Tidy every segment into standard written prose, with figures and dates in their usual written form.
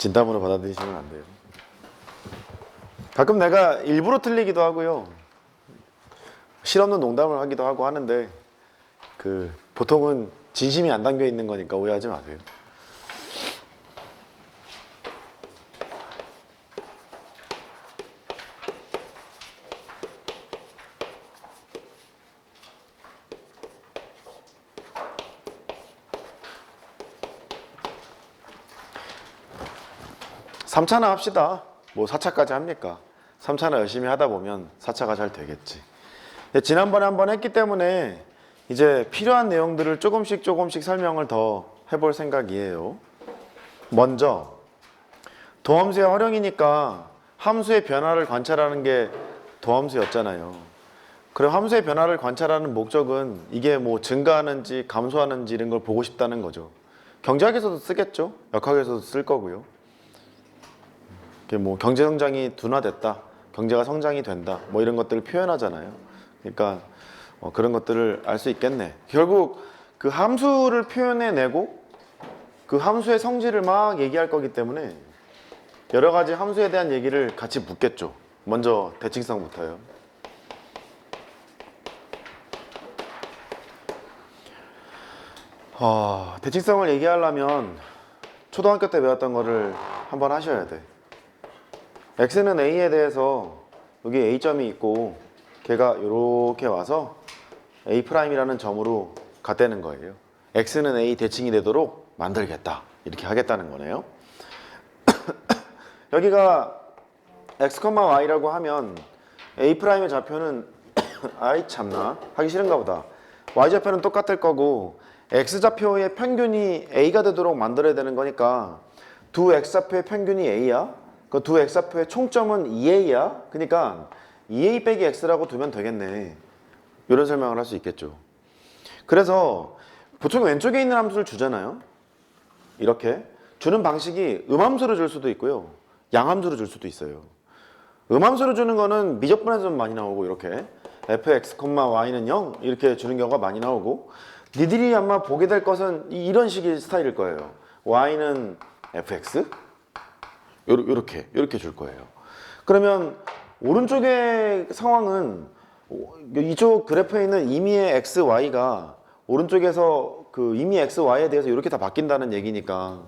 진담으로 받아들이시면 안 돼요. 가끔 내가 일부러 틀리기도 하고요. 실없는 농담을 하기도 하고 하는데 보통은 진심이 안 담겨 있는 거니까 오해하지 마세요. 삼 3차나 합시다. 뭐 4차까지 합니까? 3차나 열심히 하다 보면 4차가 잘 되겠지. 지난번에 한번 했기 때문에 이제 필요한 내용들을 조금씩 설명을 더 해볼 생각이에요. 먼저 도함수의 활용이니까 함수의 변화를 관찰하는 게 도함수였잖아요. 그럼 함수의 변화를 관찰하는 목적은 이게 뭐 증가하는지 감소하는지 이런 걸 보고 싶다는 거죠. 경제학에서도 쓰겠죠. 역학에서도 쓸 거고요. 뭐 경제 성장이 둔화됐다, 경제가 성장이 된다, 뭐 이런 것들을 표현하잖아요. 그러니까 그런 것들을 알 수 있겠네. 결국 그 함수를 표현해내고 그 함수의 성질을 막 얘기할 거기 때문에 여러 가지 함수에 대한 얘기를 같이 묻겠죠. 먼저 대칭성부터요. 대칭성을 얘기하려면 초등학교 때 배웠던 거를 한번 하셔야 돼. x는 a에 대해서 여기 a점이 있고 걔가 이렇게 와서 a'이라는 점으로 같다는 거예요. x는 a 대칭이 되도록 만들겠다, 이렇게 하겠다는 거네요. 여기가 x, y라고 하면 a'의 좌표는 아이 참나 하기 싫은가 보다. y좌표는 똑같을 거고 x좌표의 평균이 a가 되도록 만들어야 되는 거니까 두 x좌표의 평균이 a야. 그 두 x좌표의 총점은 2a야. 그러니까 2a 빼기 x라고 두면 되겠네. 이런 설명을 할 수 있겠죠. 그래서 보통 왼쪽에 있는 함수를 주잖아요. 이렇게 주는 방식이 음함수로 줄 수도 있고요, 양함수로 줄 수도 있어요. 음함수로 주는 거는 미적분에서 많이 나오고, 이렇게 fx, y는 0 이렇게 주는 경우가 많이 나오고, 니들이 아마 보게 될 것은 이런 식의 스타일일 거예요. y는 fx 요렇게 줄 거예요. 그러면 오른쪽의 상황은 이쪽 그래프에 있는 임의의 x, y가 오른쪽에서 그 임의 x, y에 대해서 이렇게 다 바뀐다는 얘기니까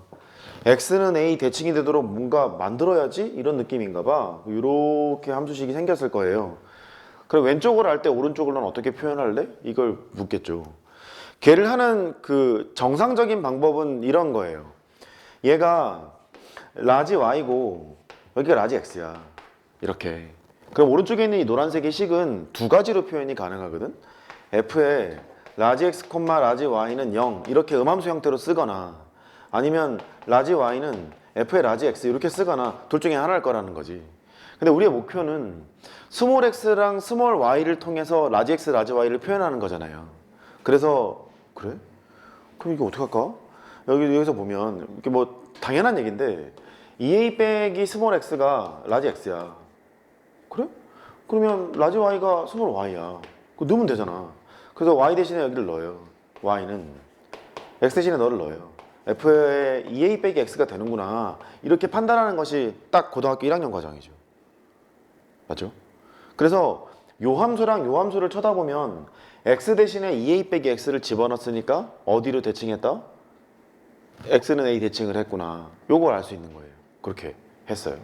x는 a 대칭이 되도록 뭔가 만들어야지, 이런 느낌인가 봐. 이렇게 함수식이 생겼을 거예요. 그럼 왼쪽으로 할 때 오른쪽으로는 어떻게 표현할래? 이걸 묻겠죠. 걔를 하는 그 정상적인 방법은 이런 거예요. 얘가 라지 y고 여기가 라지 x야. 이렇게. 그럼 오른쪽에 있는 이 노란색의 식은 두 가지로 표현이 가능하거든. f에 라지 x, 라지 y는 0 이렇게 음함수 형태로 쓰거나, 아니면 라지 y는 f의 라지 x 이렇게 쓰거나, 둘 중에 하나일 거라는 거지. 근데 우리의 목표는 스몰 x랑 스몰 y를 통해서 라지 x, 라지 y를 표현하는 거잖아요. 그래서 그래? 그럼 이거 어떡할까? 여기서 보면 이렇게 뭐 당연한 얘기인데 2a 빼기 스몰 x가 라지 x야. 그래? 그러면 라지 y가 스몰 y야. 그거 넣으면 되잖아. 그래서 y 대신에 여기를 넣어요. y는 x 대신에 너를 넣어요. f에 2a 빼기 x가 되는구나, 이렇게 판단하는 것이 딱 고등학교 1학년 과정이죠. 맞죠? 그래서 요 함수랑 요 함수를 쳐다보면 x 대신에 2a 빼기 x를 집어넣었으니까 어디로 대칭했다? x는 a 대칭을 했구나, 요걸 알 수 있는 거예요. 그렇게 했어요.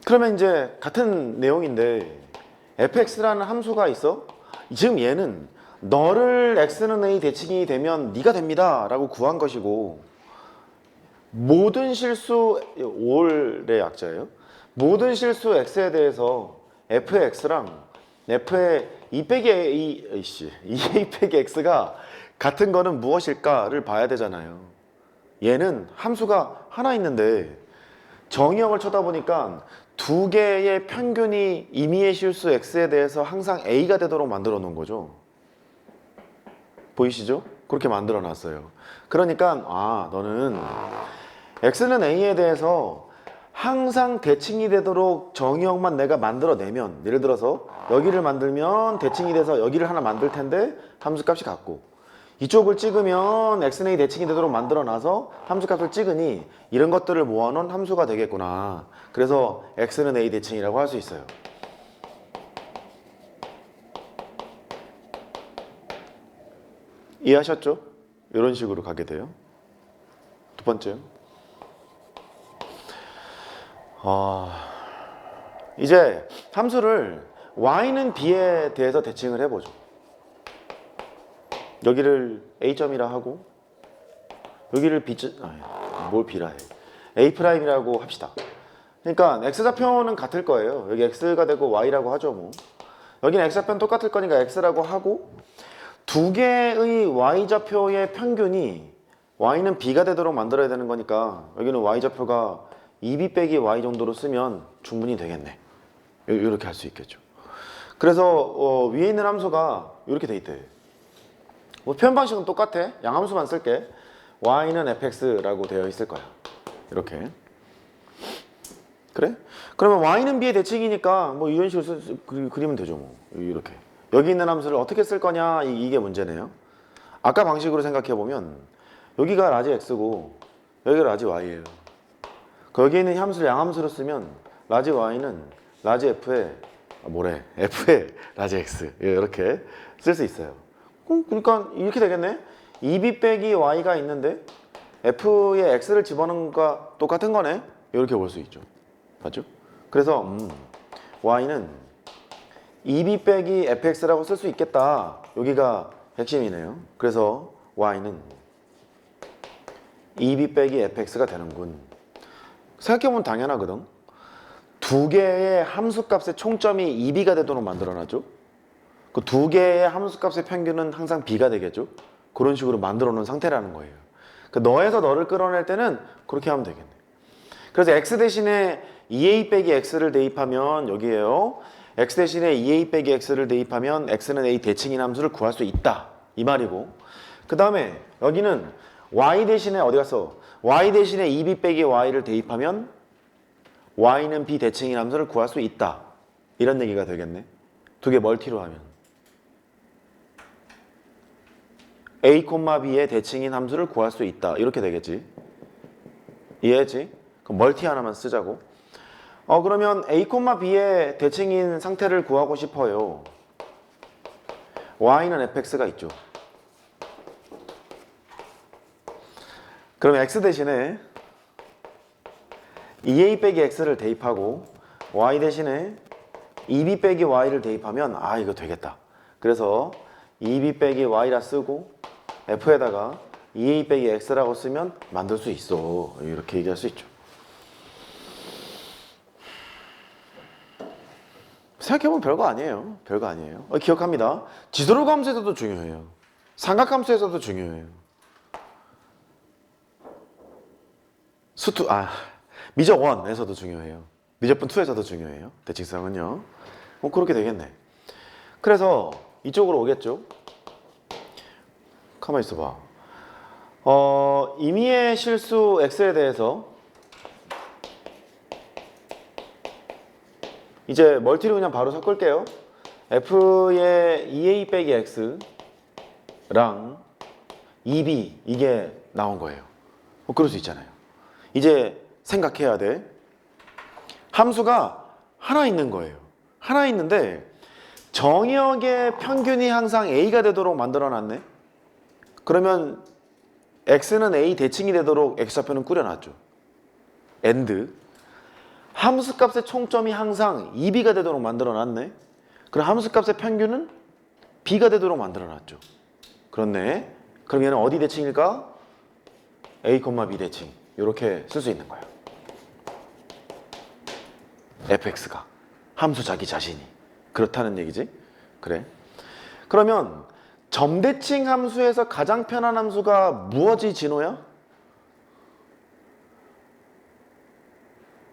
그러면 이제 같은 내용인데 fx라는 함수가 있어. 지금 얘는 너를 x는 a 대칭이 되면 네가 됩니다 라고 구한 것이고, 모든 실수, 5의 약자예요. 모든 실수 x에 대해서 f의 x랑 f의 2 빼기 a, 2a 빼기 x가 같은 거는 무엇일까를 봐야 되잖아요. 얘는 함수가 하나 있는데 정의역을 쳐다보니까 두 개의 평균이 임의의 실수 x에 대해서 항상 a가 되도록 만들어 놓은 거죠. 보이시죠? 그렇게 만들어 놨어요. 그러니까 너는 x는 a에 대해서 항상 대칭이 되도록 정의역만 내가 만들어내면, 예를 들어서 여기를 만들면 대칭이 돼서 여기를 하나 만들 텐데 함수값이 같고, 이쪽을 찍으면 x는 a 대칭이 되도록 만들어놔서 함수값을 찍으니 이런 것들을 모아놓은 함수가 되겠구나. 그래서 x는 a 대칭이라고 할 수 있어요. 이해하셨죠? 이런 식으로 가게 돼요. 두 번째. 이제 함수를 y는 b에 대해서 대칭을 해보죠. 여기를 a점이라 하고 여기를 b점, 뭘 b라 해. a'이라고 합시다. 그러니까 x좌표는 같을 거예요. 여기 x가 되고 y라고 하죠 뭐. 여기는 x좌표는 똑같을 거니까 x라고 하고 두 개의 y좌표의 평균이 y는 b가 되도록 만들어야 되는 거니까 여기는 y좌표가 2b 빼기 y 정도로 쓰면 충분히 되겠네. 이렇게 할 수 있겠죠. 그래서 위에 있는 함수가 이렇게 돼 있대. 뭐 표현 방식은 똑같아. 양함수만 쓸게. y는 fx라고 되어 있을 거야. 이렇게. 그래? 그러면 y는 b의 대칭이니까 뭐 이런 식으로 그리면 되죠 뭐. 이렇게. 여기 있는 함수를 어떻게 쓸 거냐 이게 문제네요. 아까 방식으로 생각해 보면 여기가 라지 x고 여기가 라지 y예요. 여기 있는 함수를 양함수로 쓰면 라지 y는 라지 f에 f에 라지 x 이렇게 쓸 수 있어요. 그러니까 이렇게 되겠네. 2b 빼기 y가 있는데 f에 x를 집어넣은 것과 똑같은 거네. 이렇게 볼 수 있죠. 맞죠? 그래서 y는 2b 빼기 fx라고 쓸 수 있겠다. 여기가 핵심이네요. 그래서 y는 2b 빼기 fx가 되는군. 생각해보면 당연하거든. 두 개의 함수값의 총점이 2b가 되도록 만들어놨죠. 그 두 개의 함수값의 평균은 항상 b가 되겠죠. 그런 식으로 만들어 놓은 상태라는 거예요. 그 너에서 너를 끌어낼 때는 그렇게 하면 되겠네. 그래서 x 대신에 2a 빼기 x를 대입하면 여기에요. x 대신에 2a 빼기 x를 대입하면 x는 a 대칭인 함수를 구할 수 있다. 이 말이고. 그 다음에 여기는 y 대신에 어디 갔어? y 대신에 2b 빼기 y를 대입하면 y는 b 대칭인 함수를 구할 수 있다. 이런 얘기가 되겠네. 두 개 멀티로 하면. a, b의 대칭인 함수를 구할 수 있다. 이렇게 되겠지. 이해했지? 그럼 멀티 하나만 쓰자고. 그러면 a, b의 대칭인 상태를 구하고 싶어요. y는 fx가 있죠. 그럼 x 대신에 2a 빼기 x를 대입하고 y 대신에 2b 빼기 y를 대입하면 이거 되겠다. 그래서 2b 빼기 y라 쓰고 f에다가 2a 빼기 x라고 쓰면 만들 수 있어. 이렇게 얘기할 수 있죠. 생각해보면 별거 아니에요. 별거 아니에요. 기억합니다. 지도록 함수에서도 중요해요. 삼각함수에서도 중요해요. 미적 1에서도 중요해요. 미적분 2에서도 중요해요. 대칭성은요. 그렇게 되겠네. 그래서 이쪽으로 오겠죠. 가만히 있어봐. 임의의 실수 x에 대해서 이제 멀티로 그냥 바로 섞을게요. f의 2a 빼기 x랑 2b 이게 나온 거예요. 그럴 수 있잖아요. 이제 생각해야 돼. 함수가 하나 있는 거예요. 하나 있는데 정역의 평균이 항상 a가 되도록 만들어놨네. 그러면 x는 a 대칭이 되도록 x좌표는 꾸려놨죠. and 함수값의 총점이 항상 2b가 되도록 만들어놨네. 그럼 함수값의 평균은 b가 되도록 만들어놨죠. 그렇네. 그럼 얘는 어디 대칭일까? a, b 대칭. 이렇게 쓸 수 있는 거야. fx가 함수 자기 자신이 그렇다는 얘기지. 그래. 그러면 점대칭 함수에서 가장 편한 함수가 무엇이 진호야?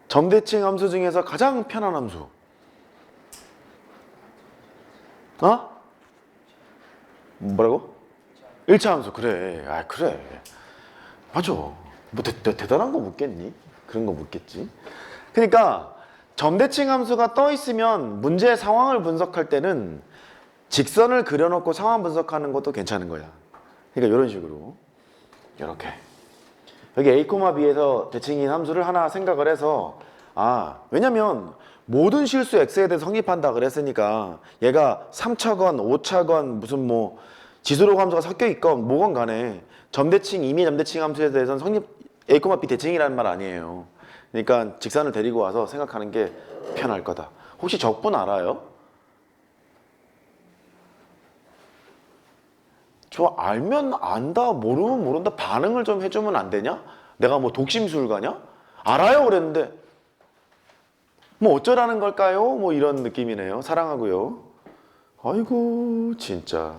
점대칭 함수 중에서 가장 편한 함수. 뭐라고? 1차 함수. 그래. 그래. 맞아. 뭐 대단한 거 묻겠니? 그런 거 묻겠지. 그러니까 점대칭 함수가 떠 있으면 문제의 상황을 분석할 때는 직선을 그려놓고 상황 분석하는 것도 괜찮은 거야. 그러니까 이런 식으로 이렇게 여기 a, b에서 대칭인 함수를 하나 생각을 해서 왜냐면 모든 실수 x에 대해서 성립한다 그랬으니까 얘가 3차건 5차건 무슨 뭐 지수로 함수가 섞여 있건 뭐건 간에 점대칭, 임의 점대칭 함수에 대해서는 성립 a, b 대칭이라는 말 아니에요. 그러니까 직선을 데리고 와서 생각하는 게 편할 거다. 혹시 적분 알아요? 저 알면 안다, 모르면 모른다 반응을 좀 해주면 안 되냐? 내가 뭐 독심술가냐? 알아요 그랬는데 뭐 어쩌라는 걸까요? 뭐 이런 느낌이네요. 사랑하고요. 아이고 진짜.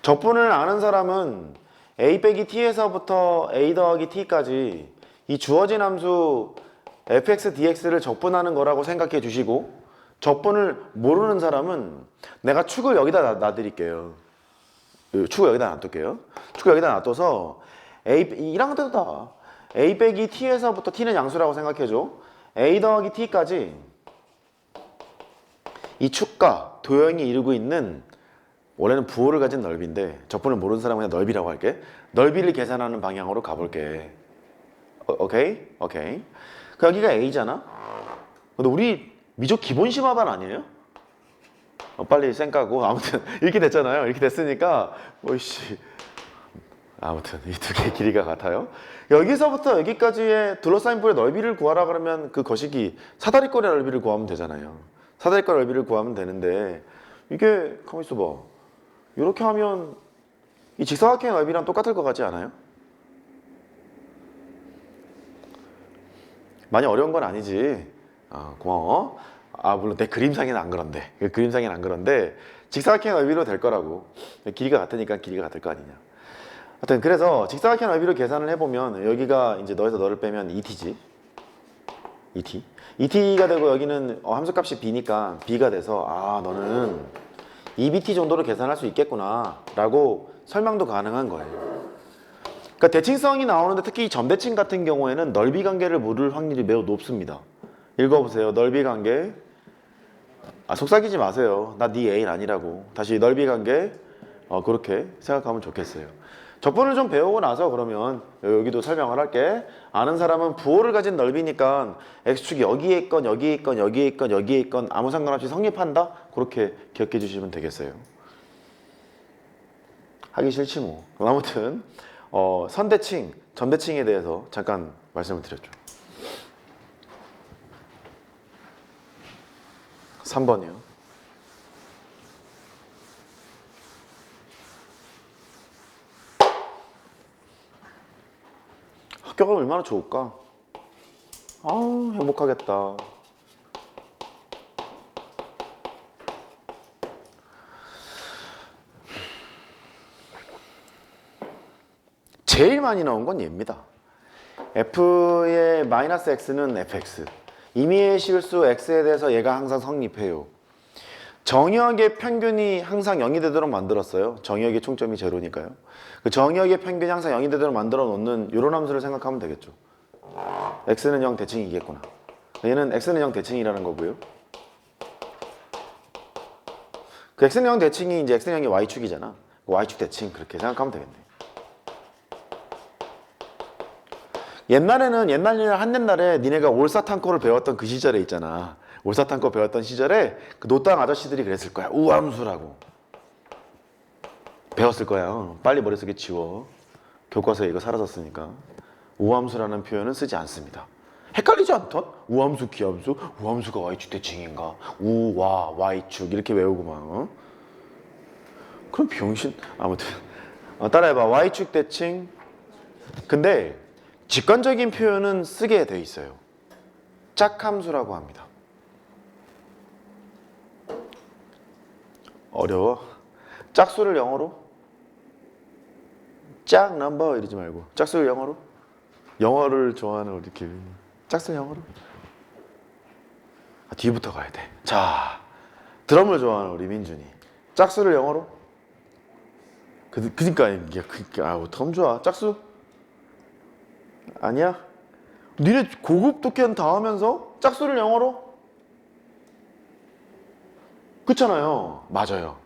적분을 아는 사람은 a 빼기 t에서부터 a 더하기 t까지 이 주어진 함수 fx dx를 적분하는 거라고 생각해 주시고, 적분을 모르는 사람은 내가 축을 여기다 놔드릴게요. 축을 여기다 놔둘게요. 축을 여기다 놔둬서 이랑 같은 다 a 빼기 t에서부터 t는 양수라고 생각해줘. a 더하기 t까지 이 축과 도형이 이루고 있는 원래는 부호를 가진 넓이인데 적분을 모르는 사람은 그냥 넓이라고 할게. 넓이를 계산하는 방향으로 가볼게. 오케이? 오케이. 여기가 a잖아. 근데 우리 미적 기본 심화반 아니에요? 빨리 쌩 까고 아무튼 이렇게 됐잖아요. 이렇게 됐으니까 오이씨 아무튼 이 두 개의 길이가 같아요. 여기서부터 여기까지의 둘러싸인 볼의 넓이를 구하라 그러면 그 거시기 사다리꼴의 넓이를 구하면 되잖아요. 사다리꼴 넓이를 구하면 되는데 이게 가만 있어봐. 이렇게 하면 이 직사각형의 넓이랑 똑같을 것 같지 않아요? 많이 어려운 건 아니지. 고마워. 물론 내 그림상에는 안 그런데. 그림상에는 안 그런데 직사각형의 넓이로 될 거라고. 길이가 같으니까 길이가 같을 거 아니냐. 하여튼 그래서 직사각형 넓이로 계산을 해보면 여기가 이제 너에서 너를 빼면 2t지. 2t. 2t가 되고 여기는 함수값이 b니까 b가 돼서 너는 2bt 정도로 계산할 수 있겠구나 라고 설명도 가능한 거예요. 그러니까 대칭성이 나오는데 특히 이 점대칭 같은 경우에는 넓이 관계를 모를 확률이 매우 높습니다. 읽어보세요. 넓이 관계. 속삭이지 마세요. 나 네 애인 아니라고. 다시 넓이 관계. 그렇게 생각하면 좋겠어요. 적분을 좀 배우고 나서 그러면 여기도 설명을 할게. 아는 사람은 부호를 가진 넓이니까 x축이 여기에 있건 여기에 있건 여기에 있건 여기에 있건 아무 상관없이 성립한다. 그렇게 기억해 주시면 되겠어요. 하기 싫지 뭐. 아무튼 선대칭, 점대칭에 대해서 잠깐 말씀을 드렸죠. 3번이요. 학교가 얼마나 좋을까? 행복하겠다. 제일 많이 나온 건 얘입니다. f의 마이너스 x는 fx. 임의의 실수 x에 대해서 얘가 항상 성립해요. 정의역의 평균이 항상 0이 되도록 만들었어요. 정의역의 총점이 제로니까요. 그 정의역의 평균이 항상 0이 되도록 만들어 놓는 이런 함수를 생각하면 되겠죠. x는 0 대칭이겠구나. 얘는 x는 0 대칭이라는 거고요. 그 x는 0 대칭이 이제 x는 0이 y축이잖아. y축 대칭 그렇게 생각하면 되겠네. 옛날에는 옛날 한옛날에 니네가 올사탕코를 배웠던 그 시절에 있잖아. 올사탕코 배웠던 시절에 그 노땅 아저씨들이 그랬을 거야. 우함수라고 배웠을 거야. 빨리 머릿속에 지워. 교과서에 이거 사라졌으니까. 우함수라는 표현은 쓰지 않습니다. 헷갈리지 않던? 우함수, 기함수? 우함수가 y축 대칭인가? 우와 y축 이렇게 외우고 막 그럼 병신. 아무튼 따라해봐. y축 대칭. 근데 직관적인 표현은 쓰게 돼 있어요. 짝함수라고 합니다. 어려워? 짝수를 영어로? 짝 넘버 이러지 말고 짝수를 영어로? 영어를 좋아하는 우리 김. 짝수를 영어로? 뒤부터 가야 돼. 자, 드럼을 좋아하는 우리 민준이. 짝수를 영어로? 그니까 이게 어떡하면 좋아. 짝수? 아니야? 니네 고급 독해는 다 하면서 짝수를 영어로? 그렇잖아요. 맞아요.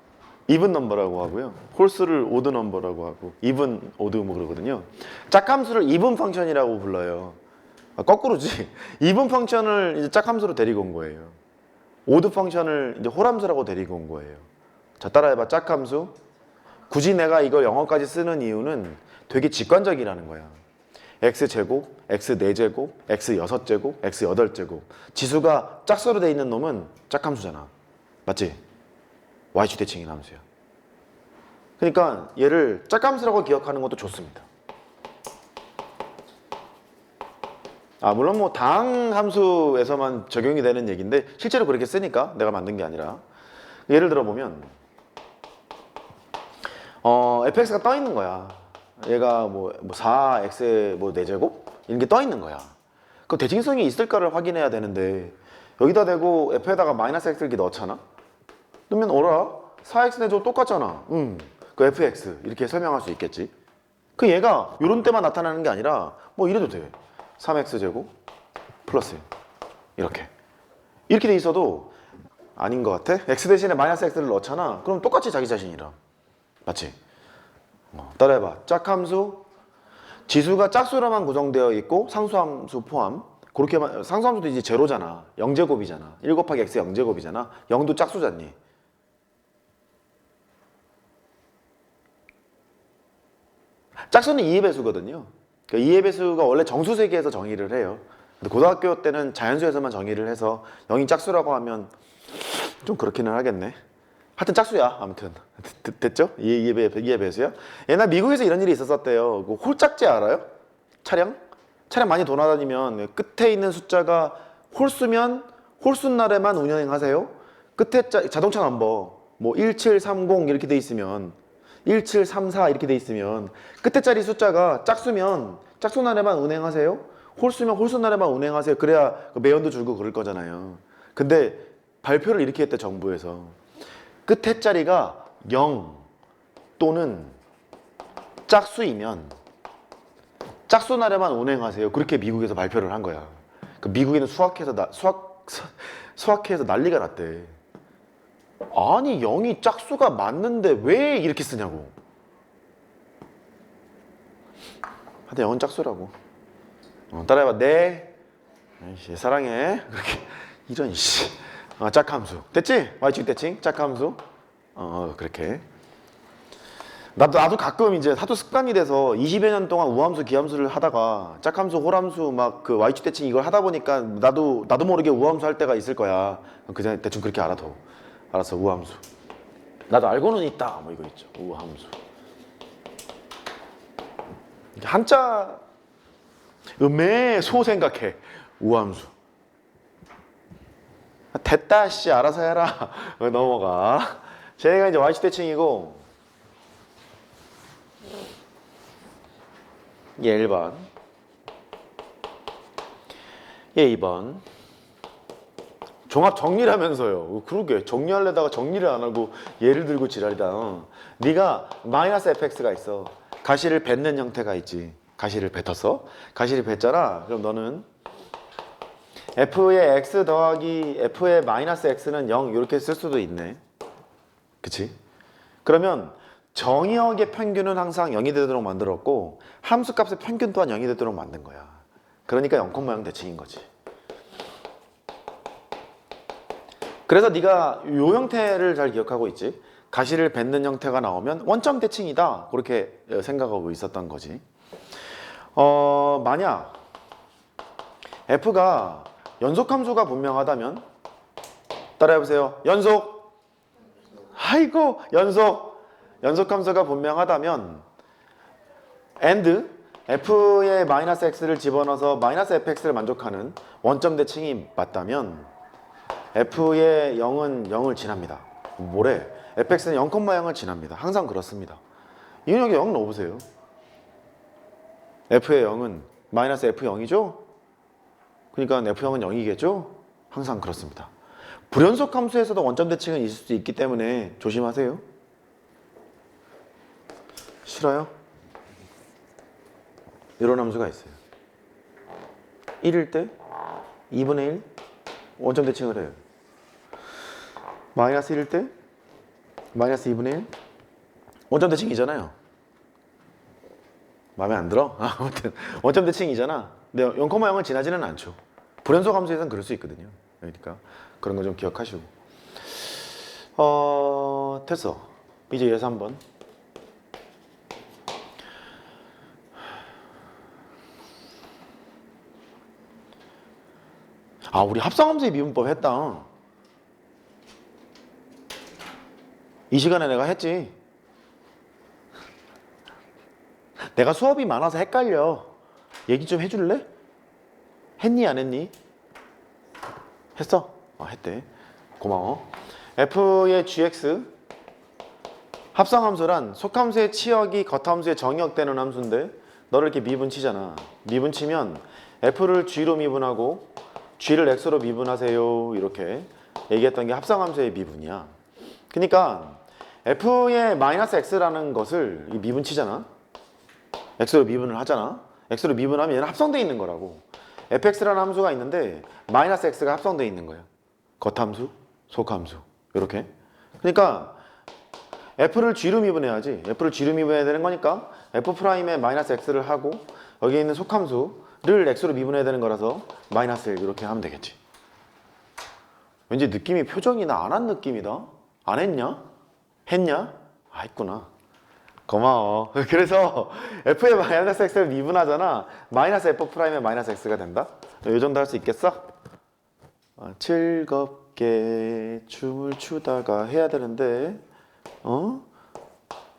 이븐 넘버라고 하고요. 홀수를 오드 넘버라고 하고 이븐, 오드 뭐 그러거든요. 짝함수를 이븐 펑션이라고 불러요. 거꾸로지. 이븐 펑션을 이제 짝함수로 데리고 온 거예요. 오드 펑션을 이제 홀함수라고 데리고 온 거예요. 자, 따라해봐. 짝함수. 굳이 내가 이걸 영어까지 쓰는 이유는 되게 직관적이라는 거야. x제곱, x4제곱, x6제곱, x8제곱. 지수가 짝수로 돼 있는 놈은 짝함수잖아. 맞지? y축 대칭인 함수야. 그러니까 얘를 짝함수라고 기억하는 것도 좋습니다. 물론 뭐 당 함수에서만 적용이 되는 얘기인데 실제로 그렇게 쓰니까 내가 만든 게 아니라 예를 들어 보면 fx가 떠 있는 거야. 얘가 뭐 4x의 뭐 4제곱 이런 게 떠 있는 거야. 그 대칭성이 있을까를 확인해야 되는데 여기다 대고 f에다가 마이너스 x 이렇게 넣잖아. 그러면 어라? 4x 4제곱 똑같잖아. 그 fx 이렇게 설명할 수 있겠지. 그 얘가 요런 때만 나타나는 게 아니라 뭐 이래도 돼. 3x제곱 플러스 이렇게 돼 있어도 아닌 것 같아? x 대신에 마이너스 x를 넣잖아. 그럼 똑같이 자기 자신이라. 맞지? 따라해봐. 짝함수 지수가 짝수로만 구성되어 있고 상수함수 포함. 그렇게만 상수함수도 이제 제로잖아. 0제곱이잖아. 1 곱하기 x 0제곱이잖아. 0도 짝수잖니. 짝수는 2의 배수거든요. 그러니까 2의 배수가 원래 정수 세계에서 정의를 해요. 근데 고등학교 때는 자연수에서만 정의를 해서 0이 짝수라고 하면 좀 그렇기는 하겠네. 하여튼 짝수야. 아무튼 됐죠? 2의 배수야. 옛날 미국에서 이런 일이 있었대요. 그 홀짝제 알아요? 차량 많이 돌아다니면 끝에 있는 숫자가 홀수면 홀수 날에만 운행하세요. 끝에 자동차 넘버 뭐 1730 이렇게 돼 있으면 1734 이렇게 돼 있으면 끝에 자리 숫자가 짝수면 짝수 날에만 운행하세요. 홀수면 홀수 날에만 운행하세요. 그래야 매연도 줄고 그럴 거잖아요. 근데 발표를 이렇게 했대, 정부에서. 끝에 자리가 0 또는 짝수이면 짝수 날에만 운행하세요. 그렇게 미국에서 발표를 한 거야. 그 미국에는 수학회에서 난리가 났대. 아니 0이 짝수가 맞는데 왜 이렇게 쓰냐고. 하여튼 0은 짝수라고. 따라해봐. 네. 아이씨, 사랑해. 그렇게 이런 씨. 짝함수. 됐지? y축 대칭 짝함수. 그렇게. 나도 가끔 이제 하도 습관이 돼서 20여 년 동안 우함수, 기함수를 하다가 짝함수, 홀함수 막 그 y축 대칭 이걸 하다 보니까 나도 모르게 우함수 할 때가 있을 거야. 그냥 대충 그렇게 알아둬. 알았어, 우함수. 나도 알고는 있다. 뭐 이거 있죠. 우함수. 한자 음에 소 생각해. 우함수. 됐다 씨 알아서 해라. 넘어가. 쟤가 이제 y축 대칭이고 얘 1번 얘 2번 종합 정리를 하면서요. 그러게 정리하려다가 정리를 안 하고 얘를 들고 지랄이다. 네가 마이너스 fx가 있어. 가시를 뱉는 형태가 있지. 가시를 뱉었어. 가시를 뱉잖아. 그럼 너는 f의 x 더하기 f의 마이너스 x는 0 이렇게 쓸 수도 있네. 그치? 그러면 정의역의 평균은 항상 0이 되도록 만들었고 함수값의 평균 또한 0이 되도록 만든 거야. 그러니까 0,0 대칭인 거지. 그래서 네가 이 형태를 잘 기억하고 있지. 가시를 뱉는 형태가 나오면 원점 대칭이다. 그렇게 생각하고 있었던 거지. 만약 f가 연속함수가 분명하다면 따라해보세요. 연속. 아이고 연속함수가 분명하다면 and f의 마이너스 x를 집어넣어서 마이너스 fx를 만족하는 원점 대칭이 맞다면 f의 0은 0을 지납니다. 뭐래? fx는 0,0을 지납니다. 항상 그렇습니다. 이건 여기 0 넣어보세요. f의 0은 마이너스 f0이죠? 그러니까 f0은 0이겠죠? 항상 그렇습니다. 불연속 함수에서도 원점 대칭은 있을 수 있기 때문에 조심하세요. 싫어요? 이런 함수가 있어요. 1일 때 2분의 1 원점 대칭을 해요. 마이너스 1일 때 마이너스 2분의 1 원점 대칭이잖아요. 마음에 안 들어? 아무튼 원점 대칭이잖아. 근데 0,0을 지나지는 않죠. 불연속 함수에서는 그럴 수 있거든요. 그러니까 그런 거 좀 기억하시고. 됐어. 이제 예서 한번. 우리 합성함수의 미분법 했다. 이 시간에 내가 했지. 내가 수업이 많아서 헷갈려. 얘기 좀 해줄래? 했니 안 했니? 했어? 했대. 고마워. f의 gx 합성함수란 속함수의 치역이 겉함수에 정역되는 함수인데 너를 이렇게 미분치잖아. 미분치면 f를 g로 미분하고 g를 x로 미분하세요. 이렇게 얘기했던 게 합성함수의 미분이야. 그러니까 f의 마이너스 x라는 것을 미분치잖아. x로 미분을 하잖아. x로 미분하면 얘는 합성되어 있는 거라고. fx라는 함수가 있는데 마이너스 x가 합성되어 있는 거야. 겉함수, 속함수 이렇게. 그러니까 f를 g로 미분해야지. f를 g로 미분해야 되는 거니까 f'의 마이너스 x를 하고 여기 있는 속함수를 x로 미분해야 되는 거라서 마이너스 1 이렇게 하면 되겠지. 왠지 느낌이 표정이 나 안 한 느낌이다. 안 했냐? 했냐? 했구나. 고마워. 그래서 f의 마이너스 x를 미분하잖아. 마이너스 f'의 마이너스 x가 된다. 이 정도 할 수 있겠어? 즐겁게 춤을 추다가 해야 되는데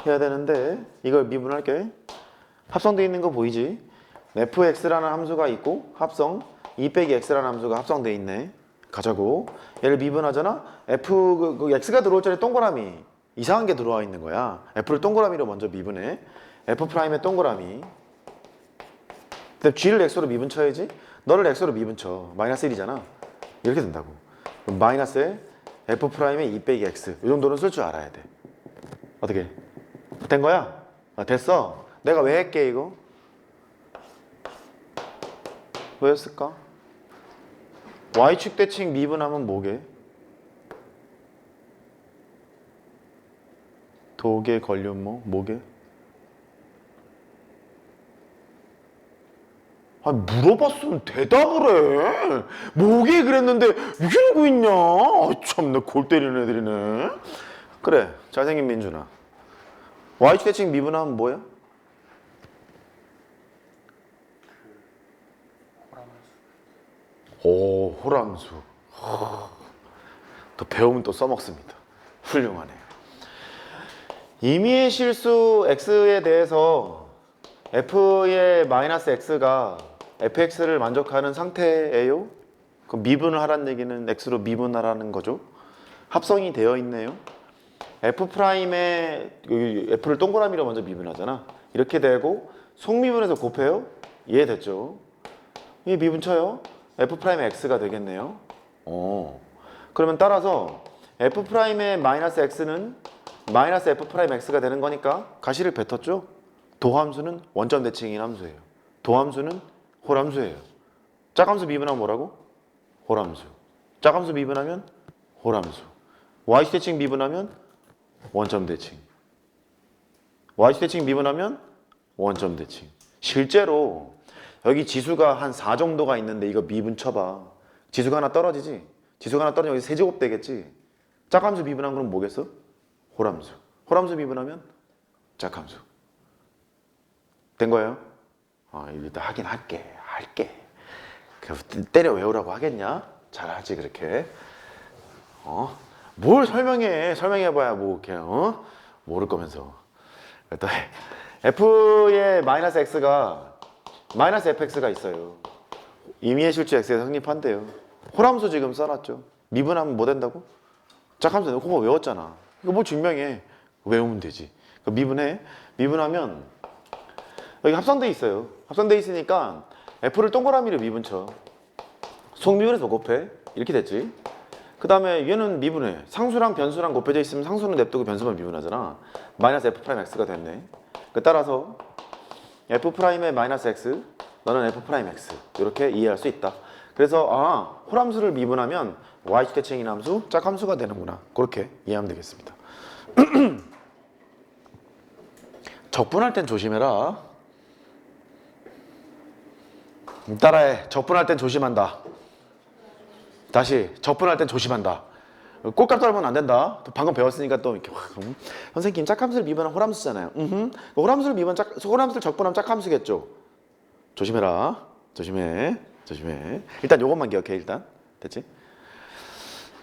해야 되는데 이걸 미분할게. 합성되어 있는 거 보이지? fx라는 함수가 있고 합성 2 빼기 x라는 함수가 합성되어 있네. 가자고. 얘를 미분하잖아. 그 x가 들어올 전에 동그라미 이상한 게 들어와 있는 거야. f를 동그라미로 먼저 미분해. f'의 동그라미. 근데 g를 x로 미분쳐야지. 너를 x로 미분쳐. 마이너스 1이잖아. 이렇게 된다고. 그럼 마이너스에 f'의 2 빼기 x. 이 정도는 쓸 줄 알아야 돼. 어떻게? 된 거야? 됐어. 내가 왜 할게 이거? 왜 했을까? y축 대칭 미분하면 뭐게? 도계 걸륜모 뭐게? 물어봤으면 대답을 해. 뭐게 그랬는데 이러고 있냐? 참나 골 때리는 애들이네. 그래 잘생긴 민준아. y축 대칭 미분하면 뭐야? 오 호람수. 또 배우면 또 써먹습니다. 훌륭하네요. 임의의 실수 x에 대해서 f의 마이너스 x가 fx를 만족하는 상태예요. 그럼 미분을 하라는 얘기는 x로 미분하라는 거죠. 합성이 되어 있네요. f'의 f를 동그라미로 먼저 미분하잖아. 이렇게 되고 속미분해서 곱해요. 이해됐죠? 이 미분 쳐요. f'의 x가 되겠네요. 그러면 따라서 f'의 마이너스 x는 마이너스 f'x가 되는 거니까 가시를 뱉었죠? 도함수는 원점 대칭인 함수예요. 도함수는 홀함수예요. 짝함수 미분하면 뭐라고? 홀함수. 짝함수 미분하면 홀함수. y축 대칭 미분하면 원점 대칭. y축 대칭 미분하면 원점 대칭. 실제로 여기 지수가 한 4 정도가 있는데 이거 미분 쳐봐. 지수가 하나 떨어지지? 지수가 하나 떨어지면 여기 세제곱 되겠지? 짝함수 미분한 건 뭐겠어? 홀함수. 홀함수 미분하면 짝함수. 된 거예요? 일단 하긴 할게. 때려 외우라고 하겠냐? 잘하지 그렇게. 뭘 설명해봐야 뭐 이렇게 모를 거면서. 일단 f의 마이너스 x가 마이너스 fx가 있어요. 임의의 실수 x에서 성립한대요. 홀함수 지금 써놨죠. 미분하면 뭐 된다고? 짝함수 그거 외웠잖아. 이거 뭐 증명해. 외우면 되지. 미분해. 미분하면 여기 합성돼 있어요. 합성돼 있으니까 f를 동그라미로 미분쳐. 속미분해서 곱해. 이렇게 됐지. 그 다음에 얘는 미분해. 상수랑 변수랑 곱해져 있으면 상수는 냅두고 변수만 미분하잖아. 마이너스 f'x가 됐네. 따라서 f'의 마이너스 x, 너는 f'x 이렇게 이해할 수 있다. 그래서 홀함수를 미분하면 y축 대칭인 함수, 짝함수가 되는구나. 그렇게 이해하면 되겠습니다. 적분할 땐 조심해라. 따라해. 적분할 땐 조심한다. 다시 적분할 땐 조심한다. 꼴값 떨면 안 된다. 또 방금 배웠으니까 또 이렇게 선생님 짝함수를 미분하면 호람수잖아요. 호람수를 호람수를 적분하면 짝함수겠죠. 조심해라. 조심해. 조심해. 일단 요것만 기억해. 일단 됐지?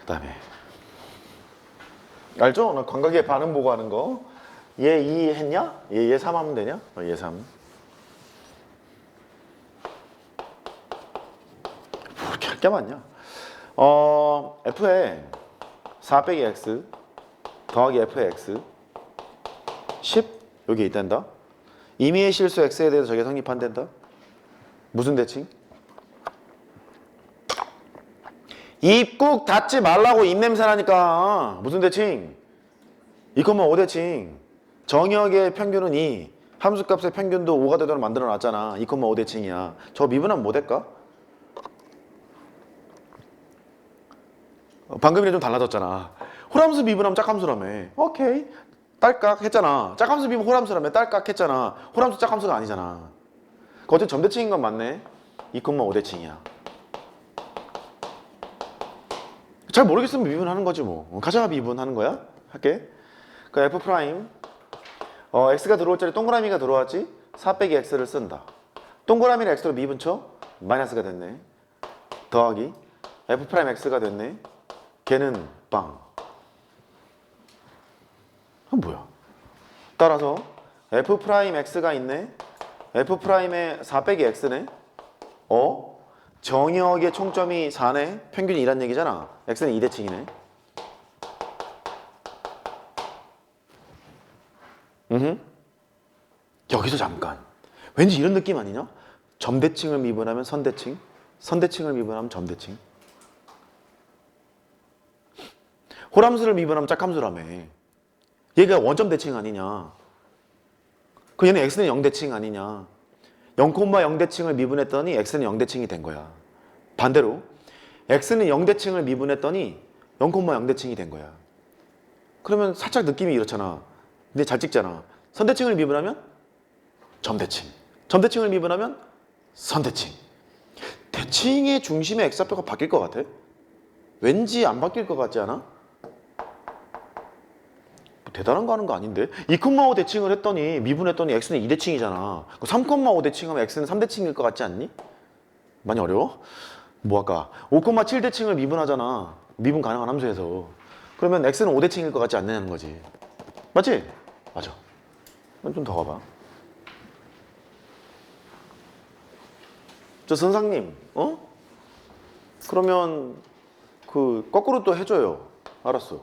그다음에 알죠? 나 광각의 반응 보고 하는 거. 얘 2 했냐? 얘 3 하면 되냐? 얘 3. 뭐 이렇게 할 게 많냐? f에 4 빼기 x 더하기 f의 x 10 여기 있단다. 임의의 실수 x에 대해서 저게 성립한단다. 무슨 대칭? 입 꾹 닫지 말라고 입냄새 나니까. 무슨 대칭? 2,5 대칭. 정역의 평균은 2. 함수값의 평균도 5가 되도록 만들어 놨잖아. 2,5 대칭이야. 저 미분하면 뭐 될까? 방금이랑 좀 달라졌잖아. 호람수 미분하면 짝함수라며. 오케이. 딸깍 했잖아. 짝함수 미분 호람수라며. 딸깍 했잖아. 호람수 짝함수가 아니잖아. 어쨌든 점대칭인 건 맞네. 2,5 대칭이야. 잘 모르겠으면 미분하는 거지 뭐. 가자가 미분하는 거야. 할게. 그 f 프라임 x가 들어올 자리 동그라미가 들어왔지. 4 빼기 x를 쓴다. 동그라미를 x로 미분쳐. 마이너스가 됐네. 더하기 f 프라임 x가 됐네. 걔는 빵. 뭐야? 따라서 f 프라임 x가 있네. f 프라임의 4 빼기 x네. 정역의 총점이 4네. 평균이 2란 얘기잖아. x는 2대칭이네. 여기서 잠깐. 왠지 이런 느낌 아니냐? 점대칭을 미분하면 선대칭, 선대칭을 미분하면 점대칭. 호람수를 미분하면 짝함수라며. 얘가 원점 대칭 아니냐? 그 얘는 x는 0대칭 아니냐? 0,0대칭을 미분했더니 x는 0대칭이 된 거야. 반대로 x는 0대칭을 미분했더니 0,0대칭이 된 거야. 그러면 살짝 느낌이 이렇잖아. 근데 잘 찍잖아. 선대칭을 미분하면 점대칭, 점대칭을 미분하면 선대칭. 대칭의 중심의 x좌표가 바뀔 것 같아? 왠지 안 바뀔 것 같지 않아? 대단한 거 하는 거 아닌데? 2,5 대칭을 했더니 미분했더니 x는 2대칭이잖아. 3,5 대칭하면 x는 3대칭일 것 같지 않니? 많이 어려워? 뭐 할까? 5,7 대칭을 미분하잖아. 미분 가능한 함수에서. 그러면 x는 5대칭일 것 같지 않냐는 거지. 맞지? 맞아. 좀 더 가봐. 저 선상님, 그러면 그 거꾸로 또 해줘요. 알았어.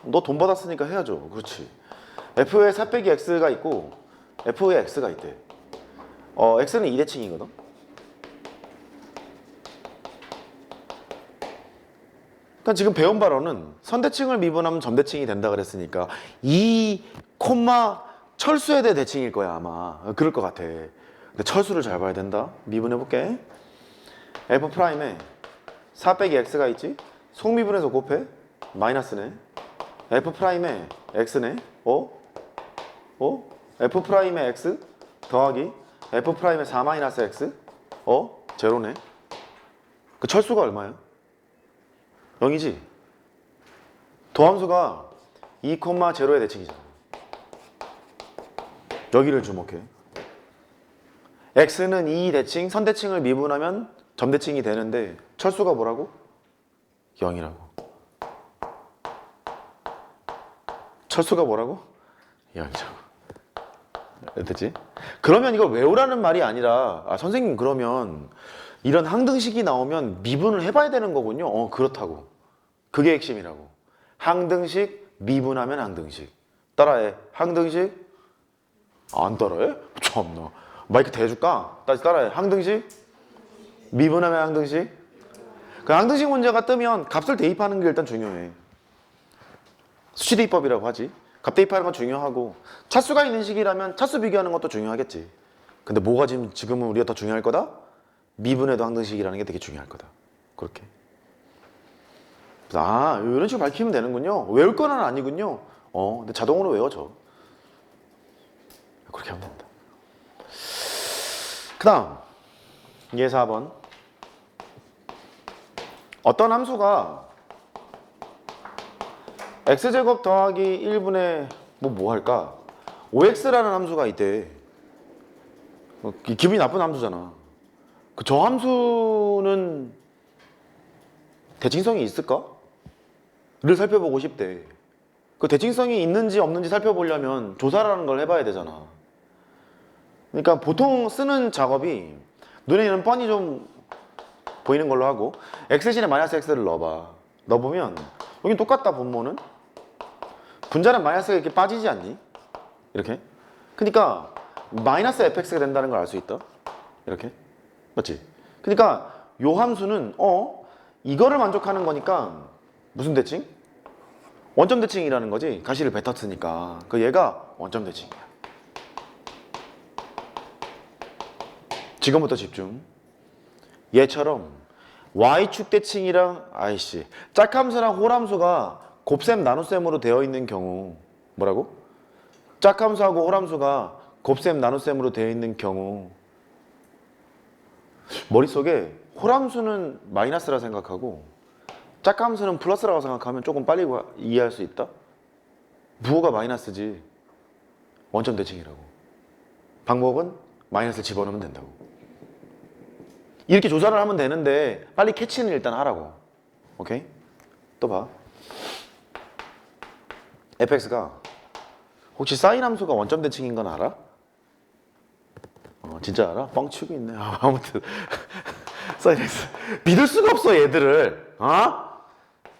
너 돈 받았으니까 해야죠. 그렇지. f에 4 빼기 x가 있고 f에 x가 있대. x는 2대칭이거든. 그러니까 지금 배운 바로는 선대칭을 미분하면 점대칭이 된다 그랬으니까 2, 철수에 대해 대칭일 거야 아마. 그럴 것 같아. 근데 철수를 잘 봐야 된다. 미분해볼게. f 프라임에 4 빼기 x가 있지? 속미분해서 곱해. 마이너스네. f 프라임에 x네. f 프라임에 x 더하기 f 프라임에 4 마이너스 x. 제로네. 그 철수가 얼마야? 0이지? 도함수가 2,0의 대칭이잖아. 여기를 주목해. x는 2 대칭, 선대칭을 미분하면 점대칭이 되는데 철수가 뭐라고? 0이라고. 철수가 뭐라고? 0이라고. 됐지? 그러면 이걸 외우라는 말이 아니라 선생님 그러면 이런 항등식이 나오면 미분을 해봐야 되는 거군요. 그렇다고. 그게 핵심이라고. 항등식, 미분하면 항등식. 따라해. 항등식. 안 따라해? 참나. 마이크 대줄까? 다시 따라해. 항등식, 미분하면 항등식. 그 항등식 문제가 뜨면 값을 대입하는 게 일단 중요해. 수치대입법이라고 하지. 값 대입하는 건 중요하고 차수가 있는 식이라면 차수 비교하는 것도 중요하겠지. 근데 뭐가 지금은 우리가 더 중요할 거다? 미분해도 항등식이라는 게 되게 중요할 거다. 그렇게. 이런 식으로 밝히면 되는군요. 외울 건 아니군요. 근데 자동으로 외워져. 그렇게 하면 된다. 그 다음 얘 4번. 어떤 함수가 x제곱 더하기 1분의 뭐 할까? 5x라는 함수가 있대. 기분이 나쁜 함수잖아. 저 함수는 대칭성이 있을까? 를 살펴보고 싶대. 그 대칭성이 있는지 없는지 살펴보려면 조사라는 걸 해봐야 되잖아. 그러니까 보통 쓰는 작업이 눈에는 뻔히 좀 보이는 걸로 하고 x 대신에 마이너스 x를 넣어봐. 넣어보면 여긴 똑같다. 분모는 분자는 마이너스가 이렇게 빠지지 않니? 이렇게. 그러니까 마이너스 fx가 된다는 걸 알 수 있다. 이렇게. 맞지? 그러니까 요 함수는 이거를 만족하는 거니까 무슨 대칭? 원점 대칭이라는 거지. 가시를 뱉었으니까. 그 얘가 원점 대칭이야. 지금부터 집중. 얘처럼 y축 대칭이랑 짝함수랑 홀함수가 곱셈 나눗셈으로 되어 있는 경우 뭐라고? 짝함수하고 홀함수가 곱셈 나눗셈으로 되어 있는 경우 머릿속에 홀함수는 마이너스라 생각하고 짝함수는 플러스라고 생각하면 조금 빨리 이해할 수 있다. 부호가 마이너스지 원점 대칭이라고. 방법은 마이너스를 집어넣으면 된다고. 이렇게 조사를 하면 되는데 빨리 캐치는 일단 하라고. 오케이? 또 봐. fx가 혹시 사인 함수가 원점 대칭인 건 알아? 진짜 알아? 뻥치고 있네. 아무튼 사인 x 믿을 수가 없어 얘들을.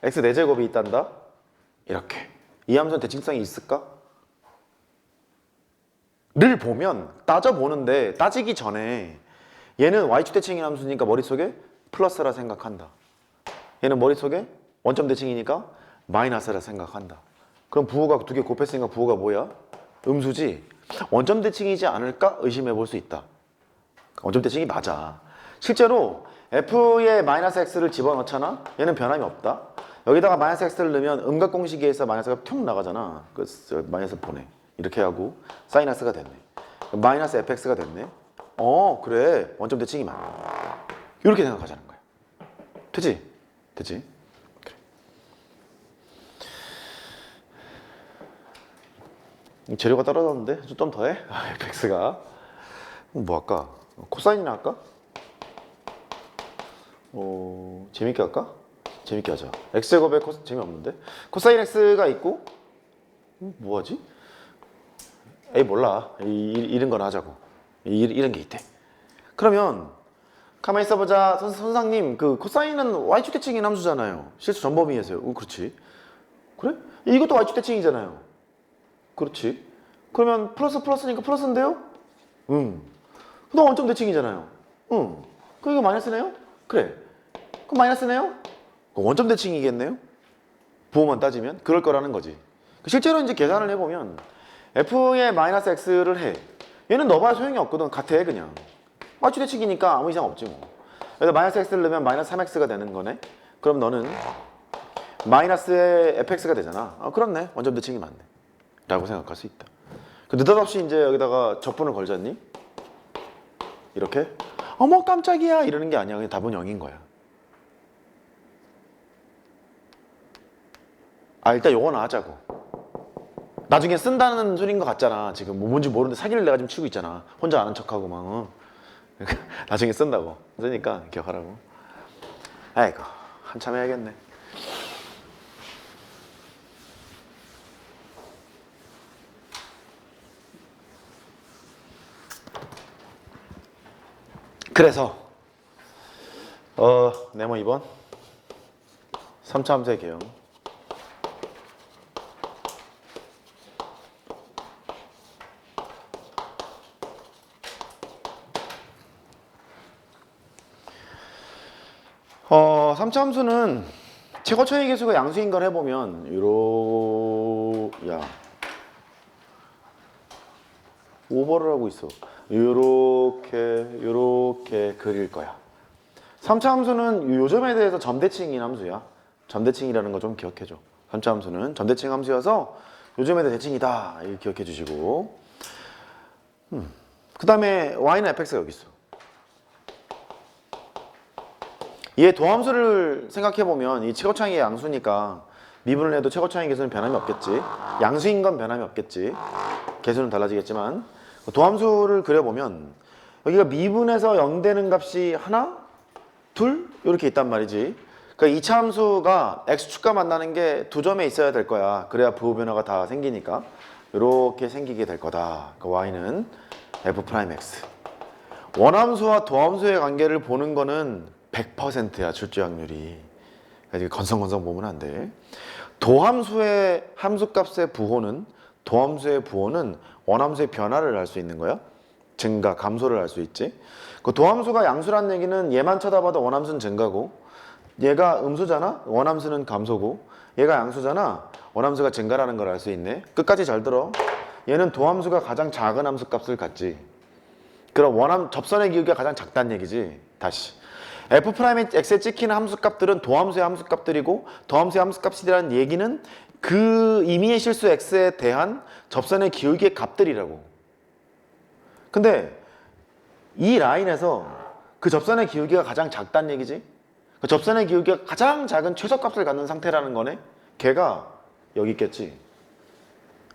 x 4제곱이 있단다. 이렇게 이 함수는 대칭성이 있을까? 를 보면 따져보는데 따지기 전에 얘는 y축 대칭인 함수니까 머릿속에 플러스라 생각한다. 얘는 머릿속에 원점 대칭이니까 마이너스라 생각한다. 그럼 부호가 두 개 곱했으니까 부호가 뭐야? 음수지. 원점 대칭이지 않을까 의심해 볼 수 있다. 원점 대칭이 맞아. 실제로 f에 마이너스 x를 집어넣잖아. 얘는 변함이 없다. 여기다가 마이너스 x를 넣으면 음각 공식에서 마이너스가 툭 나가잖아. 그 마이너스 보내. 이렇게 하고 사이너스가 됐네. 마이너스 fx가 됐네. 그래. 원점 대칭이 맞네. 이렇게 생각하자는 거야. 되지? 되지? 그래. 재료가 떨어졌는데? 좀 더 해? fx가. 뭐 할까? 코사인이나 할까? 재밌게 할까? 재밌게 하자. x제곱에 재미없는데? 코사인 x가 있고 뭐 하지? 몰라. 이런 거나 하자고. 이런 게 있대. 그러면 가만히 있어보자. 선생님, 그 코사인은 y축 대칭인 함수잖아요. 실수 전범위에서요. 그렇지. 그래? 이것도 y축 대칭이잖아요. 그렇지. 그러면 플러스니까 플러스인데요? 그럼 원점 대칭이잖아요. 그럼 이거 마이너스네요? 그래. 그럼 마이너스네요? 원점 대칭이겠네요? 부호만 따지면 그럴 거라는 거지. 실제로 이제 계산을 해보면 f의 마이너스 x를 해. 얘는 넣어봐야 소용이 없거든. 같아 그냥. y축 대칭이니까 아무 이상 없지 뭐. 그래서 마이너스 x를 넣으면 마이너스 3x가 되는 거네. 그럼 너는 마이너스의 fx가 되잖아. 그렇네. 원점 대칭이 맞네. 라고 생각할 수 있다. 느닷없이 이제 여기다가 적분을 걸잖니? 이렇게 어머 깜짝이야 이러는 게 아니야. 그냥 답은 0인 거야. 일단 요거나 하자고. 나중에 쓴다는 소리인 것 같잖아. 지금 뭐 뭔지 모르는데 사기를 내가 지금 치고 있잖아. 혼자 아는 척하고 막. 나중에 쓴다고. 쓰니까 기억하라고. 아이고 한참 해야겠네. 그래서 네모 2번 3차 함수의 개형. 어, 3차 함수는 최고차의 계수가 양수인 걸 해보면 오버를 하고 있어. 요렇게 그릴 거야. 3차 함수는 요점에 대해서 점대칭인 함수야. 점대칭이라는 거 좀 기억해줘. 3차 함수는 점대칭 함수여서 요즘에 대칭이다. 이렇게 기억해 주시고. 그 다음에 y는 fx가 여기 있어. 얘 도함수를 생각해 보면 이 최고차항이 양수니까 미분을 해도 최고차항의 개수는 변함이 없겠지. 양수인 건 변함이 없겠지. 개수는 달라지겠지만 도함수를 그려보면 여기가 미분에서 0 되는 값이 하나, 둘 이렇게 있단 말이지. 그러니까 2차 함수가 x축과 만나는 게 두 점에 있어야 될 거야. 그래야 부호 변화가 다 생기니까 이렇게 생기게 될 거다. 그 y는 f'x. 원함수와 도함수의 관계를 보는 거는 100%야, 출제 확률이. 그러니까 건성건성 보면 안 돼. 도함수의 함수값의 부호는 도함수의 부호는 원함수의 변화를 알 수 있는 거야. 증가, 감소를 알 수 있지. 그 도함수가 양수란 얘기는 얘만 쳐다봐도 원함수는 증가고 얘가 음수잖아? 원함수는 감소고 얘가 양수잖아? 원함수가 증가라는 걸 알 수 있네. 끝까지 잘 들어. 얘는 도함수가 가장 작은 함수값을 갖지. 그럼 원함 접선의 기울기가 가장 작다는 얘기지. 다시 f'x에 찍히는 함수값들은 도함수의 함수값들이고 도함수의 함수값이라는 얘기는 그 임의의 실수 x에 대한 접선의 기울기의 값들이라고. 근데 이 라인에서 그 접선의 기울기가 가장 작다는 얘기지. 그 접선의 기울기가 가장 작은 최소값을 갖는 상태라는 거네. 걔가 여기 있겠지.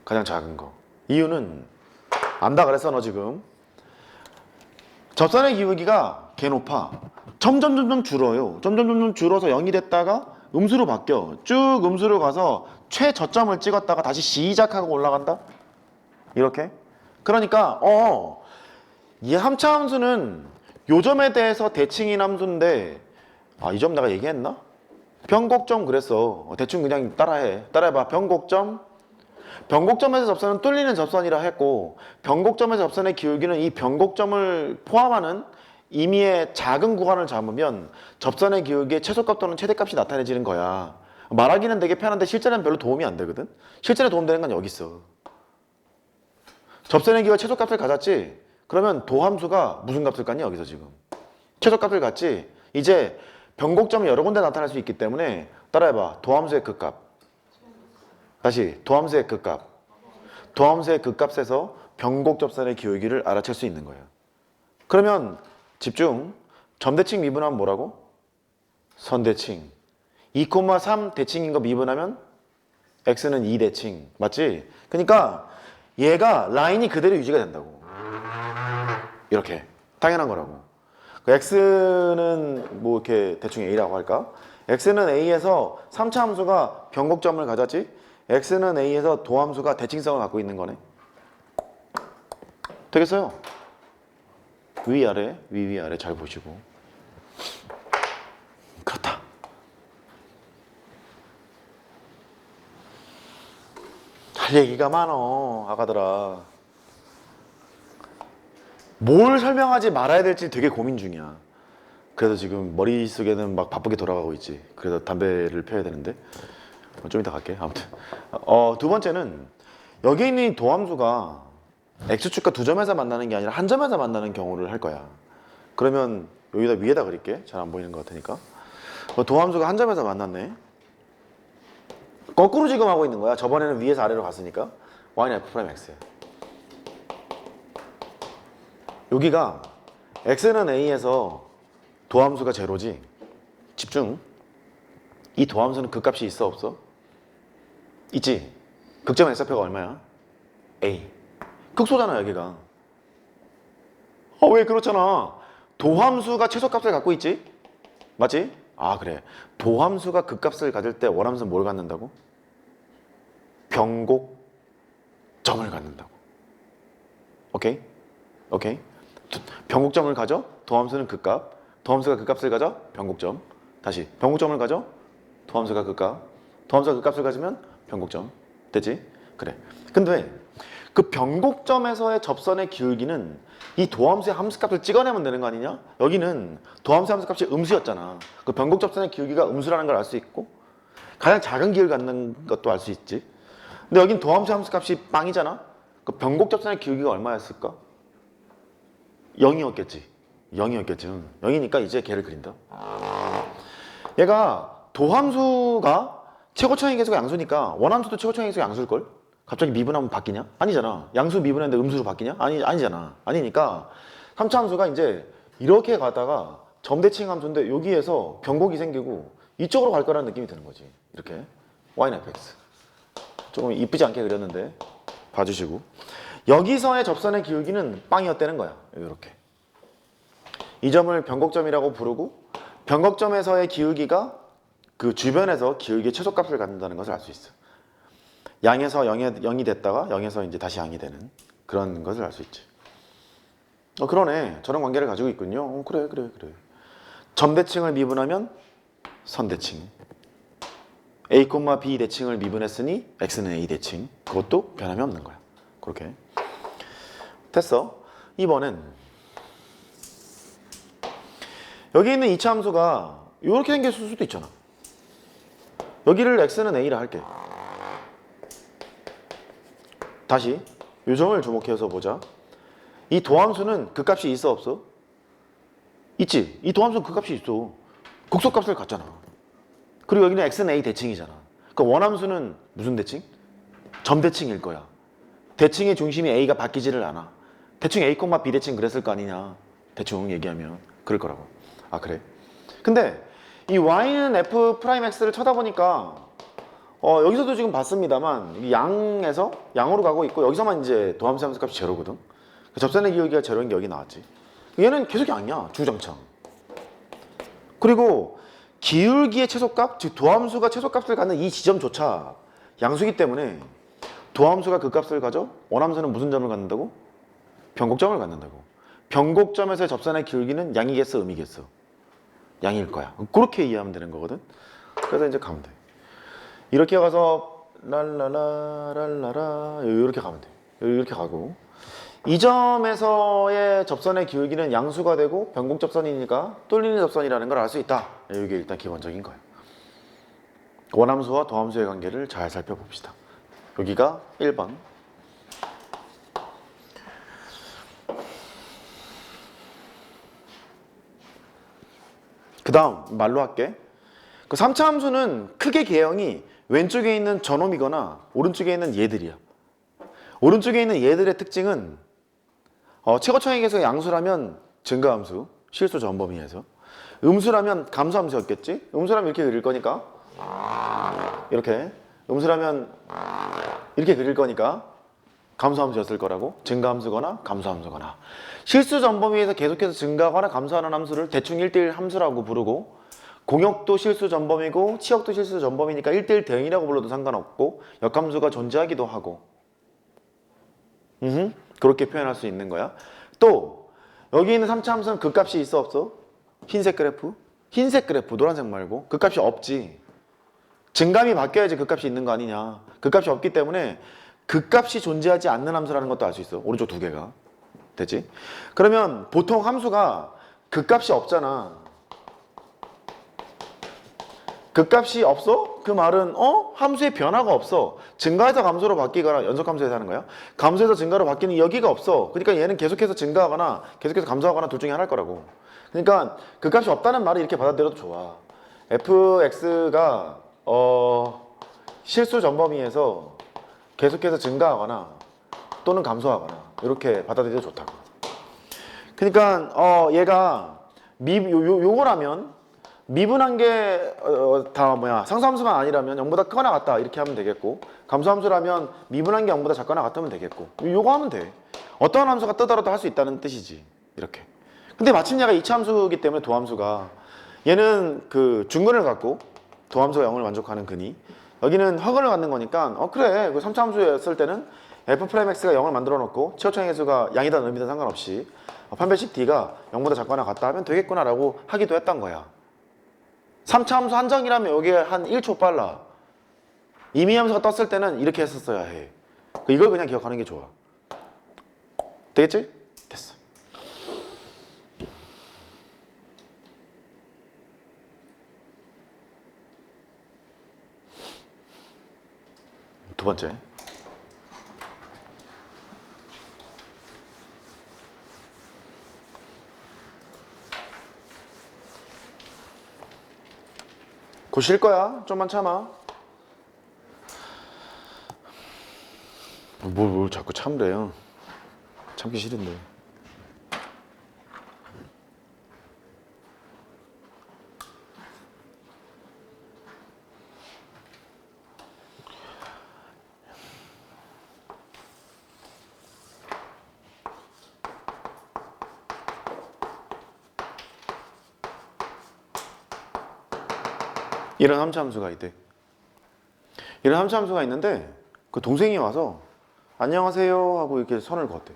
가장 작은 거. 이유는 안다 그랬어 너 지금. 접선의 기울기가 개 높아. 점점 줄어요. 점점 줄어서 0이 됐다가 음수로 바뀌어. 쭉 음수로 가서 최저점을 찍었다가 다시 시작하고 올라간다. 이렇게. 그러니까 이 함차 함수는 요 점에 대해서 대칭인 함수인데 이 점 내가 얘기했나? 변곡점 그랬어. 대충 그냥 따라해. 따라해봐. 변곡점에서 접선은 뚫리는 접선이라 했고 변곡점에서 접선의 기울기는 이 변곡점을 포함하는 임의의 작은 구간을 잡으면 접선의 기울기의 최소값 또는 최대값이 나타내지는 거야. 말하기는 되게 편한데 실제는 별로 도움이 안 되거든. 실제로 도움되는 건 여기 있어. 접선의 기울기가 최소값을 가졌지. 그러면 도함수가 무슨 값을 갖니 여기서 지금? 최소값을 갖지. 이제 변곡점이 여러 군데 나타날 수 있기 때문에 따라해봐. 도함수의 극값. 다시 도함수의 극값. 도함수의 극값에서 변곡 접선의 기울기를 알아챌 수 있는 거예요. 그러면 집중. 점대칭 미분하면 뭐라고? 선대칭. 2,3 대칭인 거 미분하면 x는 2대칭. 맞지? 그러니까 얘가 라인이 그대로 유지가 된다고. 이렇게. 당연한 거라고. x는 뭐 이렇게 대충 a라고 할까? x는 a에서 3차 함수가 변곡점을 가졌지? x는 a에서 도함수가 대칭성을 갖고 있는 거네. 되겠어요? 위아래, 위아래 잘 보시고. 그렇다. 할 얘기가 많어, 아가들아. 뭘 설명하지 말아야 될지 되게 고민 중이야. 그래서 지금 머릿속에는 막 바쁘게 돌아가고 있지. 그래서 담배를 펴야 되는데 좀 이따 갈게. 아무튼 두 번째는 여기 있는 이 도함수가 x축과 두 점에서 만나는 게 아니라 한 점에서 만나는 경우를 할 거야. 그러면 여기다 위에다 그릴게. 잘 안 보이는 것 같으니까. 도함수가 한 점에서 만났네. 거꾸로 지금 하고 있는 거야. 저번에는 위에서 아래로 갔으니까 y는 f'x야. 여기가 x는 a에서 도함수가 제로지. 집중. 이 도함수는 극값이 있어 없어? 있지. 극점 x표가 얼마야? a. 극소잖아 여기가. 왜 그렇잖아. 도함수가 최소값을 갖고 있지. 맞지? 그래. 도함수가 극값을 가질 때 원함수는 뭘 갖는다고? 변곡점을 갖는다고. 오케이? 오케이? 변곡점을 가져. 도함수는 극값. 도함수가 극값을 가져. 변곡점. 다시 변곡점을 가져. 도함수가 극값. 도함수가 극값을 가지면 변곡점. 됐지? 그래. 근데 그 변곡점에서의 접선의 기울기는 이 도함수의 함수값을 찍어내면 되는 거 아니냐? 여기는 도함수의 함수값이 음수였잖아. 그 변곡 접선의 기울기가 음수라는 걸 알 수 있고 가장 작은 기울기 갖는 것도 알 수 있지. 근데 여긴 도함수의 함수값이 빵이잖아. 그 변곡 접선의 기울기가 얼마였을까? 0이었겠지. 0이었겠지. 0이니까 이제 걔를 그린다. 얘가 도함수가 최고차항의 개수가 양수니까 원함수도 최고차항의 개수가 양수일걸? 갑자기 미분하면 바뀌냐? 아니잖아. 양수 미분했는데 음수로 바뀌냐? 아니잖아. 아니니까 3차 함수가 이제 이렇게 가다가 점대칭 함수인데 여기에서 변곡이 생기고 이쪽으로 갈 거라는 느낌이 드는 거지. 이렇게 y는 fx. 조금 이쁘지 않게 그렸는데 봐주시고, 여기서의 접선의 기울기는 빵이었다는 거야. 이렇게 이 점을 변곡점이라고 부르고, 변곡점에서의 기울기가 그 주변에서 기울기의 최소값을 갖는다는 것을 알 수 있어. 양에서 0이 됐다가 0에서 이제 다시 양이 되는 그런 것을 알 수 있지. 그러네. 저런 관계를 가지고 있군요. 그래. 점대칭을 미분하면 선대칭. A, B 대칭을 미분했으니 x는 A 대칭. 그것도 변함이 없는 거야. 그렇게. 됐어. 이번엔 여기 있는 2차 함수가 이렇게 생겼을 수도 있잖아. 여기를 x는 A라 할게. 다시 이 점을 주목해서 보자. 이 도함수는 그 값이 있어 없어? 있지. 이 도함수는 그 값이 있어. 극소값을 갖잖아. 그리고 여기는 x는 A 대칭이잖아. 그러니까 원함수는 무슨 대칭? 점대칭일 거야. 대칭의 중심이 A가 바뀌지를 않아. 대충 A, B 대칭 그랬을 거 아니냐. 대충 얘기하면 그럴 거라고. 아 그래? 근데 이 y는 f'x를 쳐다보니까 여기서도 지금 봤습니다만 이 양으로 가고 있고, 여기서만 이제 도함수 함수 값이 제로거든. 접선의 기울기가 제로인 게 여기 나왔지. 얘는 계속 양이야. 주장창. 그리고 기울기의 최소값, 즉 도함수가 최소값을 갖는 이 지점조차 양수기 때문에 도함수가 그 값을 가져 원함수는 무슨 점을 갖는다고? 변곡점을 갖는다고. 변곡점에서의 접선의 기울기는 양이겠어, 음이겠어? 양일 거야. 그렇게 이해하면 되는 거거든. 그래서 이제 가면 돼. 이렇게 가서 랄라라 이렇게 가면 돼. 이렇게 가고, 이 점에서의 접선의 기울기는 양수가 되고 변곡 접선이니까 뚫리는 접선이라는 걸 알 수 있다. 이게 일단 기본적인 거예요. 원함수와 도함수의 관계를 잘 살펴봅시다. 여기가 1번. 그 다음 말로 할게. 그 3차 함수는 크게 개형이 왼쪽에 있는 저놈이거나 오른쪽에 있는 얘들이야. 오른쪽에 있는 얘들의 특징은 최고차항에서 양수라면 증가함수, 실수 전범위에서, 음수라면 감수함수였겠지? 음수라면 이렇게 그릴 거니까 이렇게, 음수라면 이렇게 그릴 거니까 감수함수였을 거라고. 증가함수거나 감수함수거나. 실수 전범위에서 계속해서 증가하거나 감소하는 함수를 대충 1대1 함수라고 부르고, 공역도 실수 전범위고 치역도 실수 전범위니까 1대1 대응이라고 불러도 상관없고 역함수가 존재하기도 하고, 그렇게 표현할 수 있는 거야. 또 여기 있는 3차 함수는 그 값이 있어 없어? 흰색 그래프? 흰색 그래프, 노란색 말고. 그 값이 없지. 증감이 바뀌어야지 그 값이 있는 거 아니냐. 그 값이 없기 때문에 그 값이 존재하지 않는 함수라는 것도 알 수 있어. 오른쪽 두 개가. 되지? 그러면 보통 함수가 그 값이 없잖아. 그 값이 없어? 그 말은 함수의 변화가 없어. 증가해서 감소로 바뀌거나 연속함수에서 하는 거야. 감소해서 증가로 바뀌는 여기가 없어. 그러니까 얘는 계속해서 증가하거나 계속해서 감소하거나 둘 중에 하나일 거라고. 그러니까 그 값이 없다는 말을 이렇게 받아들여도 좋아. fx가 실수 전범위에서 계속해서 증가하거나 또는 감소하거나 이렇게 받아들여도 좋다고. 그러니까 얘가 요거라면 미분한 게 다 상수함수만 아니라면 0보다 크거나 같다 이렇게 하면 되겠고, 감수함수라면 미분한 게 0보다 작거나 같으면 되겠고, 요거 하면 돼. 어떠한 함수가 뜨더라도 할 수 있다는 뜻이지. 이렇게. 근데 마침 얘가 2차 함수이기 때문에 도함수가, 얘는 그 중근을 갖고 도함수가 0을 만족하는 근이, 여기는 허근을 갖는 거니까 그래. 그 3차 함수였을 때는 f'x가 0을 만들어 놓고 최고차항 해수가 양이든 음이든 상관없이 판별식 d가 0보다 작거나 같다 하면 되겠구나 라고 하기도 했던 거야. 3차 함수 한정이라면 여기에 한 1초 빨라. 임의함수가 떴을 때는 이렇게 했었어야 해. 이걸 그냥 기억하는 게 좋아. 되겠지? 됐어. 두 번째. 곧 쉴 거야. 좀만 참아. 뭘 자꾸 참으래요. 참기 싫은데. 이런 함수가 있대. 이런 함수가 있는데 그 동생이 와서 안녕하세요 하고 이렇게 선을 그었대.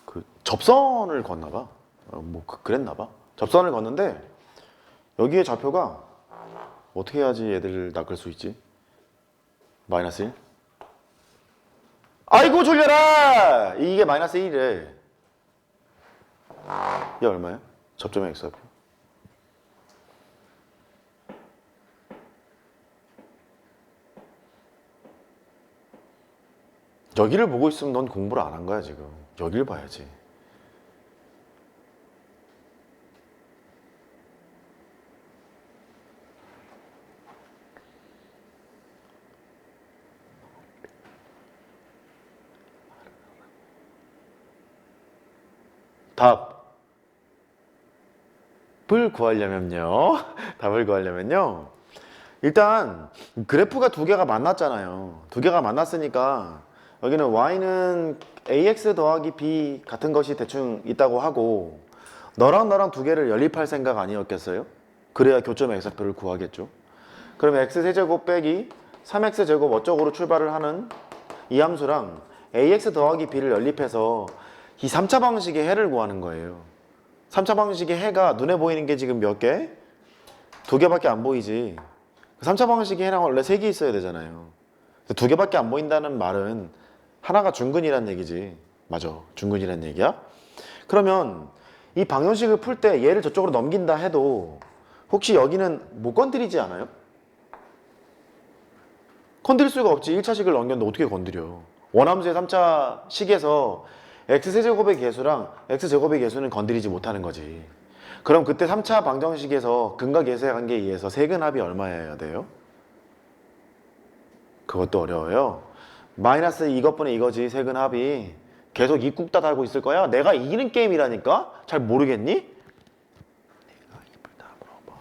그 접선을 걷나 봐. 그랬나 봐. 접선을 걷는데 여기에 좌표가 어떻게 해야지 얘들 낚을 수 있지? 마이너스 1? 아이고 졸려라! 이게 마이너스 1이래. 얘 얼마야? 접점의 x좌표. 여기를 보고 있으면 넌 공부를 안 한 거야 지금. 여기를 봐야지. 답을 구하려면요. 답을 구하려면요. 일단 그래프가 두 개가 만났잖아요. 두 개가 만났으니까 여기는 y는 ax 더하기 b 같은 것이 대충 있다고 하고 너랑 나랑 두 개를 연립할 생각 아니었겠어요? 그래야 교점의 x좌표를 구하겠죠. 그럼 x세제곱 빼기 3x제곱 어쩌고로 출발을 하는 이 함수랑 ax 더하기 b를 연립해서 이 3차 방식의 해를 구하는 거예요. 3차 방식의 해가 눈에 보이는 게 지금 몇 개? 두 개밖에 안 보이지. 3차 방식의 해랑 원래 3개 있어야 되잖아요. 두 개밖에 안 보인다는 말은 하나가 중근이란 얘기지. 맞아. 중근이란 얘기야. 그러면 이 방정식을 풀 때 얘를 저쪽으로 넘긴다 해도 혹시 여기는 못 건드리지 않아요? 건드릴 수가 없지. 1차식을 넘겼는데 어떻게 건드려. 원함수의 3차 식에서 x세제곱의 개수랑 x제곱의 개수는 건드리지 못하는 거지. 그럼 그때 3차 방정식에서 근과 계수의 관계에 의해서 세근합이 얼마여야 돼요? 그것도 어려워요. 마이너스 이것분의 이거지. 세근합이 계속 입국 다 달고 있을 거야. 내가 이기는 게임이라니까? 잘 모르겠니? 내가 입을 다 물어봐.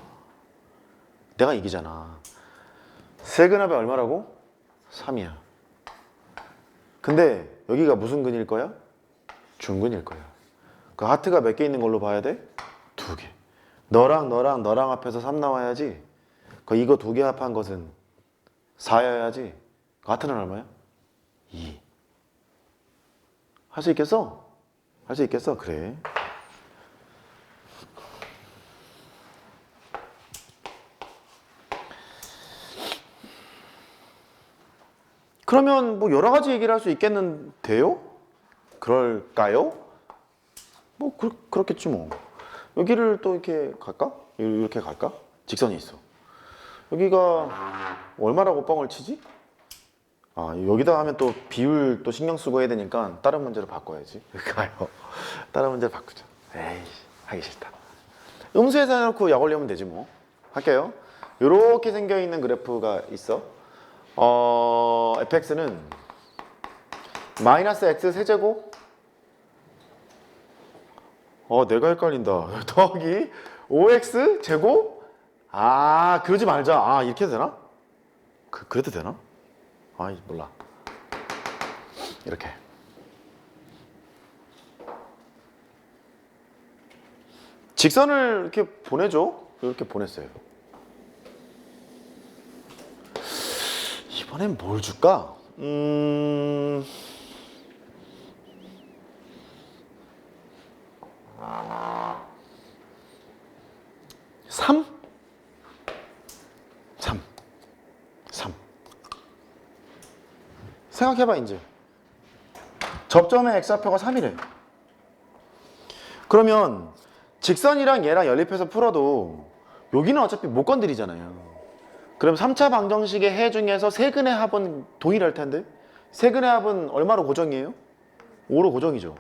내가 이기잖아. 세근합이 얼마라고? 3이야. 근데 여기가 무슨 근일 거야? 중근일 거야. 그 하트가 몇 개 있는 걸로 봐야 돼? 2개. 너랑 합해서 3 나와야지. 이거 2개 합한 것은 4여야지. 그 하트는 얼마야? 2. 할 수 있겠어? 할 수 있겠어? 그래. 그러면 뭐 여러 가지 얘기를 할 수 있겠는데요? 그럴까요? 뭐 그렇겠지 뭐. 여기를 또 이렇게 갈까? 이렇게 갈까? 직선이 있어. 여기가 얼마라고 뻥을 치지? 아, 여기다 하면 또 비율 또 신경 쓰고 해야 되니까 다른 문제로 바꿔야지. 가요. 다른 문제로 바꾸자. 에이씨, 하기 싫다. 음수에서 해놓고 약 올리면 되지 뭐. 할게요. 이렇게 생겨있는 그래프가 있어. fx는 마이너스 x 세제곱 내가 헷갈린다. 더하기 5x 제곱? 아, 그러지 말자. 아, 이렇게 해도 되나? 그래도 되나? 아, 몰라. 이렇게. 직선을 이렇게 보내줘. 이렇게 보냈어요. 이번엔 뭘 줄까? 3? 3. 생각해봐 이제. 접점의 x좌표가 3이래. 그러면 직선이랑 얘랑 연립해서 풀어도 여기는 어차피 못 건드리잖아요. 그럼 3차 방정식의 해 중에서 세근의 합은 동일할 텐데 세근의 합은 얼마로 고정이에요? 5로 고정이죠.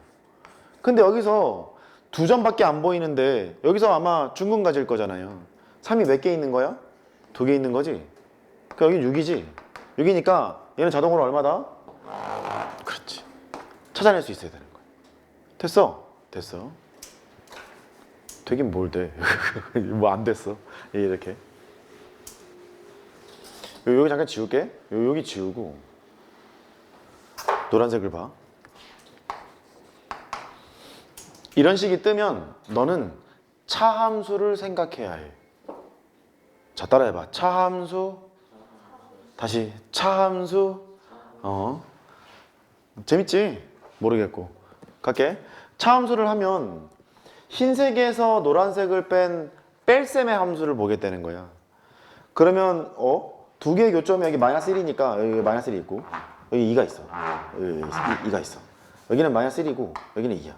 근데 여기서 두 점밖에 안 보이는데 여기서 아마 중근 가질 거잖아요. 3이 몇 개 있는 거야? 2개 있는 거지? 그럼 여기 6이지? 6이니까 얘는 자동으로 얼마다? 그렇지. 찾아낼 수 있어야 되는 거야. 됐어? 됐어. 되긴 뭘 돼. 뭐 안 됐어. 이렇게. 여기 잠깐 지울게. 여기 지우고 노란색을 봐. 이런 식이 뜨면 너는 차함수를 생각해야 해. 자, 따라해봐. 차함수. 다시 차함수. 재밌지? 모르겠고. 갈게. 차함수를 하면 흰색에서 노란색을 뺀 뺄셈의 함수를 보게 되는 거야. 그러면 두 개의 교점이 여기 마이너스 1이니까 여기 마이너스 1이 있고 여기 2가 있어. 여기 2가 있어. 여기는 마이너스 1이고 여기는 2야.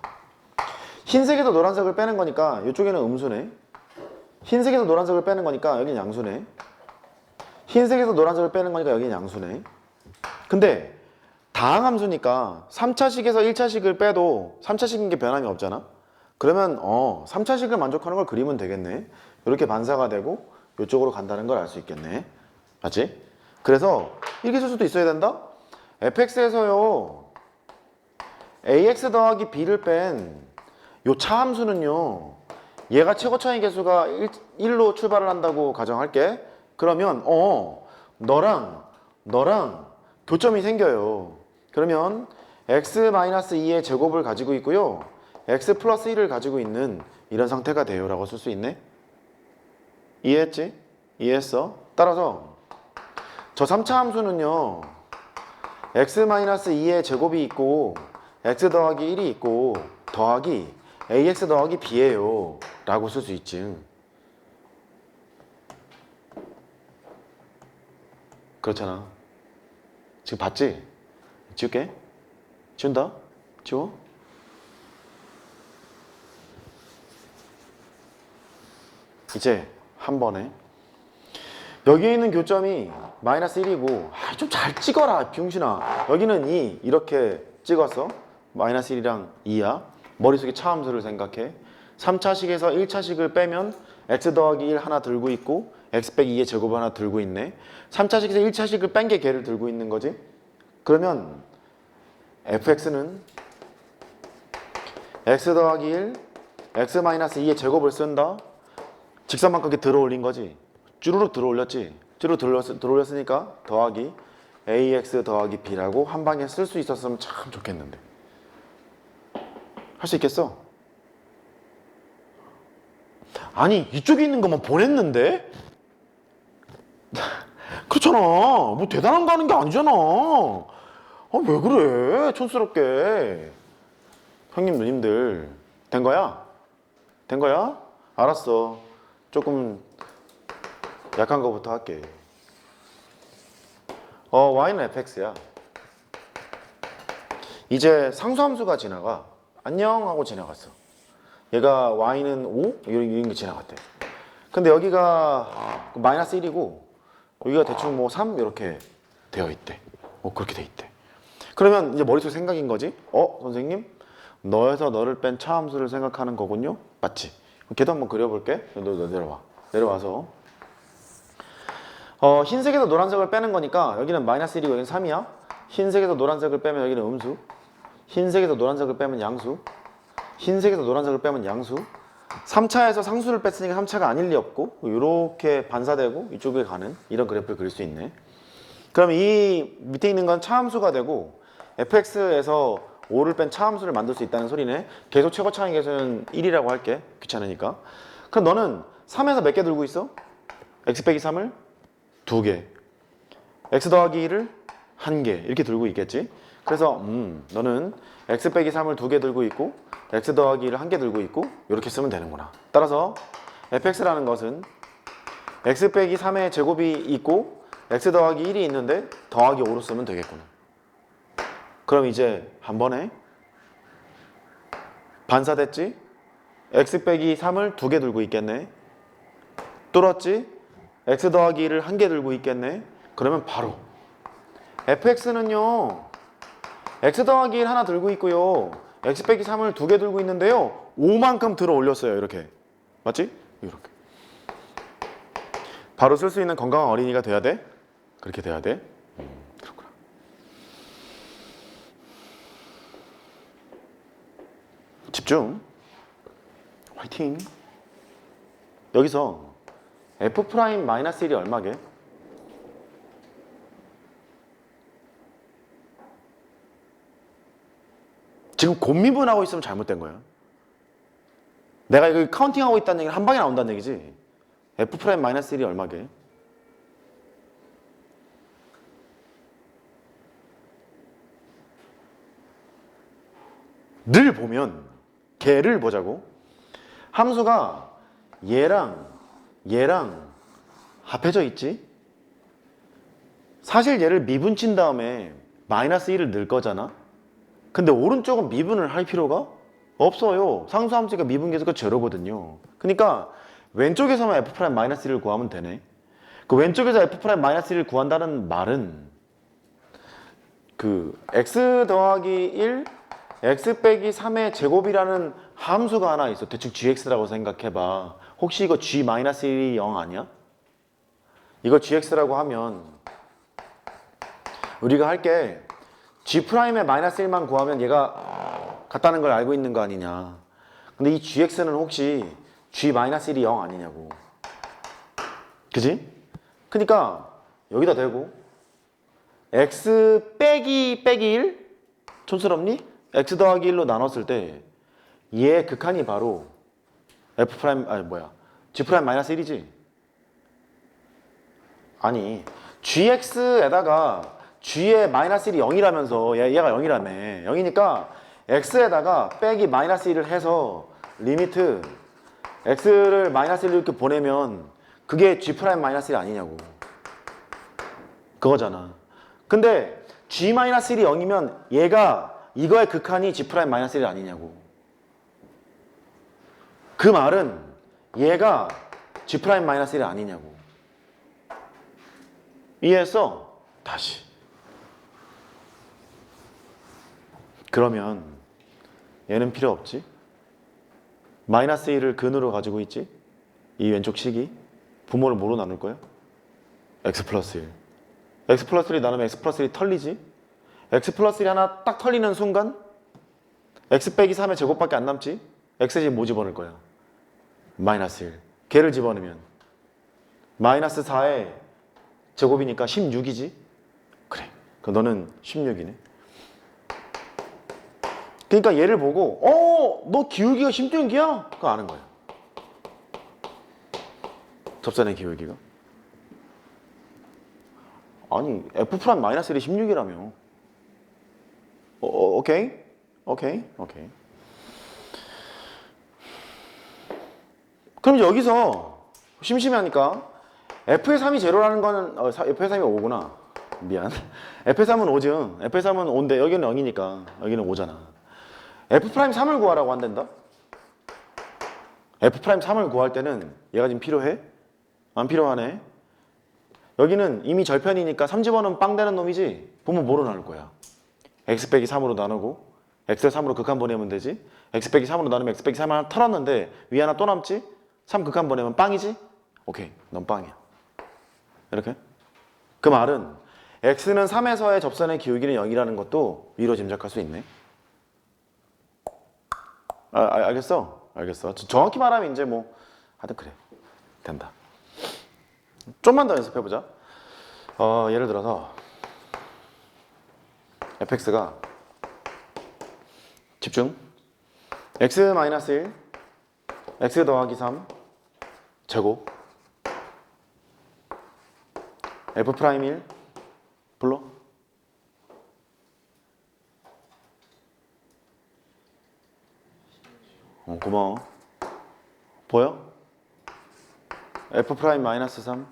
흰색에서 노란색을 빼는 거니까 이쪽에는 음수네. 흰색에서 노란색을 빼는 거니까 여기는 양수네. 흰색에서 노란색을 빼는 거니까 여기는 양수네. 근데 다항함수니까 3차식에서 1차식을 빼도 3차식인 게 변함이 없잖아. 그러면 3차식을 만족하는 걸 그리면 되겠네. 이렇게 반사가 되고 이쪽으로 간다는 걸 알 수 있겠네. 맞지? 그래서 이렇게 쓸 수도 있어야 된다. fx에서요 ax 더하기 b를 뺀 요 차함수는요 얘가 최고차의 개수가 1로 출발을 한다고 가정할게. 그러면 너랑 교점이 생겨요. 그러면 x-2의 제곱을 가지고 있고요 x 플러스 1을 가지고 있는 이런 상태가 돼요 라고 쓸 수 있네. 이해했지? 이해했어? 따라서 저 3차 함수는요 x-2의 제곱이 있고 x 더하기 1이 있고 더하기 ax 더하기 b예요 라고 쓸 수 있지. 그렇잖아. 지금 봤지? 지울게. 지운다. 지워. 이제 한 번에 여기 있는 교점이 마이너스 1이고 좀 잘 찍어라 병신아. 여기는 2 이렇게 찍었어. 마이너스 1이랑 2야. 머릿속에 차함수를 생각해. 3차식에서 1차식을 빼면 x 더하기 1 하나 들고 있고 x 빼기 2의 제곱 하나 들고 있네. 3차식에서 1차식을 뺀 게 걔를 들고 있는 거지. 그러면 fx는 x 더하기 1 x 마이너스 2의 제곱을 쓴다. 직선만큼 들어 올린 거지. 쭈루룩 들어 올렸지. 쭈루룩 들어 올렸으니까 더하기 ax 더하기 b라고 한 방에 쓸 수 있었으면 참 좋겠는데. 할 수 있겠어? 아니 이쪽에 있는 것만 보냈는데? 그렇잖아. 뭐 대단한 거 하는 게 아니잖아. 왜 그래 촌스럽게. 형님 누님들 된 거야? 된 거야? 알았어. 조금 약한 거부터 할게. y는 fx야. 이제 상수함수가 지나가. 안녕 하고 지나갔어. 얘가 y는 5? 이런 게 지나갔대. 근데 여기가 마이너스 1이고 여기가 대충 뭐 3 이렇게 되어 있대. 그렇게 돼 있대. 그러면 이제 머릿속 생각인 거지. 선생님 너에서 너를 뺀 차함수를 생각하는 거군요. 맞지? 걔도 한번 그려볼게. 너 내려와. 내려와서 흰색에서 노란색을 빼는 거니까 여기는 마이너스 1이고 여기는 3이야. 흰색에서 노란색을 빼면 여기는 음수. 흰색에서 노란색을 빼면 양수. 흰색에서 노란색을 빼면 양수. 3차에서 상수를 뺐으니까 3차가 아닐 리 없고 이렇게 반사되고 이쪽에 가는 이런 그래프를 그릴 수 있네. 그럼 이 밑에 있는 건 차함수가 되고 fx에서 5를 뺀 차함수를 만들 수 있다는 소리네. 계속 최고차의 개수는 1이라고 할게. 귀찮으니까. 그럼 너는 3에서 몇 개 들고 있어? x 빼기 3을 2개. x 더하기 1을 1개. 이렇게 들고 있겠지. 그래서 너는 x 빼기 3을 2개 들고 있고 x 더하기 1을 1개 들고 있고 이렇게 쓰면 되는구나. 따라서 fx라는 것은 x 빼기 3의 제곱이 있고 x 더하기 1이 있는데 더하기 5로 쓰면 되겠구나. 그럼 이제 한 번에 반사됐지? x 빼기 3을 2개 들고 있겠네. 뚫었지? x 더하기 1을 1개 들고 있겠네. 그러면 바로 fx는요 x 더하기 1 하나 들고 있고요 x 빼기 3을 2개 들고 있는데요 5만큼 들어 올렸어요. 이렇게. 맞지? 이렇게. 바로 쓸 수 있는 건강한 어린이가 돼야 돼? 그렇게 돼야 돼? 그렇구나. 집중. 화이팅. 여기서 f 프라임 마이너스 1이 얼마게? 지금 곱미분하고 있으면 잘못된 거야. 내가 이거 카운팅하고 있다는 얘기는 한 방에 나온다는 얘기지. f 프라임 마이너스 1이 얼마게? 늘 보면 걔를 보자고. 함수가 얘랑 합해져 있지. 사실 얘를 미분친 다음에 마이너스 1을 넣을 거잖아. 근데 오른쪽은 미분을 할 필요가 없어요. 상수함수가 미분계수가 제로거든요. 그러니까 왼쪽에서만 f 프라임 마이너스 1을 구하면 되네. 그 왼쪽에서 f 프라임 마이너스 1을 구한다는 말은 그 x 더하기 1 x 빼기 3의 제곱이라는 함수가 하나 있어. 대충 gx라고 생각해봐. 혹시 이거 g 마이너스 1이 0 아니야? 이거 gx라고 하면 우리가 할 게 g 프라임의 마이너스 1만 구하면 얘가 같다는 걸 알고 있는 거 아니냐. 근데 이 gx는 혹시 g 마이너스 1이 0 아니냐고. 그지? 그러니까 여기다 대고 x 빼기 1 촌스럽니? x 더하기 1로 나눴을 때 얘의 극한이 바로 f 프라임 g 프라임 마이너스 1이지. 아니 gx에다가 g의 마이너스 1이 0이라면서 얘가 0이라며. 0이니까 x에다가 빼기 마이너스 1을 해서 리미트 x를 마이너스 1로 이렇게 보내면 그게 g 프라임 마이너스 1 아니냐고. 그거잖아. 근데 g 마이너스 1이 0이면 얘가 이거의 극한이 g 프라임 마이너스 1 아니냐고. 그 말은 얘가 g 프라임 마이너스 1 아니냐고. 이해했어? 다시. 그러면 얘는 필요 없지? 마이너스 1을 근으로 가지고 있지? 이 왼쪽 식이 부모를 뭐로 나눌 거야? x 플러스 1. x 플러스 1이 나누면 x 플러스 1이 털리지? x 플러스 1이 하나 딱 털리는 순간 x 빼기 3의 제곱밖에 안 남지? x에 뭐 집어넣을 거야? 마이너스 1. 걔를 집어넣으면 마이너스 4의 제곱이니까 16이지? 그래. 그럼 너는 16이네. 그러니까 얘를 보고 너 기울기가 16이야? 그거 아는 거야. 접선의 기울기가. 아니 f 프라임 마이너스 1이 16이라며. 오케이. 그럼 여기서 심심하니까 f의 3이 제로라는 거는 f의 3이 5구나. 미안. f의 3은 5죠. f의 3은 5인데 여기는 0이니까 여기는 5잖아. f 프라임 3을 구하라고 한단다. f 프라임 3을 구할 때는 얘가 지금 필요해? 안 필요하네. 여기는 이미 절편이니까 3 집어넣으면 빵 되는 놈이지. 보면 뭐로 나눌 거야? x 빼기 3으로 나누고 x를 3으로 극한 보내면 되지. x 빼기 3으로 나누면 x 빼기 3 하나 털었는데 위에 하나 또 남지? 3 극한 보내면 빵이지? 오케이, 넌 빵이야. 이렇게? 그 말은 x는 3에서의 접선의 기울기는 0이라는 것도 위로 짐작할 수 있네. 알겠어? 정확히 말하면 이제 뭐 하여튼 그래. 된다. 좀만 더 연습해보자. 예를 들어서 fx가 집중 x-1 x 더하기 3 제곱 f 프라임 1 불러. 고마워. 보여? f 프라임 마이너스 3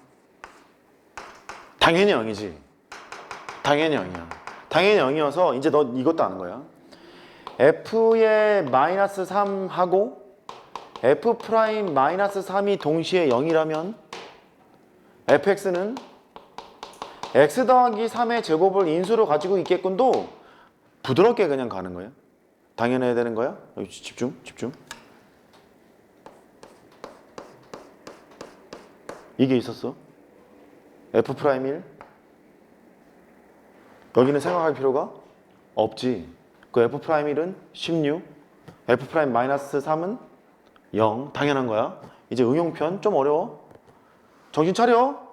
당연히 0이지. 당연히 0이야. 당연히 0이어서 이제 너 이것도 아는 거야. f의 마이너스 3하고 f 프라임 마이너스 3이 동시에 0이라면 fx는 x 더하기 3의 제곱을 인수로 가지고 있겠군도 부드럽게 그냥 가는 거야. 당연해야 되는 거야. 여기 집중. 이게 있었어. f 프라임 1 여기는 생각할 필요가 없지. 그 f 프라임 1은 16, F'-3은 0. 당연한 거야. 이제 응용편 좀 어려워. 정신 차려.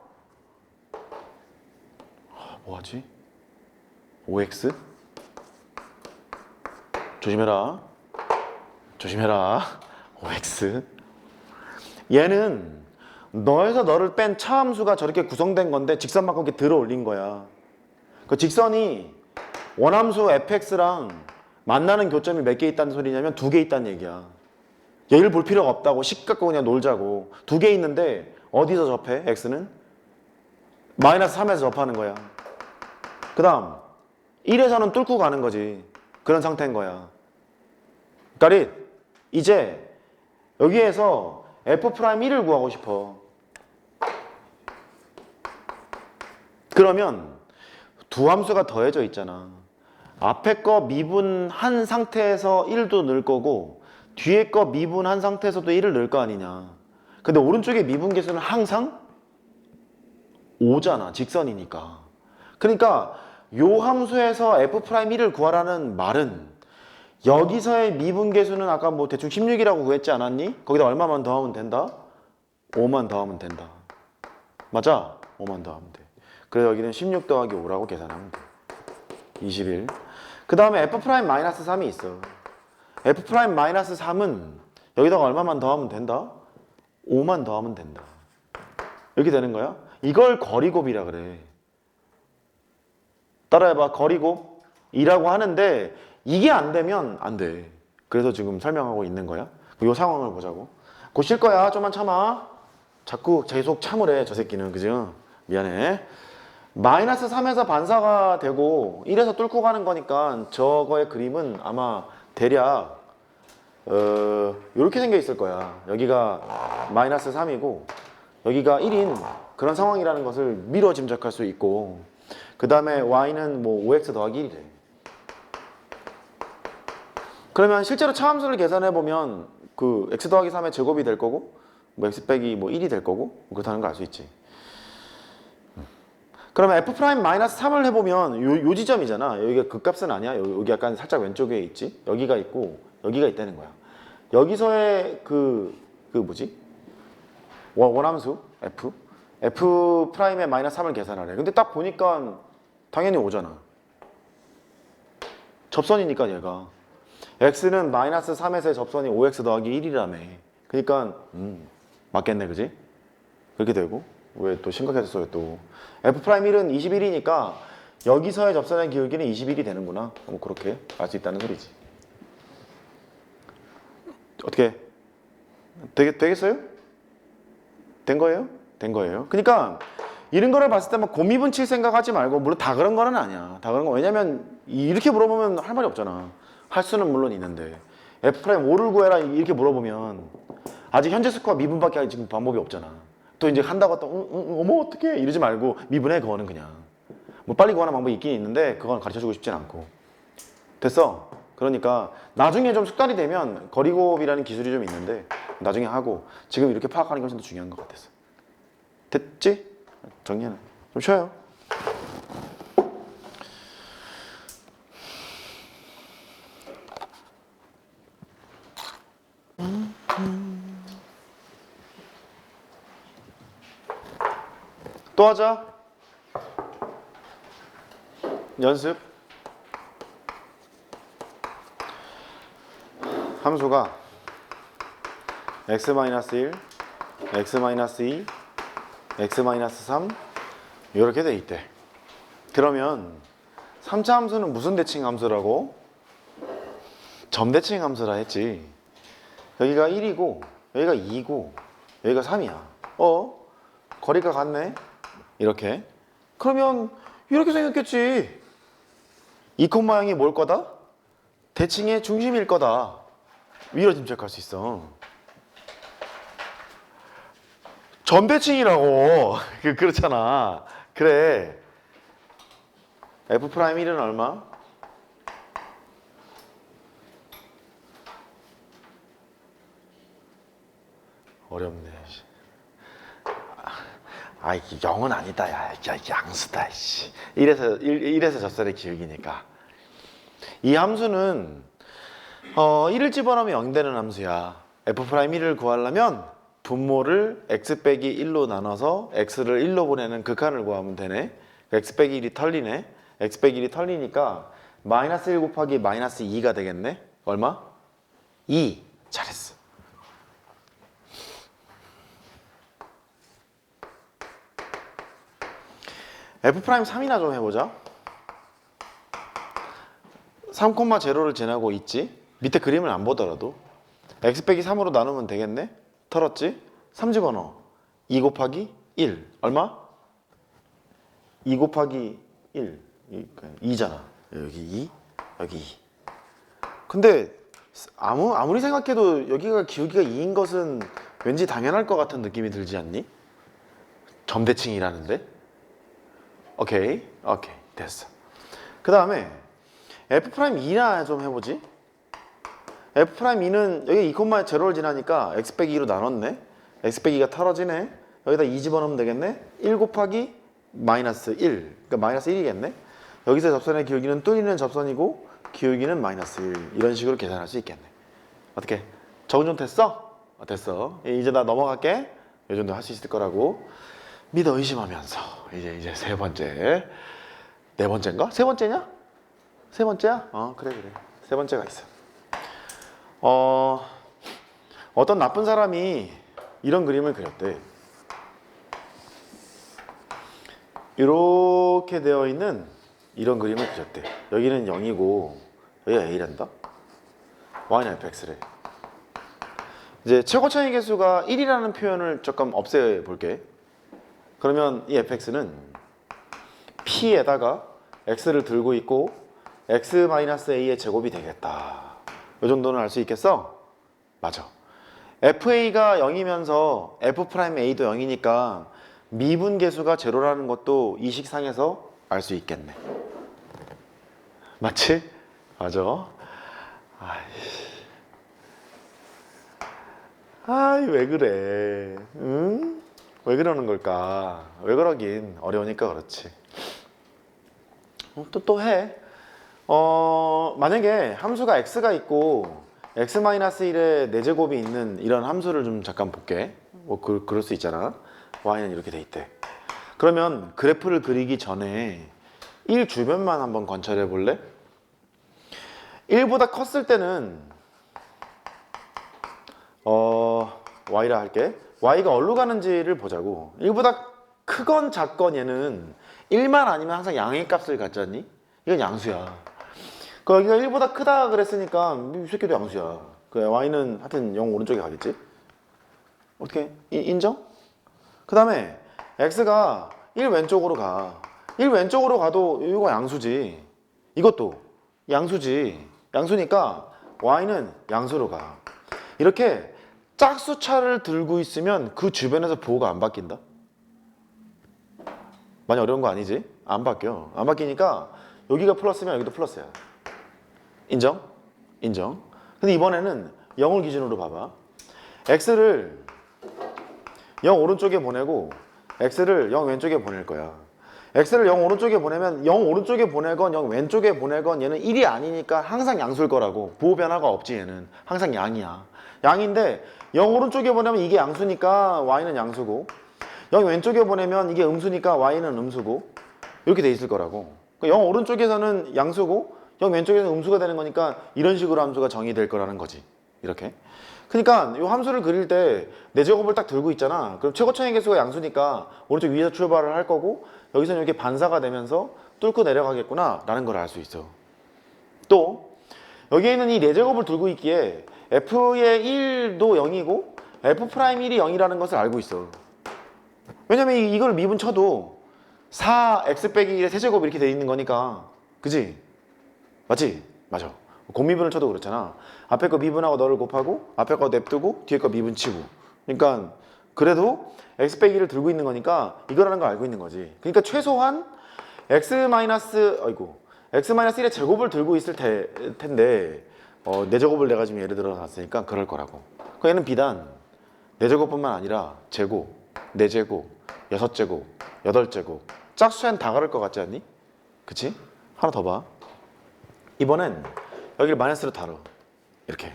뭐하지? OX? 조심해라. 조심해라. OX. 얘는 너에서 너를 뺀 차함수가 저렇게 구성된 건데 직선만큼 이렇게 들어 올린 거야. 그 직선이 원함수 fx랑 만나는 교점이 몇 개 있다는 소리냐면 2개 있다는 얘기야. 얘를 볼 필요가 없다고. 식 갖고 그냥 놀자고. 2개 있는데 어디서 접해? x는? -3에서 접하는 거야. 그 다음 1에서는 뚫고 가는 거지. 그런 상태인 거야. 그러니까 이제 여기에서 F'1을 구하고 싶어. 그러면 두 함수가 더해져 있잖아. 앞에 거 미분한 상태에서 1도 넣을 거고 뒤에 거 미분한 상태에서도 1을 넣을 거 아니냐. 근데 오른쪽에 미분계수는 항상 5잖아. 직선이니까. 그러니까 요 함수에서 F'1을 구하라는 말은 여기서의 미분계수는 아까 뭐 대충 16이라고 구했지 않았니? 거기다 얼마만 더하면 된다? 5만 더하면 된다. 맞아? 5만 더하면 돼. 그래서 여기는 16 더하기 5라고 계산하면 돼. 21. 그 다음에 F'-3이 있어. F'-3은 여기다가 얼마만 더하면 된다? 5만 더하면 된다. 이렇게 되는 거야. 이걸 거리곱이라 그래. 따라해봐. 거리곱이라고 하는데 이게 안 되면 안 돼. 그래서 지금 설명하고 있는 거야. 이 상황을 보자고. 고칠 거야. 좀만 참아. 자꾸 계속 참으래. 저 새끼는. 그죠? 미안해. -3에서 반사가 되고 1에서 뚫고 가는 거니까 저거의 그림은 아마 대략 이렇게 생겨 있을 거야. 여기가 -3이고 여기가 1인 그런 상황이라는 것을 미뤄 짐작할 수 있고, 그 다음에 y는 뭐 5x 더하기 1이래. 그러면 실제로 차함수를 계산해 보면 그 x 더하기 3의 제곱이 될 거고 뭐 x 빼기 뭐 1이 될 거고 그렇다는 걸 알 수 있지. 그러면 F'-3을 해보면 요 지점이잖아. 여기가 극값은 아니야. 여기 약간 살짝 왼쪽에 있지. 여기가 있고 여기가 있다는 거야. 여기서의 그 뭐지? 원함수 F'의 -3을 계산하래. 근데 딱 보니까 당연히 오잖아. 접선이니까 얘가. x는 -3에서의 접선이 5x 더하기 1이라며. 그러니까 맞겠네, 그지? 그렇게 되고. 왜 또 심각해졌어요 또. F'1은 21이니까 여기서의 접선의 기울기는 21이 되는구나. 뭐 그렇게 알 수 있다는 소리지. 어떻게 되겠어요? 된 거예요? 된 거예요. 그러니까 이런 거를 봤을 때 막 고미분 칠 생각하지 말고, 물론 다 그런 거는 아니야. 다 그런 거. 왜냐면 이렇게 물어보면 할 말이 없잖아. 할 수는 물론 있는데 F'5를 구해라 이렇게 물어보면 아직 현재 스코어 미분밖에 아직 지금 방법이 없잖아. 또 이제 한다고 또 어머 어떡해 이러지 말고 미분해. 그거는 그냥 뭐 빨리 구하는 방법이 있긴 있는데 그건 가르쳐주고 싶진 않고. 됐어. 그러니까 나중에 좀 습관이 되면 거리곱이라는 기술이 좀 있는데 나중에 하고, 지금 이렇게 파악하는 게 훨씬 더 중요한 것 같았어. 됐지? 정리는 좀 쉬어요. 또 하자. 연습. 함수가 x-1, x-2, x-3 이렇게 돼 있대. 그러면 3차 함수는 무슨 대칭 함수라고? 점대칭 함수라 했지. 여기가 1이고 여기가 2고 여기가 3이야. 거리가 같네. 이렇게. 그러면 이렇게 생겼겠지. 2콤마형이 뭘 거다? 대칭의 중심일 거다. 위로 짐작할 수 있어. 점대칭이라고. 그렇잖아. 그래. F'1은 얼마? 어렵네. 이게 0은 아니다. 야, 양수다. 1에서 젖살의 기울기니까. 이 함수는 1을 집어넣으면 0 되는 함수야. f'1을 구하려면 분모를 x 빼기 1로 나눠서 x를 1로 보내는 극한을 구하면 되네. x 빼기 1이 털리네. x 빼기 1이 털리니까 마이너스 1 곱하기 마이너스 2가 되겠네. 얼마? 2. 잘했어. f'3이나 좀 해보자. 3,0를 지나고 있지? 밑에 그림을 안 보더라도 x 빼기 3으로 나누면 되겠네? 털었지? 3 집어넣어. 2 곱하기 1. 얼마? 2 곱하기 1. 2잖아. 여기 2, 여기 2. 근데 아무리 생각해도 여기가 기울기가 2인 것은 왠지 당연할 것 같은 느낌이 들지 않니? 점대칭이라는데? 오케이, 됐어. 그 다음에 f'2나 좀 해보지. f'2는 여기 2,0를 지나니까 x 빼기 2로 나눴네. x 빼기 2가 털어지네. 여기다 2 집어넣으면 되겠네. 1 곱하기 마이너스 1. 그러니까 마이너스 1이겠네. 여기서 접선의 기울기는 뚫리는 접선이고 기울기는 마이너스 1. 이런 식으로 계산할 수 있겠네. 어떻게? 적응 좀 됐어? 됐어. 이제 나 넘어갈게. 이 정도 할 수 있을 거라고 믿어 의심하면서 이제 세 번째. 네 번째인가? 세 번째냐? 세 번째야? 그래. 세 번째가 있어. 어떤 나쁜 사람이 이런 그림을 그렸대. 이렇게 되어 있는 이런 그림을 그렸대. 여기는 0이고 여기가 A란다. Y는 fx래. 이제 최고 차이 계수가 1이라는 표현을 조금 없애 볼게. 그러면 이 fx는 p에다가 x를 들고 있고 x-a의 제곱이 되겠다. 이 정도는 알 수 있겠어? 맞아. fa가 0이면서 f'a도 0이니까 미분계수가 제로라는 것도 이 식상에서 알 수 있겠네. 맞지? 맞아. 왜 그래? 응? 왜 그러는 걸까? 왜 그러긴 어려우니까 그렇지. 또 해. 만약에 함수가 x가 있고 x-1의 4제곱이 있는 이런 함수를 좀 잠깐 볼게. 뭐 그럴 수 있잖아. y는 이렇게 돼 있대. 그러면 그래프를 그리기 전에 1 주변만 한번 관찰해 볼래? 1보다 컸을 때는 y라 할게. y가 어디로 가는지를 보자고. 1보다 크건 작건 얘는 1만 아니면 항상 양의 값을 갖지 않니? 이건 양수야. 여기가 1보다 크다 그랬으니까 이 새끼도 양수야. y는 하여튼 0 오른쪽에 가겠지? 어떻게? 인정? 그 다음에 x가 1 왼쪽으로 가. 1 왼쪽으로 가도 이거 양수지. 이것도 양수지. 양수니까 y는 양수로 가. 이렇게 짝수차를 들고 있으면 그 주변에서 부호가 안 바뀐다? 많이 어려운 거 아니지? 안 바뀌어. 안 바뀌니까 여기가 플러스면 여기도 플러스야. 인정? 인정. 근데 이번에는 0을 기준으로 봐봐. x를 0 오른쪽에 보내고 x를 0 왼쪽에 보낼 거야. x를 0 오른쪽에 보내면 0 오른쪽에 보내건 0 왼쪽에 보내건 얘는 1이 아니니까 항상 양수일 거라고. 부호 변화가 없지 얘는. 항상 양이야. 양인데 0 오른쪽에 보내면 이게 양수니까 y는 양수고 0 왼쪽에 보내면 이게 음수니까 y는 음수고 이렇게 돼 있을 거라고. 0 오른쪽에서는 양수고 0 왼쪽에서는 음수가 되는 거니까 이런 식으로 함수가 정의될 거라는 거지. 이렇게. 그러니까 이 함수를 그릴 때 4제곱을 딱 들고 있잖아. 그럼 최고차이 계수가 양수니까 오른쪽 위에서 출발을 할 거고 여기서는 이렇게 반사가 되면서 뚫고 내려가겠구나 라는 걸 알 수 있어. 또 여기에 있는 이 4제곱을 들고 있기에 f의 1도 0이고 f'1이 0이라는 것을 알고 있어. 왜냐면 이걸 미분 쳐도 4x 빼기 1의 세제곱 이렇게 돼 있는 거니까. 그지? 맞지? 맞아. 곱미분을 쳐도 그렇잖아. 앞에 거 미분하고 너를 곱하고 앞에 거 냅두고 뒤에 거 미분 치고. 그러니까 그래도 x 빼기 1을 들고 있는 거니까 이거라는 걸 알고 있는 거지. 그러니까 최소한 x-1의 제곱을 들고 있을 텐데 4제곱을 내가 지금 예를 들어 놨으니까 그럴 거라고. 그러니까 얘는 비단 4제곱뿐만 아니라 제곱, 4제곱, 6제곱, 8제곱 짝수엔 다 가를 것 같지 않니? 그치? 하나 더 봐. 이번엔 여기를 마이너스로 다뤄. 이렇게.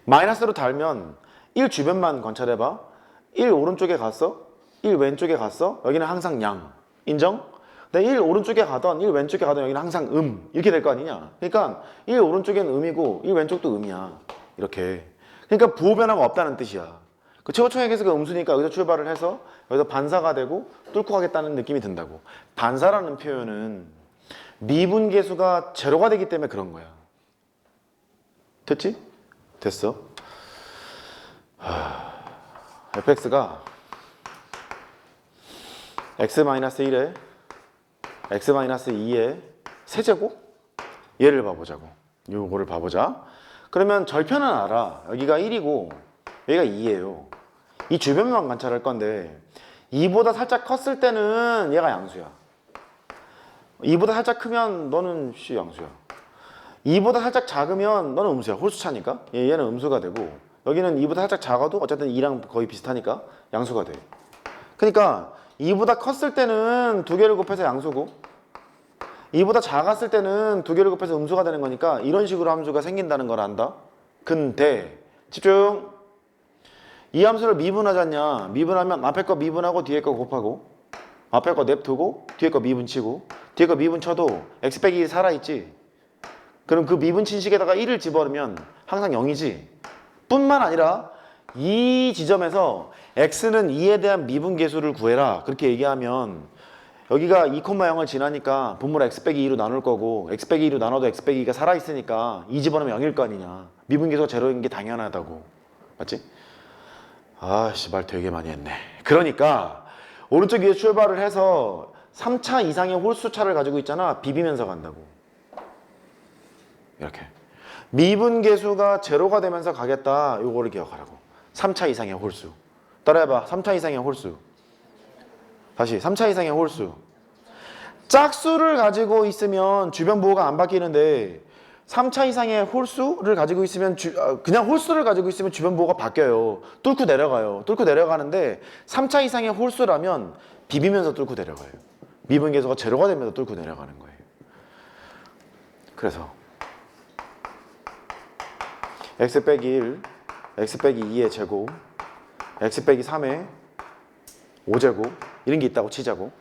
마이너스로 달면 1 주변만 관찰해봐. 1 오른쪽에 갔어? 1 왼쪽에 갔어? 여기는 항상 양. 인정? 근데 1 오른쪽에 가던 1 왼쪽에 가던 여기는 항상 이렇게 될 거 아니냐. 그러니까 1 오른쪽엔 음이고 1 왼쪽도 음이야. 이렇게. 그러니까 부호 변화가 없다는 뜻이야. 그 최고총의 개수가 음수니까 여기서 출발을 해서 여기서 반사가 되고 뚫고 가겠다는 느낌이 든다고. 반사라는 표현은 미분 계수가 제로가 되기 때문에 그런 거야. 됐지? 됐어. fx가 x-1에 x-2의 세제곱? 얘를 봐보자고. 요거를 봐보자. 그러면 절편은 알아. 여기가 1이고 여기가 2예요. 이 주변만 관찰할 건데 2보다 살짝 컸을 때는 얘가 양수야. 2보다 살짝 크면 너는 양수야. 2보다 살짝 작으면 너는 음수야. 홀수차니까. 얘는 음수가 되고 여기는 2보다 살짝 작아도 어쨌든 2랑 거의 비슷하니까 양수가 돼. 그러니까 2보다 컸을 때는 2개를 곱해서 양수고 2보다 작았을 때는 2개를 곱해서 음수가 되는 거니까 이런 식으로 함수가 생긴다는 걸 안다. 근데 집중. 이 함수를 미분하잖냐. 미분하면 앞에 거 미분하고 뒤에 거 곱하고 앞에 거 냅두고 뒤에 거 미분 치고 뒤에 거 미분 쳐도 x 빼기 1 살아있지. 그럼 그 미분 친 식에다가 1을 집어넣으면 항상 0이지. 뿐만 아니라 이 지점에서 x는 2에 대한 미분 계수를 구해라. 그렇게 얘기하면 여기가 2,0을 지나니까 분모를 x 빼기 2로 나눌 거고 x 빼기 2로 나눠도 x 빼기 2가 살아있으니까 2 집어넣으면 0일 거 아니냐. 미분 계수가 제로인 게 당연하다고. 맞지? 아씨 말 되게 많이 했네. 그러니까 오른쪽 위에 출발을 해서 3차 이상의 홀수차를 가지고 있잖아. 비비면서 간다고. 이렇게. 미분 계수가 제로가 되면서 가겠다. 요거를 기억하라고. 3차 이상의 홀수. 따라해봐. 3차 이상의 홀수. 다시 3차 이상의 홀수. 짝수를 가지고 있으면 주변 보호가 안 바뀌는데 3차 이상의 홀수를 가지고 있으면 그냥 홀수를 가지고 있으면 주변 보호가 바뀌어요. 뚫고 내려가요. 뚫고 내려가는데 3차 이상의 홀수라면 비비면서 뚫고 내려가요. 미분 계수가 제로가 되면서 뚫고 내려가는 거예요. 그래서 x 빼기 1, x 빼기 2의 제곱, x 빼기 3의 5제곱 이런 게 있다고 치자고.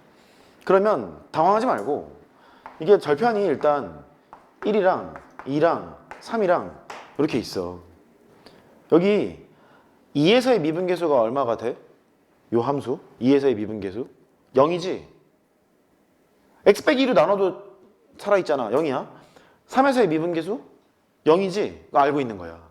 그러면 당황하지 말고 이게 절편이 일단 1이랑 2랑 3이랑 이렇게 있어. 여기 2에서의 미분계수가 얼마가 돼? 요 함수 2에서의 미분계수 0이지. x 빼기 2로 나눠도 살아있잖아. 0이야. 3에서의 미분계수 0이지. 그거 알고 있는 거야.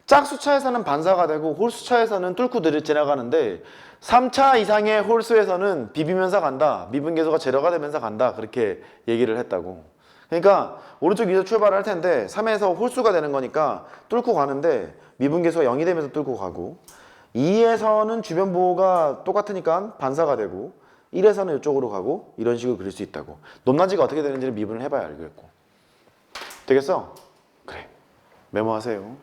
짝수차에서는 반사가 되고 홀수차에서는 뚫고 지나가는데 3차 이상의 홀수에서는 비비면서 간다. 미분계수가 제로가 되면서 간다. 그렇게 얘기를 했다고. 그러니까 오른쪽 위에서 출발을 할 텐데 3에서 홀수가 되는 거니까 뚫고 가는데 미분계수가 0이 되면서 뚫고 가고 2에서는 주변 보호가 똑같으니까 반사가 되고 1에서는 이쪽으로 가고 이런 식으로 그릴 수 있다고. 높낮이가 어떻게 되는지를 미분을 해봐야 알겠고. 되겠어? 그래. 메모하세요.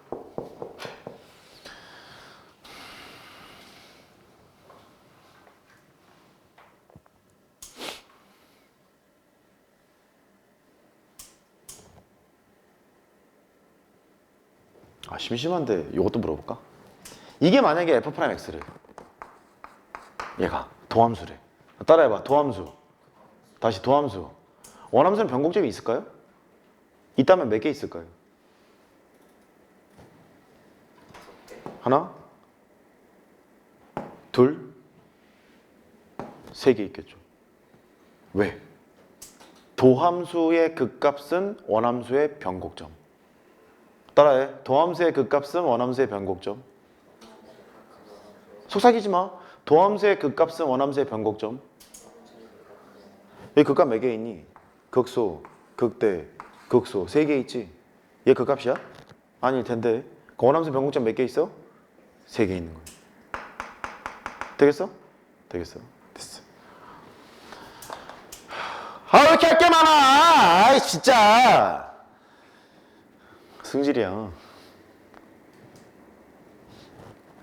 아 심심한데 이것도 물어볼까? 이게 만약에 f'x래. 얘가 도함수래. 따라해봐. 도함수. 다시 도함수. 원함수는 변곡점이 있을까요? 있다면 몇 개 있을까요? 하나? 둘? 3개 있겠죠. 왜? 도함수의 극값은 원함수의 변곡점. 따라해. 도함수의 극값은 원함수의 변곡점. 속삭이지 마. 도함수의 극값은 원함수의 변곡점. 여기 극값 몇 개 있니? 극소, 극대, 극소 3개 있지? 얘 극값이야? 아닐 텐데. 그 원함수 변곡점 몇 개 있어? 3개 있는 거야. 되겠어? 되겠어. 됐어. 아, 왜 이렇게 할 게 많아! 아이, 진짜! 승질이야.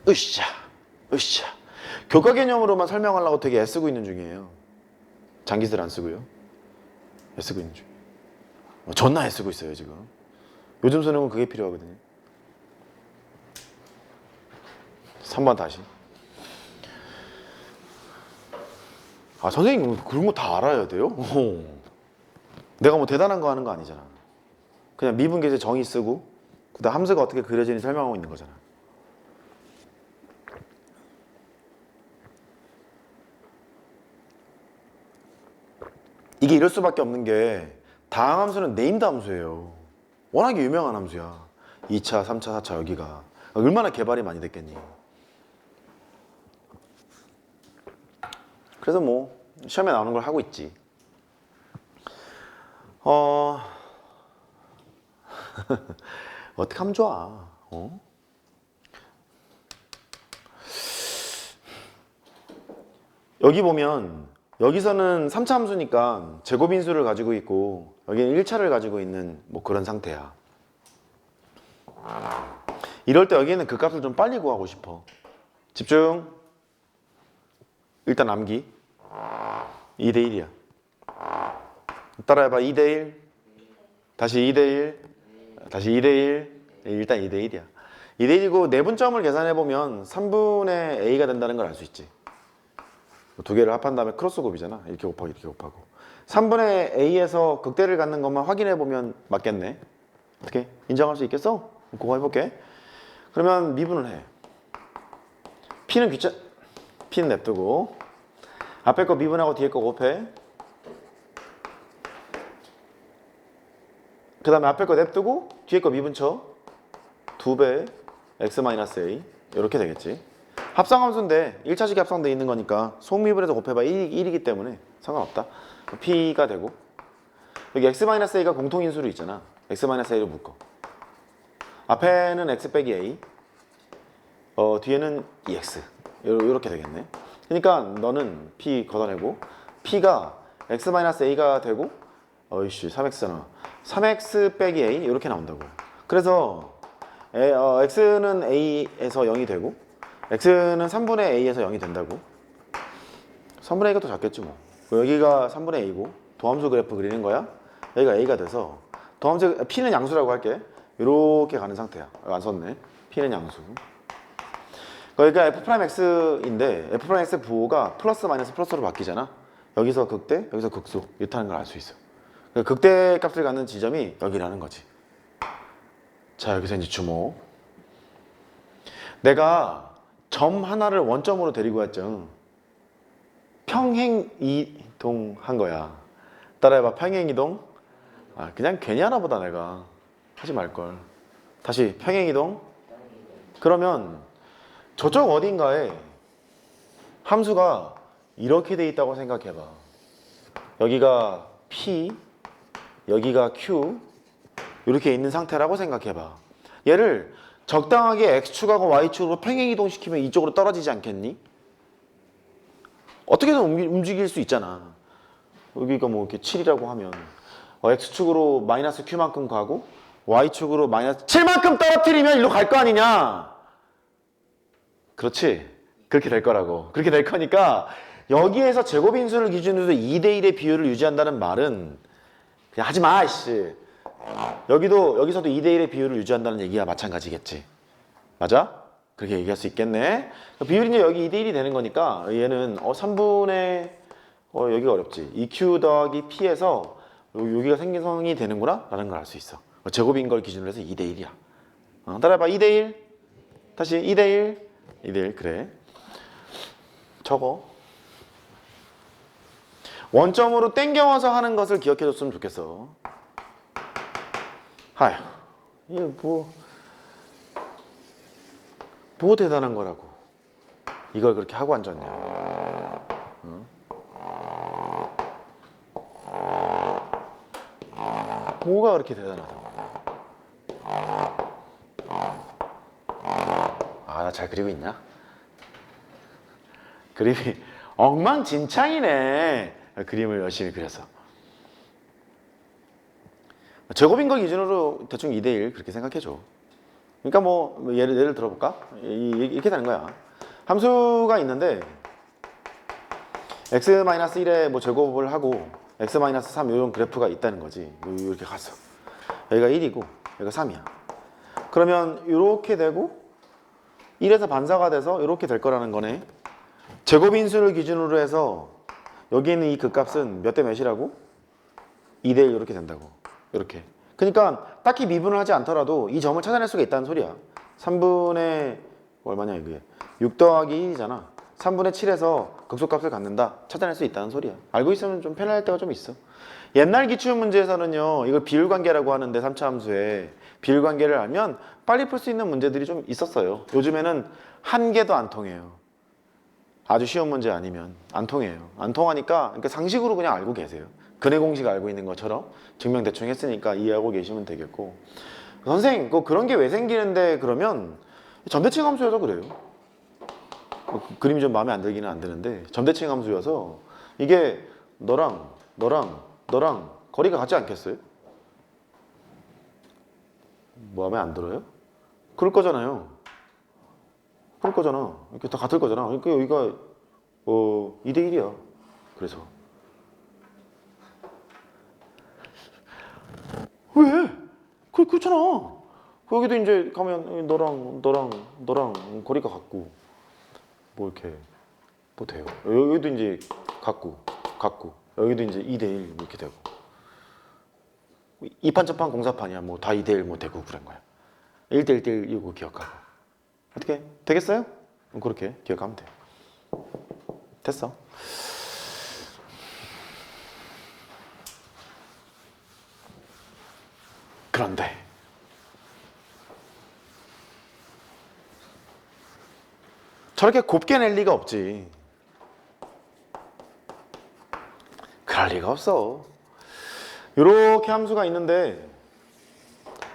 으쌰, 으쌰. 교과 개념으로만 설명하려고 되게 애쓰고 있는 중이에요. 장기술 안 쓰고요. 애쓰고 있는 중. 존나 애쓰고 있어요, 지금. 요즘 수능은 그게 필요하거든요. 3번 다시. 아, 선생님 그런 거 다 알아야 돼요? 내가 뭐 대단한 거 하는 거 아니잖아. 그냥 미분계제 정의 쓰고 그다음 함수가 어떻게 그려지는지 설명하고 있는 거잖아. 이게 이럴 수밖에 없는 게 다항 함수는 네임드 함수예요. 워낙에 유명한 함수야. 2차, 3차, 4차 여기가 얼마나 개발이 많이 됐겠니. 그래서 뭐 시험에 나오는 걸 하고 있지. 어떻게 하면 좋아? 여기 보면 여기서는 3차 함수니까 제곱인수를 가지고 있고 여기는 1차를 가지고 있는 뭐 그런 상태야. 이럴 때 여기는 그 값을 좀 빨리 구하고 싶어. 집중. 일단 암기. 2대 1이야. 따라해봐. 2대 1. 다시 2대 1. 다시 2대 1. 일단 2대 1이야. 2대 1이고 내분점을 계산해보면 3분의 a가 된다는 걸 알 수 있지. 두 개를 합한 다음에 크로스 곱이잖아. 이렇게 곱하고 이렇게 곱하고. 3분의 a에서 극대를 갖는 것만 확인해보면 맞겠네. 어떻게? 인정할 수 있겠어? 그거 해볼게. 그러면 미분을 해. p는 p는 냅두고 앞에 거 미분하고 뒤에 거 곱해. 그 다음에 앞에 거 냅두고 뒤에 거 미분 쳐. 2배 x-a 이렇게 되겠지. 합성함수인데 1차식이 합성되어 있는 거니까 속미분해서 곱해봐 1이기 때문에 상관없다. p가 되고 여기 x-a가 공통인수로 있잖아. x-a를 묶어. 앞에는 x 빼기 a 뒤에는 2x 이렇게 되겠네. 그러니까 너는 p 걷어내고 p가 x-a가 되고 3x잖아. 3x 빼기 a 이렇게 나온다고. 그래서 x는 a에서 0이 되고 x는 3분의 a에서 0이 된다고. 3분의 a가 더 작겠지 뭐. 여기가 3분의 a고 도함수 그래프 그리는 거야. 여기가 a가 돼서 도함수 p는 양수라고 할게. 이렇게 가는 상태야. 안 썼네. p는 양수. 그러니까 f'x인데 f'x 부호가 플러스 마이너스 플러스로 바뀌잖아. 여기서 극대, 여기서 극수 이렇다는 걸 알 수 있어. 그러니까 극대 값을 갖는 지점이 여기라는 거지. 자, 여기서 이제 주목. 내가 점 하나를 원점으로 데리고 왔죠. 평행이동 한 거야. 따라해봐. 평행이동. 그냥 괜히 하나 보다 내가. 하지 말걸. 다시 평행이동. 그러면 저쪽 어딘가에 함수가 이렇게 돼 있다고 생각해봐. 여기가 P, 여기가 Q 이렇게 있는 상태라고 생각해봐. 얘를 적당하게 X축하고 Y축으로 평행이동 시키면 이쪽으로 떨어지지 않겠니? 어떻게든 움직일 수 있잖아. 여기가 뭐 이렇게 7이라고 하면 X축으로 마이너스 Q만큼 가고 Y축으로 마이너스 7만큼 떨어뜨리면 일로 갈 거 아니냐? 그렇지. 그렇게 될 거라고. 그렇게 될 거니까 여기에서 제곱인수를 기준으로 2대 1의 비율을 유지한다는 말은 그냥 하지 마, 씨. 여기서도 2대 1의 비율을 유지한다는 얘기가 마찬가지겠지. 맞아? 그렇게 얘기할 수 있겠네. 비율이 이제 여기 2대 1이 되는 거니까 얘는 3분의 여기가 어렵지. 2q 더하기 p에서 여기가 생성이 되는구나 라는 걸 알 수 있어. 제곱인 걸 기준으로 해서 2대 1이야. 따라해봐. 2대 1. 다시 2대 1. 2대 1. 그래. 적어. 원점으로 땡겨와서 하는 것을 기억해줬으면 좋겠어. 아휴, 이게 뭐 대단한 거라고. 이걸 그렇게 하고 앉았냐. 응? 뭐가 그렇게 대단하다고. 나 잘 그리고 있냐? 그림이 엉망진창이네. 그림을 열심히 그려서. 제곱인 거 기준으로 대충 2대 1 그렇게 생각해줘. 그러니까 뭐 예를 들어볼까? 이렇게 되는 거야. 함수가 있는데 x-1의 뭐 제곱을 하고 x-3 이런 그래프가 있다는 거지. 이렇게 갔어. 여기가 1이고 여기가 3이야. 그러면 이렇게 되고 1에서 반사가 돼서 이렇게 될 거라는 거네. 제곱인수를 기준으로 해서 여기 있는 이 극값은 몇 대 몇이라고? 2대 1 이렇게 된다고. 이렇게. 그러니까 딱히 미분을 하지 않더라도 이 점을 찾아낼 수가 있다는 소리야. 3분의 얼마냐 이게? 6 더하기 1이잖아. 3분의 7에서 극소값을 갖는다. 찾아낼 수 있다는 소리야. 알고 있으면 좀 편할 때가 좀 있어. 옛날 기출 문제에서는요. 이걸 비율관계라고 하는데 3차 함수에 비율관계를 알면 빨리 풀 수 있는 문제들이 좀 있었어요. 요즘에는 한 개도 안 통해요. 아주 쉬운 문제 아니면 안 통해요. 안 통하니까 그러니까 상식으로 그냥 알고 계세요. 근해 공식 알고 있는 것처럼 증명 대충 했으니까 이해하고 계시면 되겠고. 선생님 그런 게 왜 생기는데 그러면 점대칭 함수여서 그래요. 그림이 좀 마음에 안 들기는 안 드는데 점대칭 함수여서 이게 너랑 거리가 같지 않겠어요? 마음에 안 들어요? 그럴 거잖아요. 그럴 거잖아. 이렇게 다 같을 거잖아. 그러니까 여기가 2대 1이야. 그래서 왜? 그렇잖아. 여기도 이제 가면 너랑 거리가 같고 뭐 이렇게 뭐 돼요. 여기도 이제 같고 여기도 이제 2대 1 이렇게 되고 이판저판 공사판이야. 뭐 다 2대 1 뭐 되고 그런 거야. 1대 1대 1 이거 기억하고 어떻게 되겠어요? 그렇게 기억하면 돼. 됐어. 그런데 저렇게 곱게 낼 리가 없지. 그럴 리가 없어. 이렇게 함수가 있는데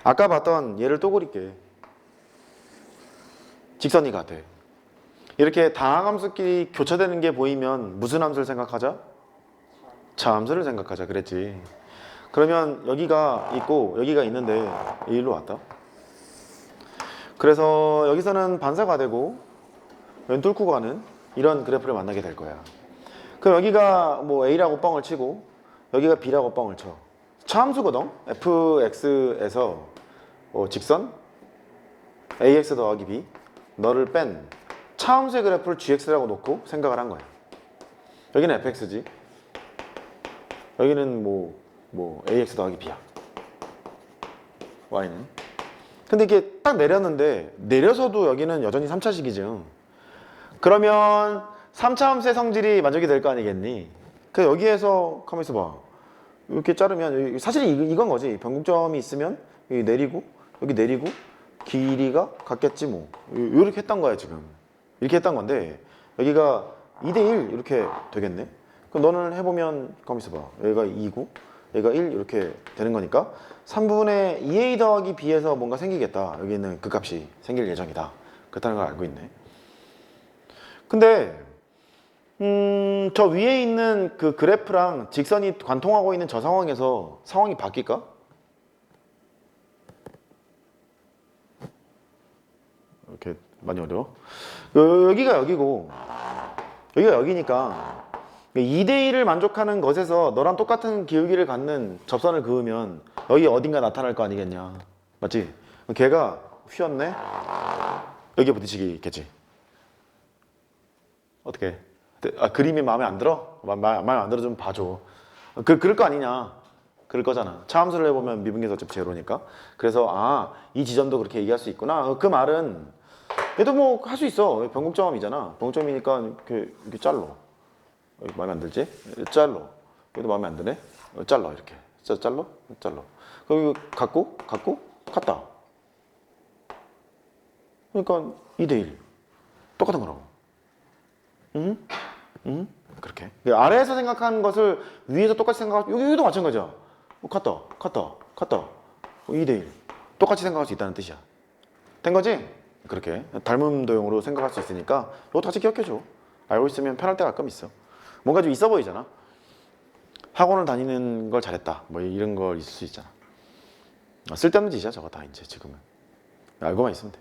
아까 봤던 얘를 또 그릴게. 직선이 같아. 이렇게 다항함수끼리 교차되는 게 보이면 무슨 함수를 생각하자? 차함수를 생각하자 그랬지. 그러면 여기가 있고 여기가 있는데 여기로 왔다. 그래서 여기서는 반사가 되고 뚫고 가는 이런 그래프를 만나게 될 거야. 그럼 여기가 뭐 A라고 뻥을 치고 여기가 B라고 뻥을 쳐. 차함수거든? fx에서 직선 ax 더하기 b 너를 뺀 차함수의 그래프를 gx라고 놓고 생각을 한 거야. 여기는 fx지. 여기는 뭐 ax 더하기 b야. y는. 근데 이게 딱 내렸는데 내려서도 여기는 여전히 3차식이죠. 그러면 3차 함수의 성질이 만족이 될 거 아니겠니? 그 여기에서 가만히 있어봐. 이렇게 자르면 사실 이건 거지. 변곡점이 있으면 여기 내리고 여기 내리고 길이가 같겠지 뭐. 이렇게 했던 거야 지금. 이렇게 했던 건데 여기가 2대 1 이렇게 되겠네. 그럼 너는 해보면 가만히 있어봐. 여기가 2고 여기가 1 이렇게 되는 거니까 3분의 2a 더하기 b에서 뭔가 생기겠다. 여기 있는 그 값이 생길 예정이다. 그렇다는 걸 알고 있네. 근데 저 위에 있는 그 그래프랑 직선이 관통하고 있는 저 상황에서 상황이 바뀔까? 이렇게 많이 어려워? 여기가 여기고 여기가 여기니까 2대 1을 만족하는 것에서 너랑 똑같은 기울기를 갖는 접선을 그으면 여기 어딘가 나타날 거 아니겠냐. 맞지? 걔가 휘었네? 여기에 부딪히겠지. 어떻게? 그림이 마음에 안 들어? 마음에 안 들어 좀 봐줘. 그럴 거 아니냐. 그럴 거잖아. 차함수를 해보면 미분계에서 어차피 제로니까. 그래서 이 지점도 그렇게 얘기할 수 있구나. 그 말은 얘도 뭐 할 수 있어. 변곡점이잖아. 변곡점이니까 이렇게 잘라. 여기 마음에 안 들지? 잘라. 여기도 마음에 안 드네? 잘라 이렇게. 잘라? 그리고 갖고 같다. 그러니까 2대 1. 똑같은 거라고. 그렇게. 아래에서 생각하는 것을 위에서 똑같이 생각하고 여기도 마찬가지야. 같다. 2대 1. 똑같이 생각할 수 있다는 뜻이야. 된 거지? 그렇게 닮은 도형으로 생각할 수 있으니까 이거 같이 기억해줘. 알고 있으면 편할 때가 가끔 있어. 뭔가 좀 있어 보이잖아. 학원을 다니는 걸 잘했다. 뭐 이런 걸 있을 수 있잖아. 쓸데없는 짓이야 저거 다 이제 지금은. 알고만 있으면 돼.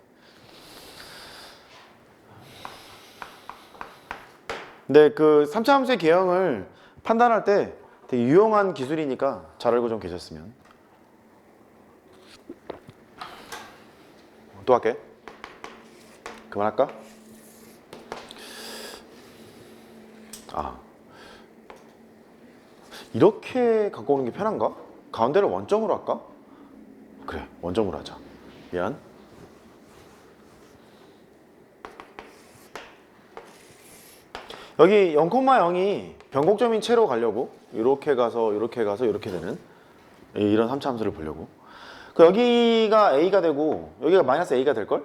근데 그 3차 함수의 개형을 판단할 때 되게 유용한 기술이니까 잘 알고 좀 계셨으면. 또 할게. 그만할까? 이렇게 갖고 오는 게 편한가? 가운데를 원점으로 할까? 그래, 원점으로 하자. 미안. 여기 0,0이 변곡점인 채로 가려고 이렇게 가서 이렇게 가서 이렇게 되는 이런 3차 함수를 보려고. 그 여기가 a가 되고 여기가 마이너스 a가 될걸?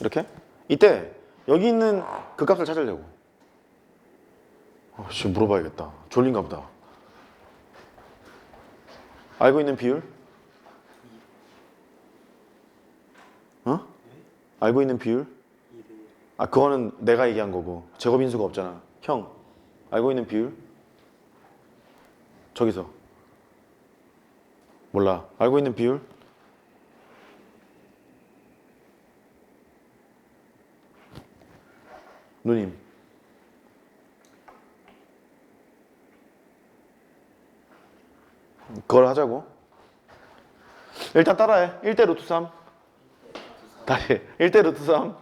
이렇게? 이때 여기 있는 그 값을 찾으려고. 지금 물어봐야겠다. 졸린가 보다. 알고 있는 비율? 어? 알고 있는 비율? 그거는 내가 얘기한 거고 제곱인수가 없잖아. 형, 알고 있는 비율? 저기서 몰라. 알고 있는 비율? 누님. 그걸 하자고. 일단 따라해. 1대 루트 3. 다시 1대 루트 3.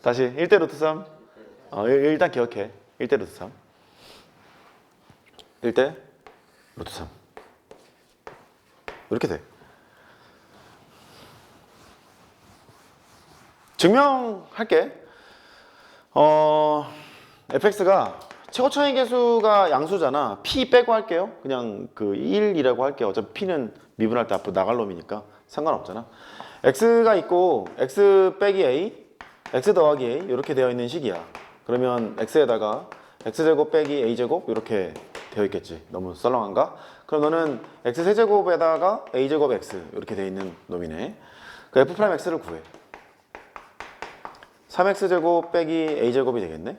다시 1대 루트 3. 일단 기억해. 1대 루트 3. 1대 루트 3. 이렇게 돼. 증명할게. fx가 최고 차이 계수가 양수잖아. p 빼고 할게요. 그냥 그 1이라고 할게요. 어차피 p는 미분할 때 앞으로 나갈 놈이니까 상관없잖아. x가 있고 x 빼기 a, x 더하기 a 이렇게 되어 있는 식이야. 그러면 x에다가 x제곱 빼기 a제곱 이렇게 되어 있겠지. 너무 썰렁한가? 그럼 너는 x세제곱에다가 a제곱 x 이렇게 되어 있는 놈이네. 그 f'x를 구해. 3x제곱 빼기 a제곱이 되겠네.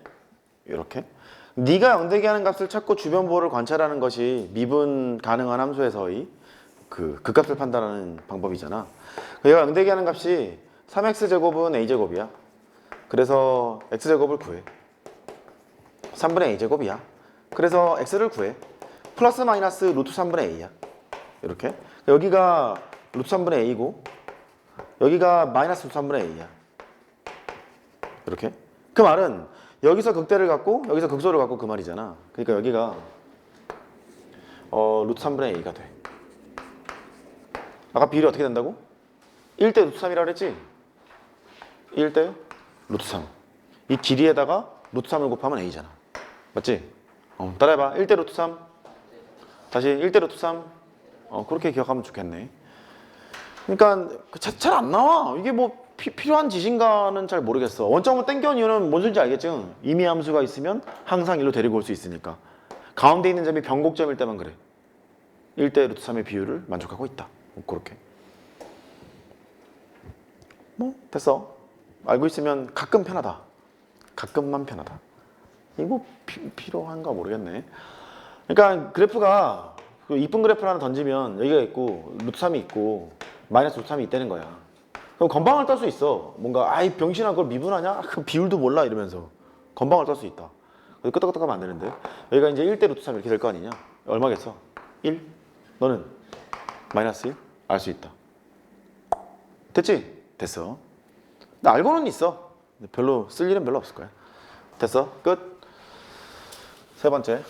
이렇게. 네가 0되게 하는 값을 찾고 주변 보호를 관찰하는 것이 미분 가능한 함수에서의 그 값을 판단하는 방법이잖아. 얘가 0되게 하는 값이 3x제곱은 a제곱이야. 그래서 x제곱을 구해. 3분의 a제곱이야. 그래서 x를 구해. 플러스 마이너스 루트 3분의 a야. 이렇게. 여기가 루트 3분의 a고 여기가 마이너스 루트 3분의 a야. 이렇게. 그 말은 여기서 극대를 갖고 여기서 극소를 갖고 그 말이잖아. 그러니까 여기가 루트 3분의 a가 돼. 아까 비율이 어떻게 된다고? 1대 루트 3이라고 그랬지? 1대 루트 3. 이 길이에다가 루트 3을 곱하면 a잖아. 맞지? 따라해봐. 1대 루트 3. 다시 1대 루트 3. 그렇게 기억하면 좋겠네. 그러니까 잘 안 나와. 이게 뭐 필요한 지신가는 잘 모르겠어. 원점을 땡겨온 이유는 뭔 소리인지 알겠죠? 임의 함수가 있으면 항상 일로 데리고 올 수 있으니까. 가운데 있는 점이 변곡점일 때만 그래. 1대 루트 3의 비율을 만족하고 있다. 그렇게. 뭐 됐어. 알고 있으면 가끔 편하다. 가끔만 편하다. 이거 뭐 필요한가 모르겠네. 그러니까 그래프가 이쁜 그래프를 하나 던지면 여기가 있고 루트 3이 있고 마이너스 루트 3이 있다는 거야. 그럼 건방을 딸 수 있어. 뭔가 아이 병신아 그걸 미분하냐? 그 비율도 몰라 이러면서 건방을 딸 수 있다. 그래서 끄떡끄떡하면 안 되는데 여기가 이제 1대 루트 3 이렇게 될 거 아니냐? 얼마겠어? 1? 너는 마이너스 1? 알 수 있다. 됐지? 됐어. 나 알고는 있어. 별로 쓸 일은 별로 없을 거야. 됐어. 끝. 세 번째.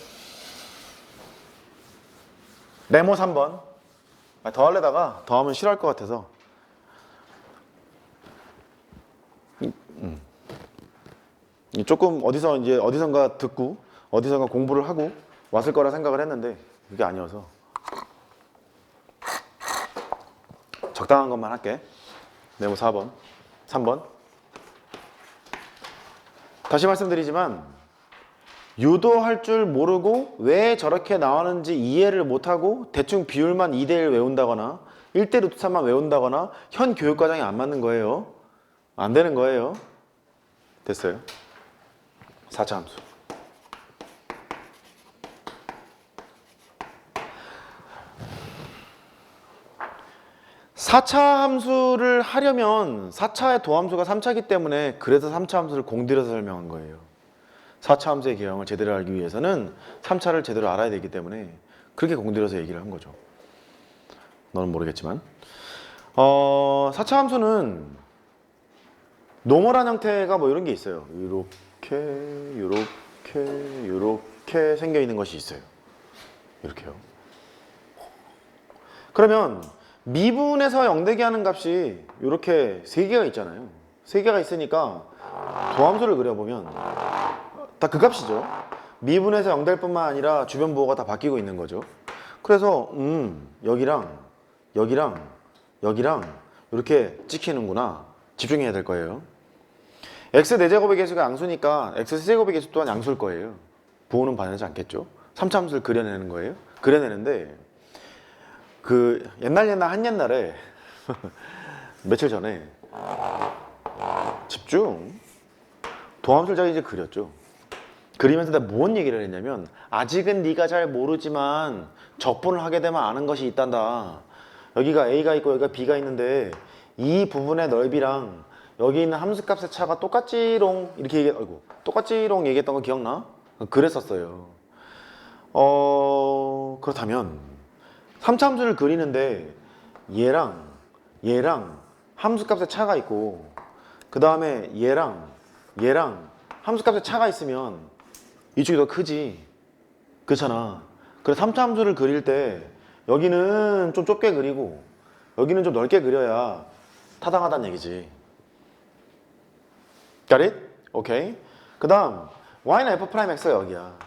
네모 3번. 더 할래다가 더 하면 싫어할 것 같아서. 조금 어디선가 듣고 어디선가 공부를 하고 왔을 거라 생각을 했는데 그게 아니어서 적당한 것만 할게. 네모 4번, 3번. 다시 말씀드리지만 유도할 줄 모르고 왜 저렇게 나오는지 이해를 못하고 대충 비율만 2대1 외운다거나 1대 루트 3만 외운다거나 현 교육과정에 안 맞는 거예요. 안 되는 거예요. 됐어요. 4차 함수. (4차) 함수를 하려면 4차의 도함수가 3차이기 때문에 그래서 3차 함수를 공들여서 설명한 거예요. 4차 함수의 개형을 제대로 알기 위해서는 3차를 제대로 알아야 되기 때문에 그렇게 공들여서 얘기를 한 거죠. 너는 모르겠지만 4차 함수는 노멀한 형태가 뭐 이런 게 있어요. 이렇게 생겨 있는 것이 있어요. 이렇게요. 그러면 미분에서 0되게 하는 값이 이렇게 3개가 있잖아요. 3개가 있으니까 도함수를 그려보면 다 그 값이죠. 미분에서 0될 뿐만 아니라 주변 부호가 다 바뀌고 있는 거죠. 그래서 여기랑 여기랑 이렇게 찍히는구나. 집중해야 될 거예요. x 4제곱의 개수가 양수니까 x 세제곱의 개수 또한 양수일 거예요. 부호는 반하지 않겠죠. 3차 함수를 그려내는 거예요. 그려내는데 그 옛날 한옛날에 며칠 전에 집중 도함수를 제가 이제 그렸죠. 그리면서 내가 뭔 얘기를 했냐면 아직은 네가 잘 모르지만 적분을 하게 되면 아는 것이 있단다. 여기가 A가 있고 여기가 B가 있는데 이 부분의 넓이랑 여기 있는 함수값의 차가 똑같지롱 이렇게 똑같지롱 얘기했던 거 기억나? 그랬었어요. 그렇다면 3차 함수를 그리는데 얘랑 함수값의 차가 있고 그 다음에 얘랑 함수값의 차가 있으면 이쪽이 더 크지. 그렇잖아. 그래서 3차 함수를 그릴 때 여기는 좀 좁게 그리고 여기는 좀 넓게 그려야 타당하다는 얘기지. Got it? 오케이. 그 다음 y는 f'x가 여기야.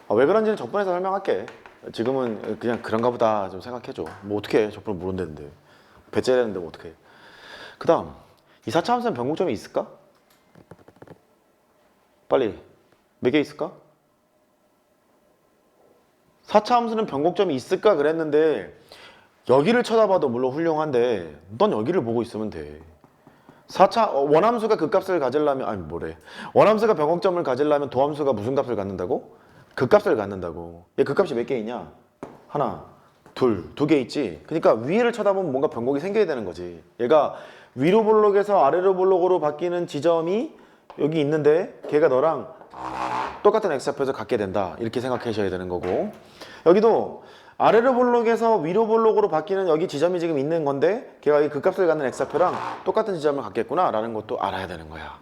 왜 그런지는 적분해서 설명할게. 지금은 그냥 그런가 보다 좀 생각해줘. 뭐 어떻게 해? 적분을 모른다는데. 배째라는데 뭐 어떻게 해. 그 다음 이 4차 함수는 변곡점이 있을까? 빨리 몇 개 있을까? 4차 함수는 변곡점이 있을까 그랬는데 여기를 쳐다봐도 물론 훌륭한데 넌 여기를 보고 있으면 돼. 4차 원함수가 그 값을 가지려면 원함수가 변곡점을 가지려면 도함수가 무슨 값을 갖는다고? 그 값을 갖는다고. 얘 그 값이 몇 개 있냐? 하나, 둘, 2개 있지. 그러니까 위를 쳐다보면 뭔가 변곡이 생겨야 되는 거지. 얘가 위로 볼록에서 아래로 볼록으로 바뀌는 지점이 여기 있는데 걔가 너랑 똑같은 x좌표에서 갖게 된다. 이렇게 생각하셔야 되는 거고 여기도 아래로 볼록에서 위로 볼록으로 바뀌는 여기 지점이 지금 있는 건데 걔가 이 극값을 갖는 x좌표랑 똑같은 지점을 갖겠구나 라는 것도 알아야 되는 거야.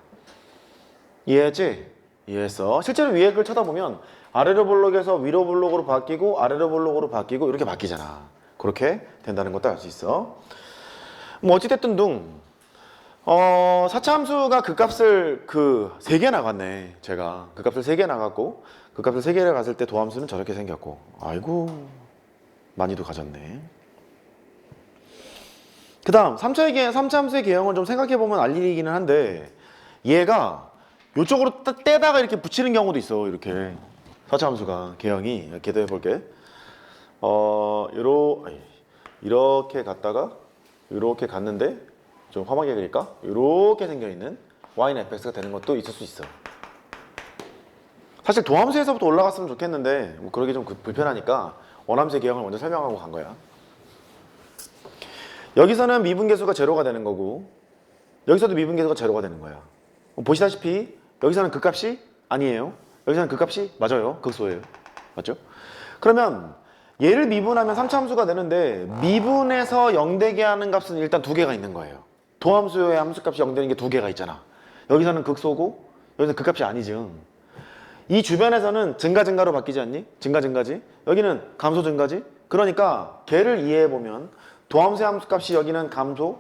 이해했지? 이해했어. 실제로 위에 글 쳐다보면 아래로 볼록에서 위로 볼록으로 바뀌고 아래로 볼록으로 바뀌고 이렇게 바뀌잖아. 그렇게 된다는 것도 알 수 있어. 뭐 어찌됐든 4차 함수가 그 값을 3개 나갔네. 제가 그 값을 3개 나갔고 그 값을 3개를 갔을 때 도함수는 저렇게 생겼고 아이고 많이도 가졌네. 그 다음 3차 함수의 개형을 좀 생각해보면 알 일이기는 한데 얘가 이쪽으로 떼다가 이렇게 붙이는 경우도 있어. 이렇게 4차 함수가 개형이 이렇게 해볼게. 이렇게 갔다가 이렇게 갔는데 좀 험하게 그릴까? 이렇게 생겨있는 y는 fx가 되는 것도 있을 수 있어. 사실 도함수에서부터 올라갔으면 좋겠는데 뭐 그러기 좀 불편하니까 원함수의 개형을 먼저 설명하고 간 거야. 여기서는 미분계수가 제로가 되는 거고 여기서도 미분계수가 제로가 되는 거야. 보시다시피 여기서는 그 값이 아니에요. 여기서는 그 값이 맞아요. 극소예요. 맞죠? 그러면 얘를 미분하면 3차 함수가 되는데 미분에서 0되게 하는 값은 일단 2개가 있는 거예요. 도함수의 함수값이 0되는 게 2개가 있잖아. 여기서는 극소고 여기서는 그 값이 아니죠. 이 주변에서는 증가로 바뀌지 않니? 증가지. 여기는 감소지. 그러니까 걔를 이해해보면 도함수의 함수값이 여기는 감소,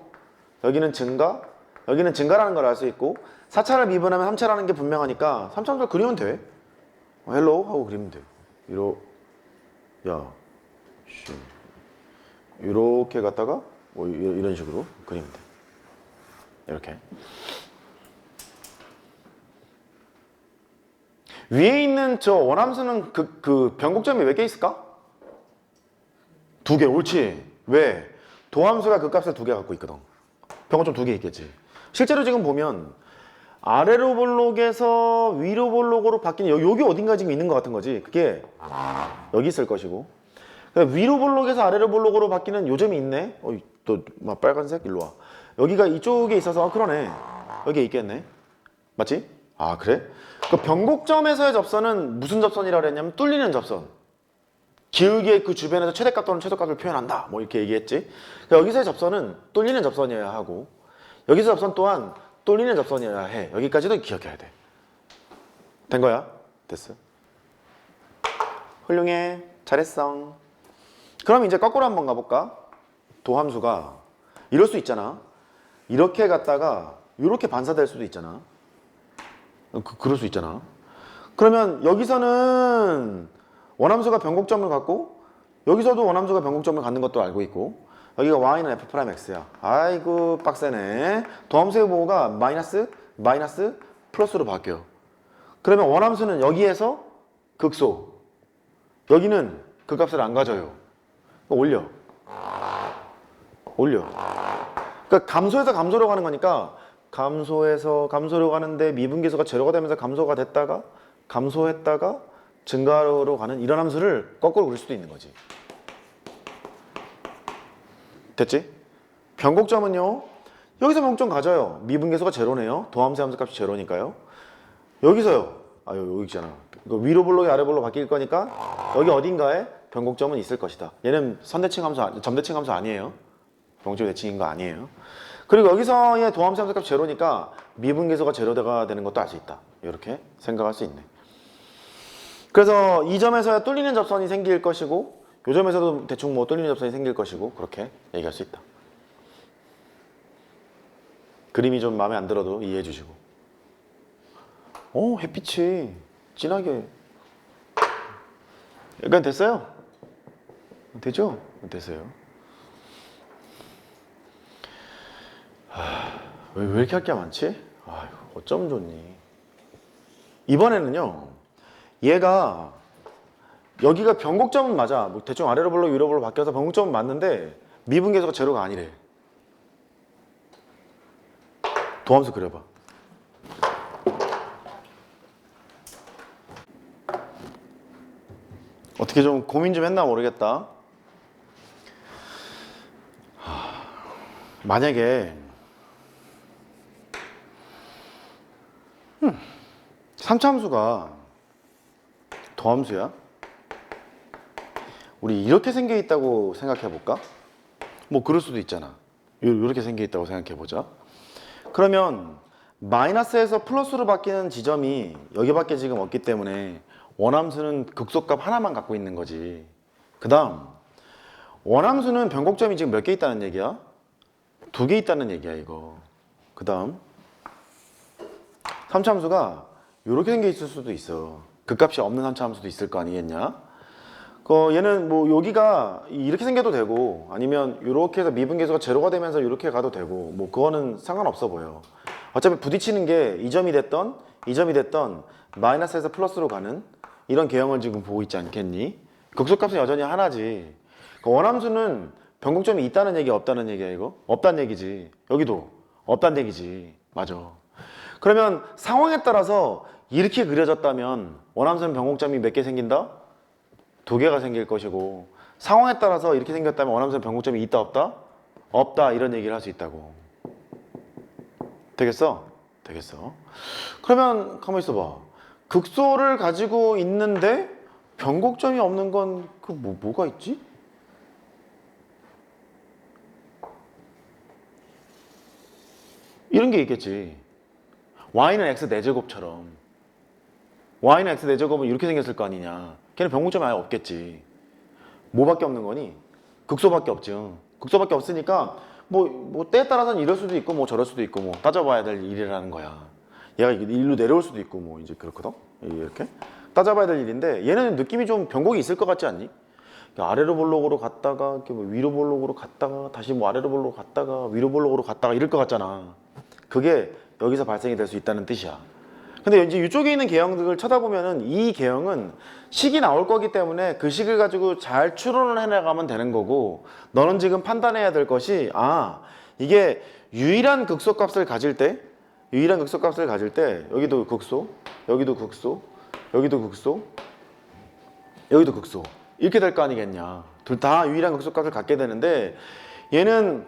여기는 증가, 여기는 증가라는 걸 알 수 있고 4차를 미분하면 3차라는 게 분명하니까 3차 함수를 그리면 돼. 헬로우 하고 그리면 돼. 이렇게 갔다가 뭐 이런 식으로 그리면 돼. 이렇게. 위에 있는 저 원함수는 그 변곡점이 몇 개 있을까? 2개, 옳지. 왜? 도함수가 그 값을 2개 갖고 있거든. 변곡점 2개 있겠지. 실제로 지금 보면 아래로 볼록에서 위로 볼록으로 바뀌는 여기 어딘가 지금 있는 것 같은 거지. 그게 여기 있을 것이고 위로 볼록에서 아래로 볼록으로 바뀌는 요점이 있네. 또 빨간색 일로 와. 여기가 이쪽에 있어서 그러네. 여기에 있겠네. 맞지? 그래? 그 변곡점에서의 접선은 무슨 접선이라고 그랬냐면 뚫리는 접선. 기울기의 그 주변에서 최대값 또는 최소값을 표현한다. 뭐 이렇게 얘기했지. 여기서의 접선은 뚫리는 접선이어야 하고 여기서 접선 또한 뚫리는 접선이어야 해. 여기까지도 기억해야 돼. 된 거야? 됐어. 훌륭해. 잘했어. 그럼 이제 거꾸로 한번 가볼까? 도함수가 이럴 수 있잖아. 이렇게 갔다가 이렇게 반사될 수도 있잖아. 그럴 수 있잖아. 그러면 여기서는 원함수가 변곡점을 갖고 여기서도 원함수가 변곡점을 갖는 것도 알고 있고 여기가 y는 f'x야. 아이고 빡세네. 도함수의 뭐가 마이너스 플러스로 바뀌어. 그러면 원함수는 여기에서 극소, 여기는 그 값을 안 가져요. 올려. 그러니까 감소해서 감소로 가는 거니까 감소해서 감소로 가는데 미분계수가 제로가 되면서 감소가 됐다가 감소했다가 증가로 가는 이런 함수를 거꾸로 그릴 수도 있는 거지. 됐지? 변곡점은요. 여기서 변곡점 가져요. 미분계수가 제로네요. 도함수 함수값이 제로니까요. 여기서요. 여기 있잖아. 이거 위로 볼록이 아래 볼록 바뀔 거니까 여기 어딘가에 변곡점은 있을 것이다. 얘는 선대칭 함수, 점대칭 함수 아니에요. 변곡점 대칭인 거 아니에요. 그리고 여기서의 도함수 함수값이 제로니까 미분계수가 제로가 되는 것도 알 수 있다. 이렇게 생각할 수 있네. 그래서 이 점에서야 뚫리는 접선이 생길 것이고 이 점에서도 대충 뭐 뚫리는 접선이 생길 것이고 그렇게 얘기할 수 있다. 그림이 좀 마음에 안 들어도 이해해 주시고. 햇빛이 진하게 약간 됐어요? 되죠? 됐어요. 왜 이렇게 할 게 많지? 아유, 어쩜 좋니? 이번에는요, 얘가 여기가 변곡점은 맞아. 뭐 대충 아래로 볼록 위로 볼록 바뀌어서 변곡점은 맞는데 미분계수가 제로가 아니래. 도함수 그려봐. 어떻게 좀 고민 좀 했나 모르겠다. 만약에 3차함수가 도함수야? 우리 이렇게 생겨 있다고 생각해 볼까? 뭐 그럴 수도 있잖아. 이렇게 생겨 있다고 생각해 보자. 그러면 마이너스에서 플러스로 바뀌는 지점이 여기밖에 지금 없기 때문에 원함수는 극소값 하나만 갖고 있는 거지. 그 다음 원함수는 변곡점이 지금 몇 개 있다는 얘기야? 2개 있다는 얘기야 이거. 그 다음 3차함수가 이렇게 생겨 있을 수도 있어. 극값이 없는 3차함수도 있을 거 아니겠냐? 얘는 뭐 여기가 이렇게 생겨도 되고 아니면 이렇게 해서 미분계수가 제로가 되면서 이렇게 가도 되고 뭐 그거는 상관없어 보여. 어차피 부딪히는 게 이 점이 됐던 마이너스에서 플러스로 가는 이런 개형을 지금 보고 있지 않겠니? 극소값은 여전히 하나지. 원함수는 변곡점이 있다는 얘기 없다는 얘기야 이거? 없다는 얘기지. 여기도 없다는 얘기지. 맞아. 그러면 상황에 따라서 이렇게 그려졌다면 원함수는 변곡점이 몇 개 생긴다? 2개가 생길 것이고 상황에 따라서 이렇게 생겼다면 원함수는 변곡점이 있다 없다? 없다 이런 얘기를 할 수 있다고. 되겠어? 되겠어. 그러면 가만히 있어봐. 극소를 가지고 있는데 변곡점이 없는 건 뭐가 있지? 이런 게 있겠지. y는 x 4제곱처럼 y는 x 4제곱은 이렇게 생겼을 거 아니냐. 걔는 변곡점이 아예 없겠지. 뭐밖에 없는 거니? 극소밖에 없죠. 극소밖에 없으니까 뭐 때에 따라서는 이럴 수도 있고 뭐 저럴 수도 있고 뭐 따져봐야 될 일이라는 거야. 얘가 일로 내려올 수도 있고 뭐 이제 그렇거든. 이렇게 따져봐야 될 일인데 얘는 느낌이 좀 변곡이 있을 것 같지 않니? 아래로 볼록으로 갔다가 이렇게 뭐 위로 볼록으로 갔다가 다시 뭐 아래로 볼록으로 갔다가 위로 볼록으로 갔다가 이럴 것 같잖아. 그게 여기서 발생이 될 수 있다는 뜻이야. 근데 이제 이쪽에 있는 개형들을 쳐다보면은 이 개형은 식이 나올 거기 때문에 그 식을 가지고 잘 추론을 해나가면 되는 거고 너는 지금 판단해야 될 것이 이게 유일한 극소값을 가질 때 여기도 극소, 여기도 극소, 여기도 극소, 여기도 극소 이렇게 될 거 아니겠냐. 둘 다 유일한 극소값을 갖게 되는데 얘는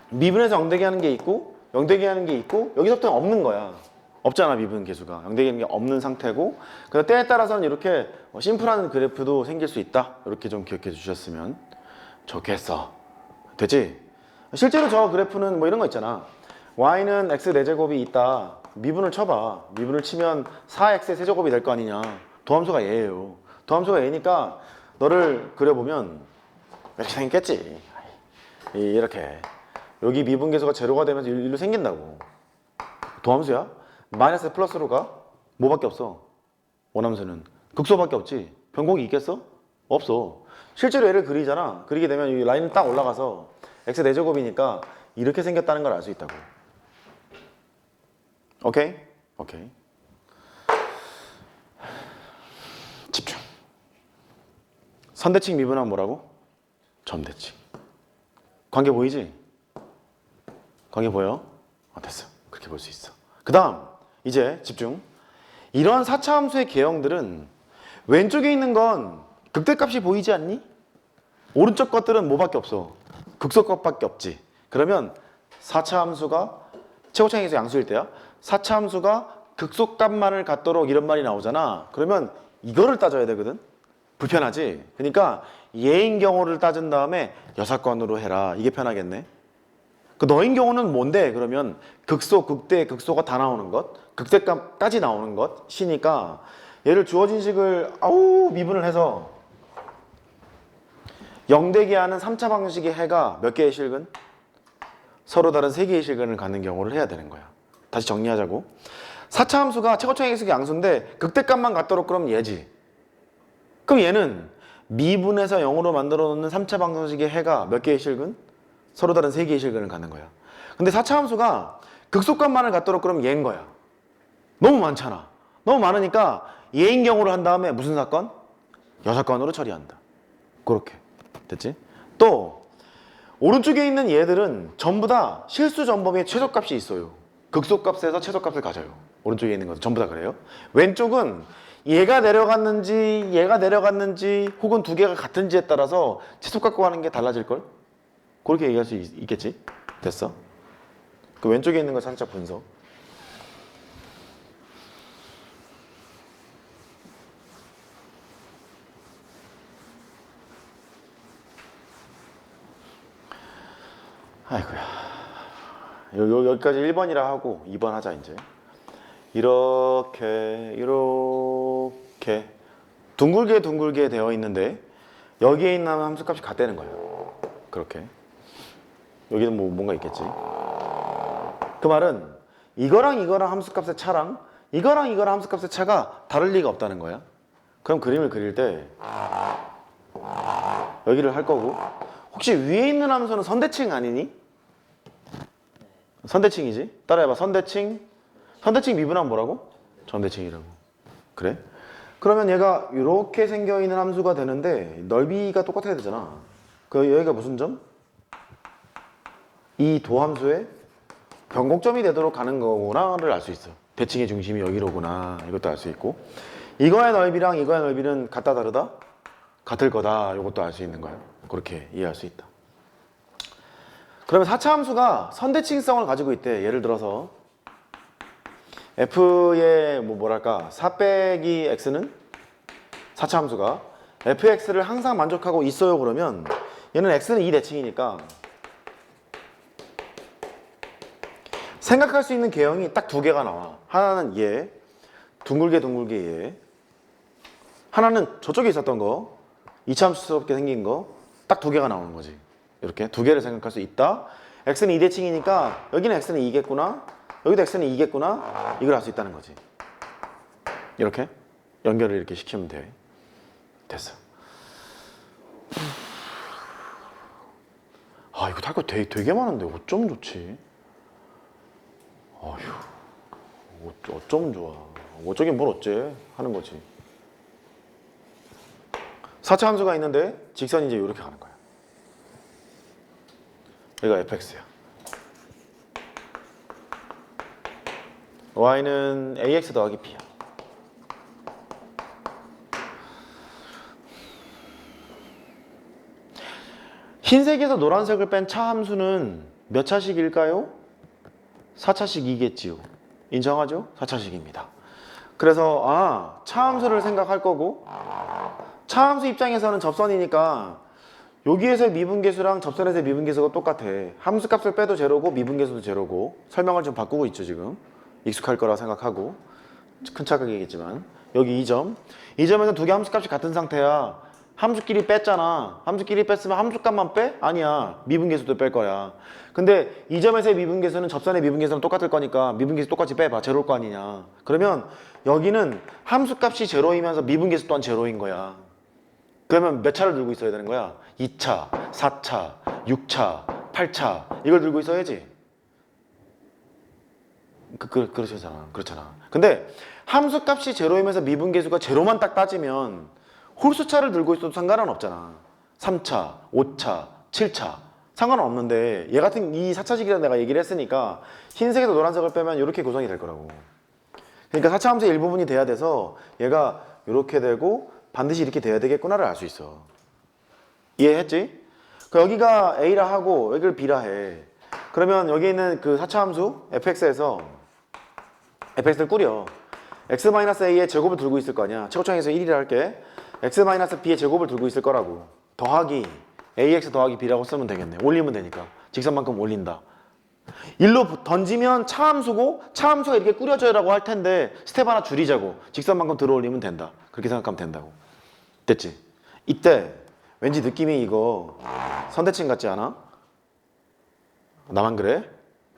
미분에서 영대기 하는 게 있고 영대기 하는 게 있고 여기서부터는 없는 거야. 없잖아. 미분 계수가 영대기 하는 게 없는 상태고 그래서 때에 따라서는 이렇게 심플한 그래프도 생길 수 있다. 이렇게 좀 기억해 주셨으면 좋겠어. 되지? 실제로 저 그래프는 뭐 이런 거 있잖아. y는 x 4제곱이 있다. 미분을 쳐봐. 미분을 치면 4x의 세제곱이 될 거 아니냐. 도함수가 얘예요. 도함수가 얘니까 너를 그려보면 이렇게 생겼겠지. 이렇게. 여기 미분계수가 제로가 되면서 일로 생긴다고. 도함수야? 마이너스 플러스로 가? 뭐밖에 없어? 원함수는 극소밖에 없지. 변곡이 있겠어? 없어. 실제로 얘를 그리잖아. 그리게 되면 이 라인은 딱 올라가서 x 4제곱이니까 이렇게 생겼다는 걸 알 수 있다고. 오케이? 오케이. 집중. 선대칭 미분하면 뭐라고? 점대칭. 관계 보이지? 관계 보여? 됐어. 그렇게 볼 수 있어. 그 다음 이제 집중. 이런 4차 함수의 개형들은 왼쪽에 있는 건 극대값이 보이지 않니? 오른쪽 것들은 뭐밖에 없어? 극소값밖에 없지. 그러면 4차 함수가 최고차항에서 양수일 때야. 4차 함수가 극소값만을 갖도록 이런 말이 나오잖아. 그러면 이거를 따져야 되거든. 불편하지? 그러니까 얘인 경우를 따진 다음에 여사건으로 해라. 이게 편하겠네. 그 너인 경우는 뭔데? 그러면 극소, 극대, 극소가 다 나오는 것, 극대값까지 나오는 것이니까 얘를 주어진 식을 미분을 해서 0되게 하는 3차 방식의 해가 몇 개의 실근? 서로 다른 3개의 실근을 갖는 경우를 해야 되는 거야. 다시 정리하자고. 4차 함수가 최고차항의 양수인데 극대값만 갖도록 그러면 얘지. 그럼 얘는 미분해서 0으로 만들어 놓는 3차 방정식의 해가 몇 개의 실근? 서로 다른 3개의 실근을 갖는 거야. 근데 4차 함수가 극소값만을 갖도록 그러면 얘인 거야. 너무 많잖아. 너무 많으니까 얘인 경우를 한 다음에 무슨 사건? 여사건으로 처리한다. 그렇게. 됐지? 또 오른쪽에 있는 얘들은 전부 다 실수 전범위의 최소값이 있어요. 극소값에서 최소값을 가져요. 오른쪽에 있는 것은 전부 다 그래요. 왼쪽은 얘가 내려갔는지 혹은 두 개가 같은지에 따라서 최소값과 하는 게 달라질걸? 그렇게 얘기할 수 있겠지? 됐어? 그 왼쪽에 있는 거 살짝 분석. 아이고야. 여기까지 1번이라 하고 2번 하자 이제. 이렇게 둥글게 되어 있는데 여기에 있는 함수값이 같다는 거예요. 그렇게. 여기는 뭔가 있겠지. 그 말은 이거랑 함수값의 차랑 이거랑 함수값의 차가 다를 리가 없다는 거야. 그럼 그림을 그릴 때 여기를 할 거고, 혹시 위에 있는 함수는 선대칭 아니니? 선대칭이지. 따라해봐. 선대칭 미분하면 뭐라고? 점대칭이라고. 그래? 그러면 얘가 이렇게 생겨있는 함수가 되는데 넓이가 똑같아야 되잖아. 그 여기가 무슨 점? 이 도함수의 변곡점이 되도록 가는 거구나를 알 수 있어. 대칭의 중심이 여기로구나. 이것도 알 수 있고, 이거의 넓이랑 이거의 넓이는 같다 다르다? 같을 거다. 이것도 알 수 있는 거야. 그렇게 이해할 수 있다. 그러면 4차 함수가 선대칭성을 가지고 있대. 예를 들어서 f의 뭐랄까 4 빼기 x는 4차 함수가 fx를 항상 만족하고 있어요. 그러면 얘는 x는 2대칭이니까 생각할 수 있는 개형이 딱 두 개가 나와. 하나는 얘, 둥글게 얘. 하나는 저쪽에 있었던 거, 이차함수스럽게 생긴 거, 딱 두 개가 나오는 거지. 이렇게 두 개를 생각할 수 있다. x는 2대칭이니까 여기는 x는 2겠구나, 여기도 x는 2겠구나, 이걸 알 수 있다는 거지. 이렇게 연결을 이렇게 시키면 돼. 됐어. 아, 이거 할 거 되게 많은데 어쩜 좋지? 아휴, 어쩜 좋아. 어쩌긴 뭘 어째 하는 거지. 4차 함수가 있는데 직선이 이제 이렇게 가는 거야. 여기가 fx야. y는 ax 더하기 b야. 흰색에서 노란색을 뺀 차 함수는 몇 차식일까요? 4차식이겠지요. 인정하죠? 4차식입니다. 그래서 차 함수를 생각할 거고, 차 함수 입장에서는 접선이니까 여기에서의 미분계수랑 접선에서의 미분계수가 똑같아. 함수값을 빼도 제로고 미분계수도 제로고. 설명을 좀 바꾸고 있죠 지금. 익숙할 거라 생각하고. 큰 착각이겠지만 여기 2점. 2점에서 두 개 함수값이 같은 상태야. 함수끼리 뺐잖아. 함수끼리 뺐으면 함수값만 빼? 아니야. 미분계수도 뺄 거야. 근데 2점에서의 미분계수는 접선의 미분계수랑 똑같을 거니까 미분계수 똑같이 빼봐. 제로일 거 아니냐. 그러면 여기는 함수값이 제로이면서 미분계수 또한 제로인 거야. 그러면 몇 차를 들고 있어야 되는 거야? 2차, 4차, 6차, 8차 이걸 들고 있어야지. 그렇잖아. 근데 함수값이 제로이면서 미분계수가 제로만 딱 따지면 홀수차를 들고 있어도 상관은 없잖아. 3차, 5차, 7차 상관은 없는데 얘 같은 이 4차식이라 내가 얘기를 했으니까 흰색에서 노란색을 빼면 이렇게 구성이 될 거라고. 그러니까 4차 함수의 일부분이 돼야 돼서 얘가 이렇게 되고 반드시 이렇게 돼야 되겠구나를 알 수 있어. 이해했지? 여기가 A라 하고 여기를 B라 해. 그러면 여기 있는 그 4차 함수 fx에서 fx를 꾸려. x-a의 제곱을 들고 있을 거 아니야. 최고창에서 1이라 할게. x-b의 제곱을 들고 있을 거라고. 더하기 ax 더하기 b라고 쓰면 되겠네. 올리면 되니까. 직선만큼 올린다. 일로 던지면 차함수고 차함수가 이렇게 꾸려져라고 할 텐데 스텝 하나 줄이자고. 직선만큼 들어 올리면 된다. 그렇게 생각하면 된다고. 됐지? 이때 왠지 느낌이 이거 선대칭 같지 않아? 나만 그래?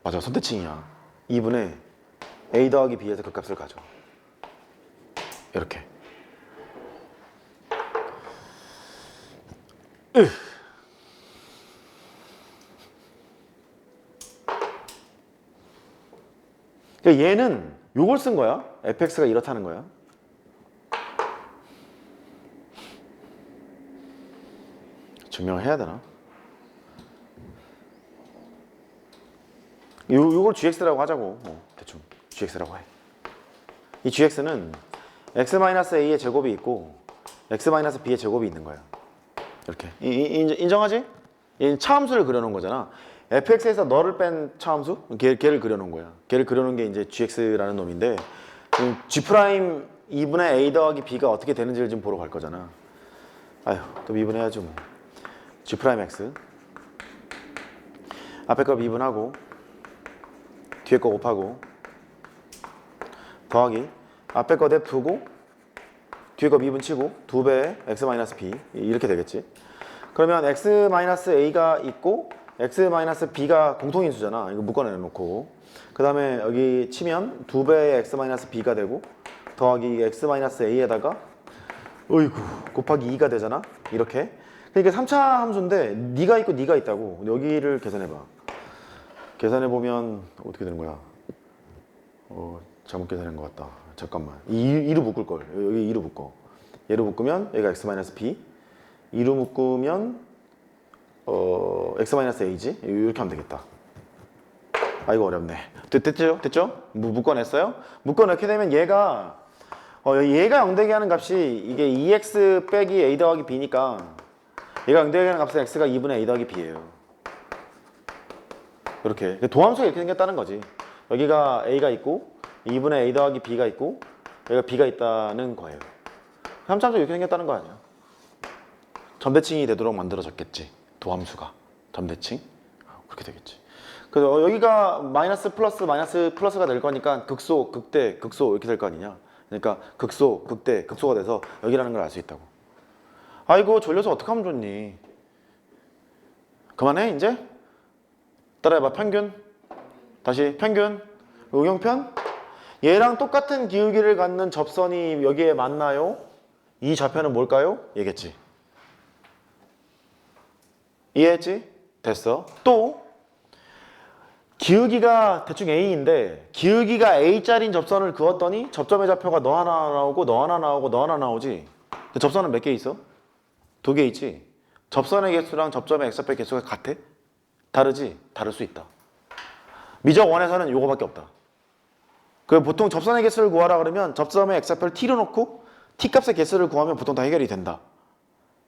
맞아, 선대칭이야. 2분의 a 더하기 b에서 그 값을 가져. 이렇게. 그러니까 얘는 요걸 쓴 거야. fx가 이렇다는 거야. 증명을 해야 되나? 요걸 gx라고 하자고. 대충 gx라고 해. 이 gx는 x-a의 제곱이 있고 x-b의 제곱이 있는 거야. 이렇게. 인정하지? 이 차함수를 그려놓은 거잖아. fx에서 너를 뺀 차함수? 걔를 그려놓은 거야. 걔를 그려놓은 게 이제 gx라는 놈인데 g' 2분의 a 더하기 b가 어떻게 되는지를 좀 보러 갈 거잖아. 아휴, 또 미분해야지 뭐. g'x 앞에 거 미분하고 뒤에 거 곱하고 더하기 앞에 거 냅두고 뒤에 거 미분치고 2배의 x-b 이렇게 되겠지. 그러면 x-a가 있고 x-b가 공통인수잖아. 이거 묶어내놓고 그 다음에 여기 치면 2배의 x-b가 되고 더하기 x-a에다가 어이구 곱하기 2가 되잖아. 이렇게. 그러니까 3차 함수인데 네가 있고 네가 있다고. 여기를 계산해봐. 계산해보면 어떻게 되는 거야? 잘못 계산한 것 같다. 잠깐만. 2로 묶을걸. 여기 2로 묶어. 얘로 묶으면 얘가 x-b 2로 묶으면 x-a지? 이렇게 하면 되겠다. 아 이거 어렵네. 됐죠? 됐죠? 묶어냈어요? 묶어넣게 되면 얘가 얘가 0 되게 하는 값이 이게 2x 빼기 a 더하기 b니까 얘가 0 되게 하는 값은 x가 2분의 a 더하기 b예요. 이렇게 도함수가 이렇게 생겼다는 거지. 여기가 a가 있고 2분의 a 더하기 b가 있고 여기가 b가 있다는 거예요. 함수가 이렇게 생겼다는 거 아니야. 점대칭이 되도록 만들어졌겠지. 도함수가 점대칭 그렇게 되겠지. 그래서 여기가 마이너스 플러스가 될 거니까 극소 극대 극소 이렇게 될 거 아니냐. 그러니까 극소 극대 극소가 돼서 여기라는 걸 알 수 있다고. 아이고 졸려서 어떻게 하면 좋니? 그만해 이제. 따라해봐. 평균. 다시 평균. 응용편. 얘랑 똑같은 기울기를 갖는 접선이 여기에 맞나요? 이 좌표는 뭘까요? 얘겠지. 이해했지? 됐어. 또 기울기가 대충 A인데 기울기가 A짜리인 접선을 그었더니 접점의 좌표가 너 하나 나오고 너 하나 나오고 너 하나 나오지. 근데 접선은 몇 개 있어? 2개 있지. 접선의 개수랑 접점의 x좌표의 개수가 같아? 다르지? 다를 수 있다. 미적 원에서는 요거밖에 없다. 그 보통 접선의 개수를 구하라 그러면 접점의 x좌표를 t로 놓고 t값의 개수를 구하면 보통 다 해결이 된다.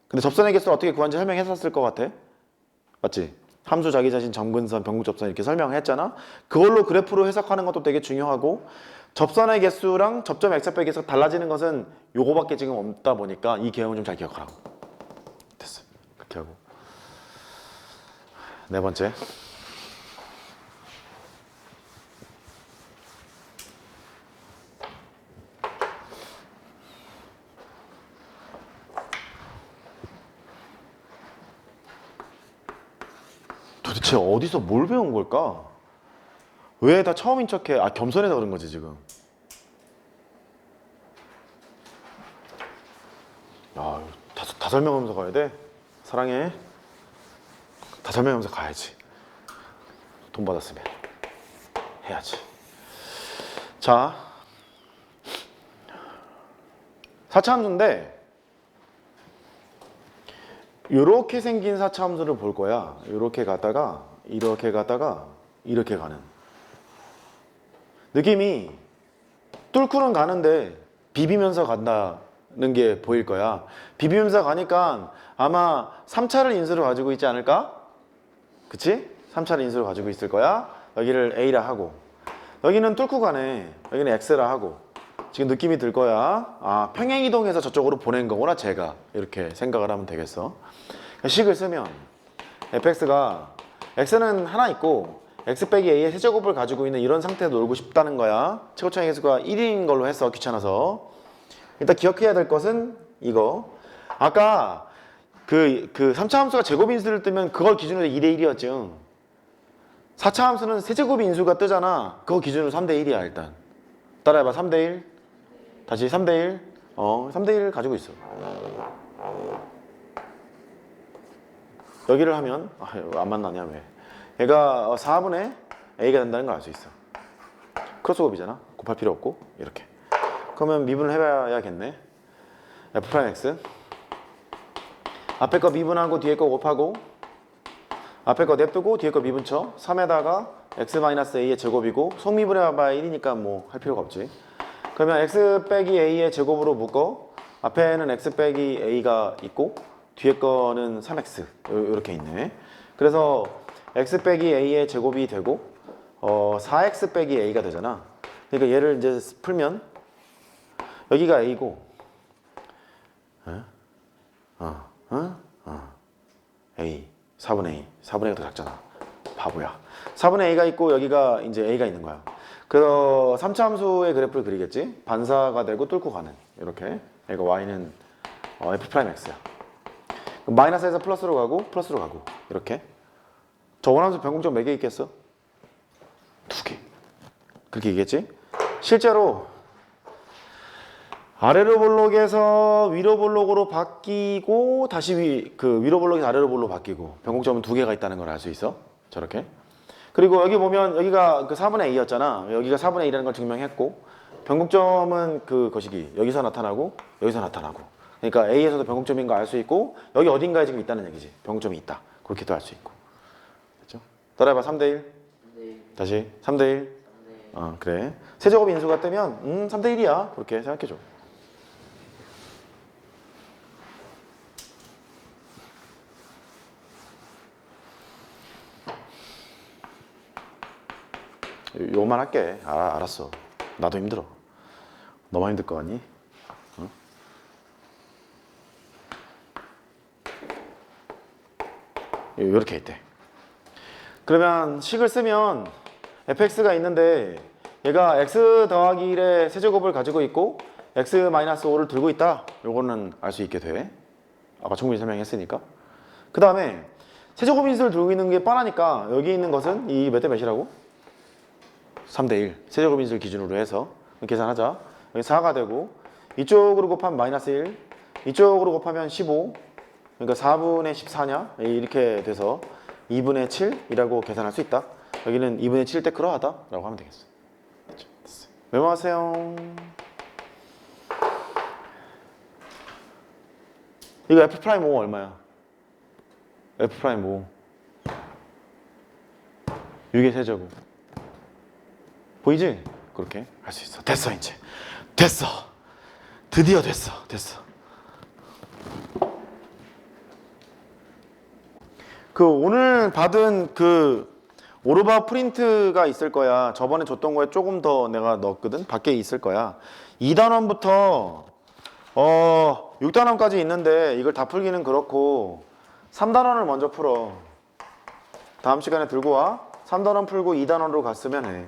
근데 접선의 개수를 어떻게 구하는지 설명했었을 것 같아. 맞지? 함수 자기 자신 점근선 변곡접선 이렇게 설명했잖아. 그걸로 그래프로 해석하는 것도 되게 중요하고 접선의 개수랑 접점 x좌표의 개수가 달라지는 것은 요거밖에 지금 없다 보니까 이 개념을 좀 잘 기억하라고. 됐어. 그렇게 하고 네 번째. 도대체 어디서 뭘 배운 걸까? 왜 다 처음인 척해? 아, 겸손해서 그런 거지 지금. 야, 다 설명하면서 가야 돼? 사랑해. 다 설명하면서 가야지. 돈 받았으면 해야지. 자, 4차 함수인데 이렇게 생긴 4차 함수를 볼 거야. 이렇게 가다가 이렇게 가다가 이렇게 가는 느낌이 뚫고는 가는데 비비면서 간다는 게 보일 거야. 비비면서 가니까 아마 3차를 인수를 가지고 있지 않을까? 그치? 3차를 인수를 가지고 있을 거야. 여기를 A라 하고 여기는 뚫고 가네. 여기는 X라 하고 지금 느낌이 들 거야. 아, 평행이동해서 저쪽으로 보낸 거구나 제가. 이렇게 생각을 하면 되겠어. 식을 쓰면 fx가 x는 하나 있고 x 빼기 a의 세제곱을 가지고 있는 이런 상태에서 놀고 싶다는 거야. 최고차의 개수가 1인 걸로 했어. 귀찮아서. 일단 기억해야 될 것은 이거. 아까 그 3차 함수가 제곱 인수를 뜨면 그걸 기준으로 2대 1이었죠. 4차 함수는 세제곱 인수가 뜨잖아. 그거 기준으로 3대 1이야 일단. 따라해봐. 3대 1. 다시 3대 1. 3대 1 가지고 있어. 여기를 하면 안 만나냐 왜? 얘가 4분의 a가 된다는 걸 알 수 있어. 크로스곱이잖아. 곱할 필요 없고 이렇게. 그러면 미분을 해봐야겠네. f'x 앞에 거 미분하고 뒤에 거 곱하고 앞에 거 냅두고 뒤에 거 미분 쳐. 3에다가 x-a의 제곱이고 속미분해봐야 1이니까 뭐 할 필요가 없지. 그러면 x 빼기 a의 제곱으로 묶어. 앞에는 x 빼기 a가 있고 뒤에 거는 3x 이렇게 있네. 그래서 x 빼기 a의 제곱이 되고 4x 빼기 a가 되잖아. 그러니까 얘를 이제 풀면 여기가 a고 a 4분의 a 4분의 a가 더 작잖아. 바보야. 4분의 a가 있고 여기가 이제 a가 있는 거야. 그래서 3차 함수의 그래프를 그리겠지. 반사가 되고 뚫고 가는 이렇게. 그러니까 y는 f'x야. 마이너스에서 플러스로 가고 플러스로 가고 이렇게. 저 원함수 변공점 몇 개 있겠어? 2개. 그렇게 얘기했지? 실제로 아래로 볼록에서 위로 볼록으로 바뀌고 다시 위로 볼록에서 아래로 볼록 바뀌고 변공점은 2개가 있다는 걸 알 수 있어. 저렇게. 그리고 여기 보면 여기가 그 4분의 a였잖아. 여기가 4분의 2라는 걸 증명했고 변공점은 그 거시기 여기서 나타나고 여기서 나타나고 그러니까 A에서도 변곡점인 거 알 수 있고 여기 어딘가에 지금 있다는 얘기지. 변곡점이 있다. 그렇게도 알 수 있고. 됐죠? 따라해봐. 3대 1. 네. 다시 3대 1. 그래. 세제곱 인수가 뜨면 3대 1이야. 그렇게 생각해줘. 요만 할게. 알았어. 나도 힘들어. 너만 힘들 거 아니? 이렇게 있대. 그러면 식을 쓰면 fx가 있는데 얘가 x 더하기 1의 세제곱을 가지고 있고 x-5를 들고 있다. 요거는 알 수 있게 돼. 아까 충분히 설명했으니까. 그 다음에 세제곱 인수를 들고 있는 게 뻔하니까 여기 있는 것은 이 몇 대 몇이라고? 3대 1. 세제곱 인수를 기준으로 해서 계산하자. 여기 4가 되고 이쪽으로 곱하면 마이너스 1, 이쪽으로 곱하면 15. 그러니까 4분의 14냐? 이렇게 돼서 2분의 7이라고 계산할 수 있다. 여기는 2분의 7일 때 그러하다 라고 하면 되겠어. 됐죠? 됐어요. 메모하세요. 이거 F'5 얼마야? F'5 6의 세제곱 보이지? 그렇게 할 수 있어. 됐어 이제. 됐어. 드디어 됐어. 그 오늘 받은 그 오르바 프린트가 있을 거야. 저번에 줬던 거에 조금 더 내가 넣었거든. 밖에 있을 거야. 2단원부터 6단원까지 있는데 이걸 다 풀기는 그렇고 3단원을 먼저 풀어. 다음 시간에 들고 와. 3단원 풀고 2단원으로 갔으면 해.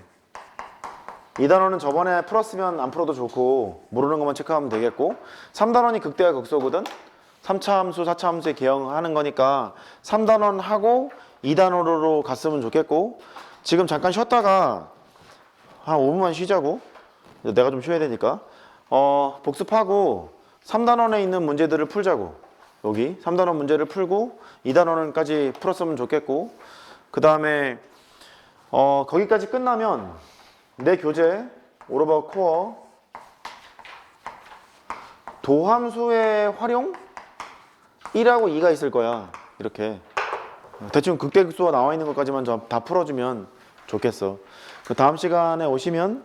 2단원은 저번에 풀었으면 안 풀어도 좋고 모르는 것만 체크하면 되겠고 3단원이 극대화 극소거든. 3차 함수, 4차 함수에 개형하는 거니까 3단원 하고 2단원으로 갔으면 좋겠고 지금 잠깐 쉬었다가 한 5분만 쉬자고. 내가 좀 쉬어야 되니까 복습하고 3단원에 있는 문제들을 풀자고. 여기 3단원 문제를 풀고 2단원까지 풀었으면 좋겠고 그 다음에 거기까지 끝나면 내 교재 오로바 코어 도함수의 활용 1하고 2가 있을 거야. 이렇게 대충 극대극소가 나와 있는 것까지만 다 풀어주면 좋겠어. 그 다음 시간에 오시면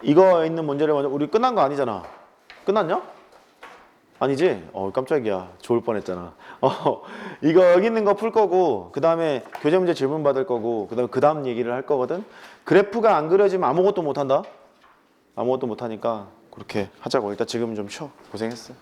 이거 있는 문제를 먼저 우리 끝난 거 아니잖아. 끝났냐? 아니지? 깜짝이야. 좋을 뻔했잖아. 이거 여기 있는 거 풀 거고 그 다음에 교재 문제 질문 받을 거고 그 다음 얘기를 할 거거든. 그래프가 안 그려지면 아무것도 못 한다. 아무것도 못 하니까 그렇게 하자고. 일단 지금 좀 쉬어. 고생했어.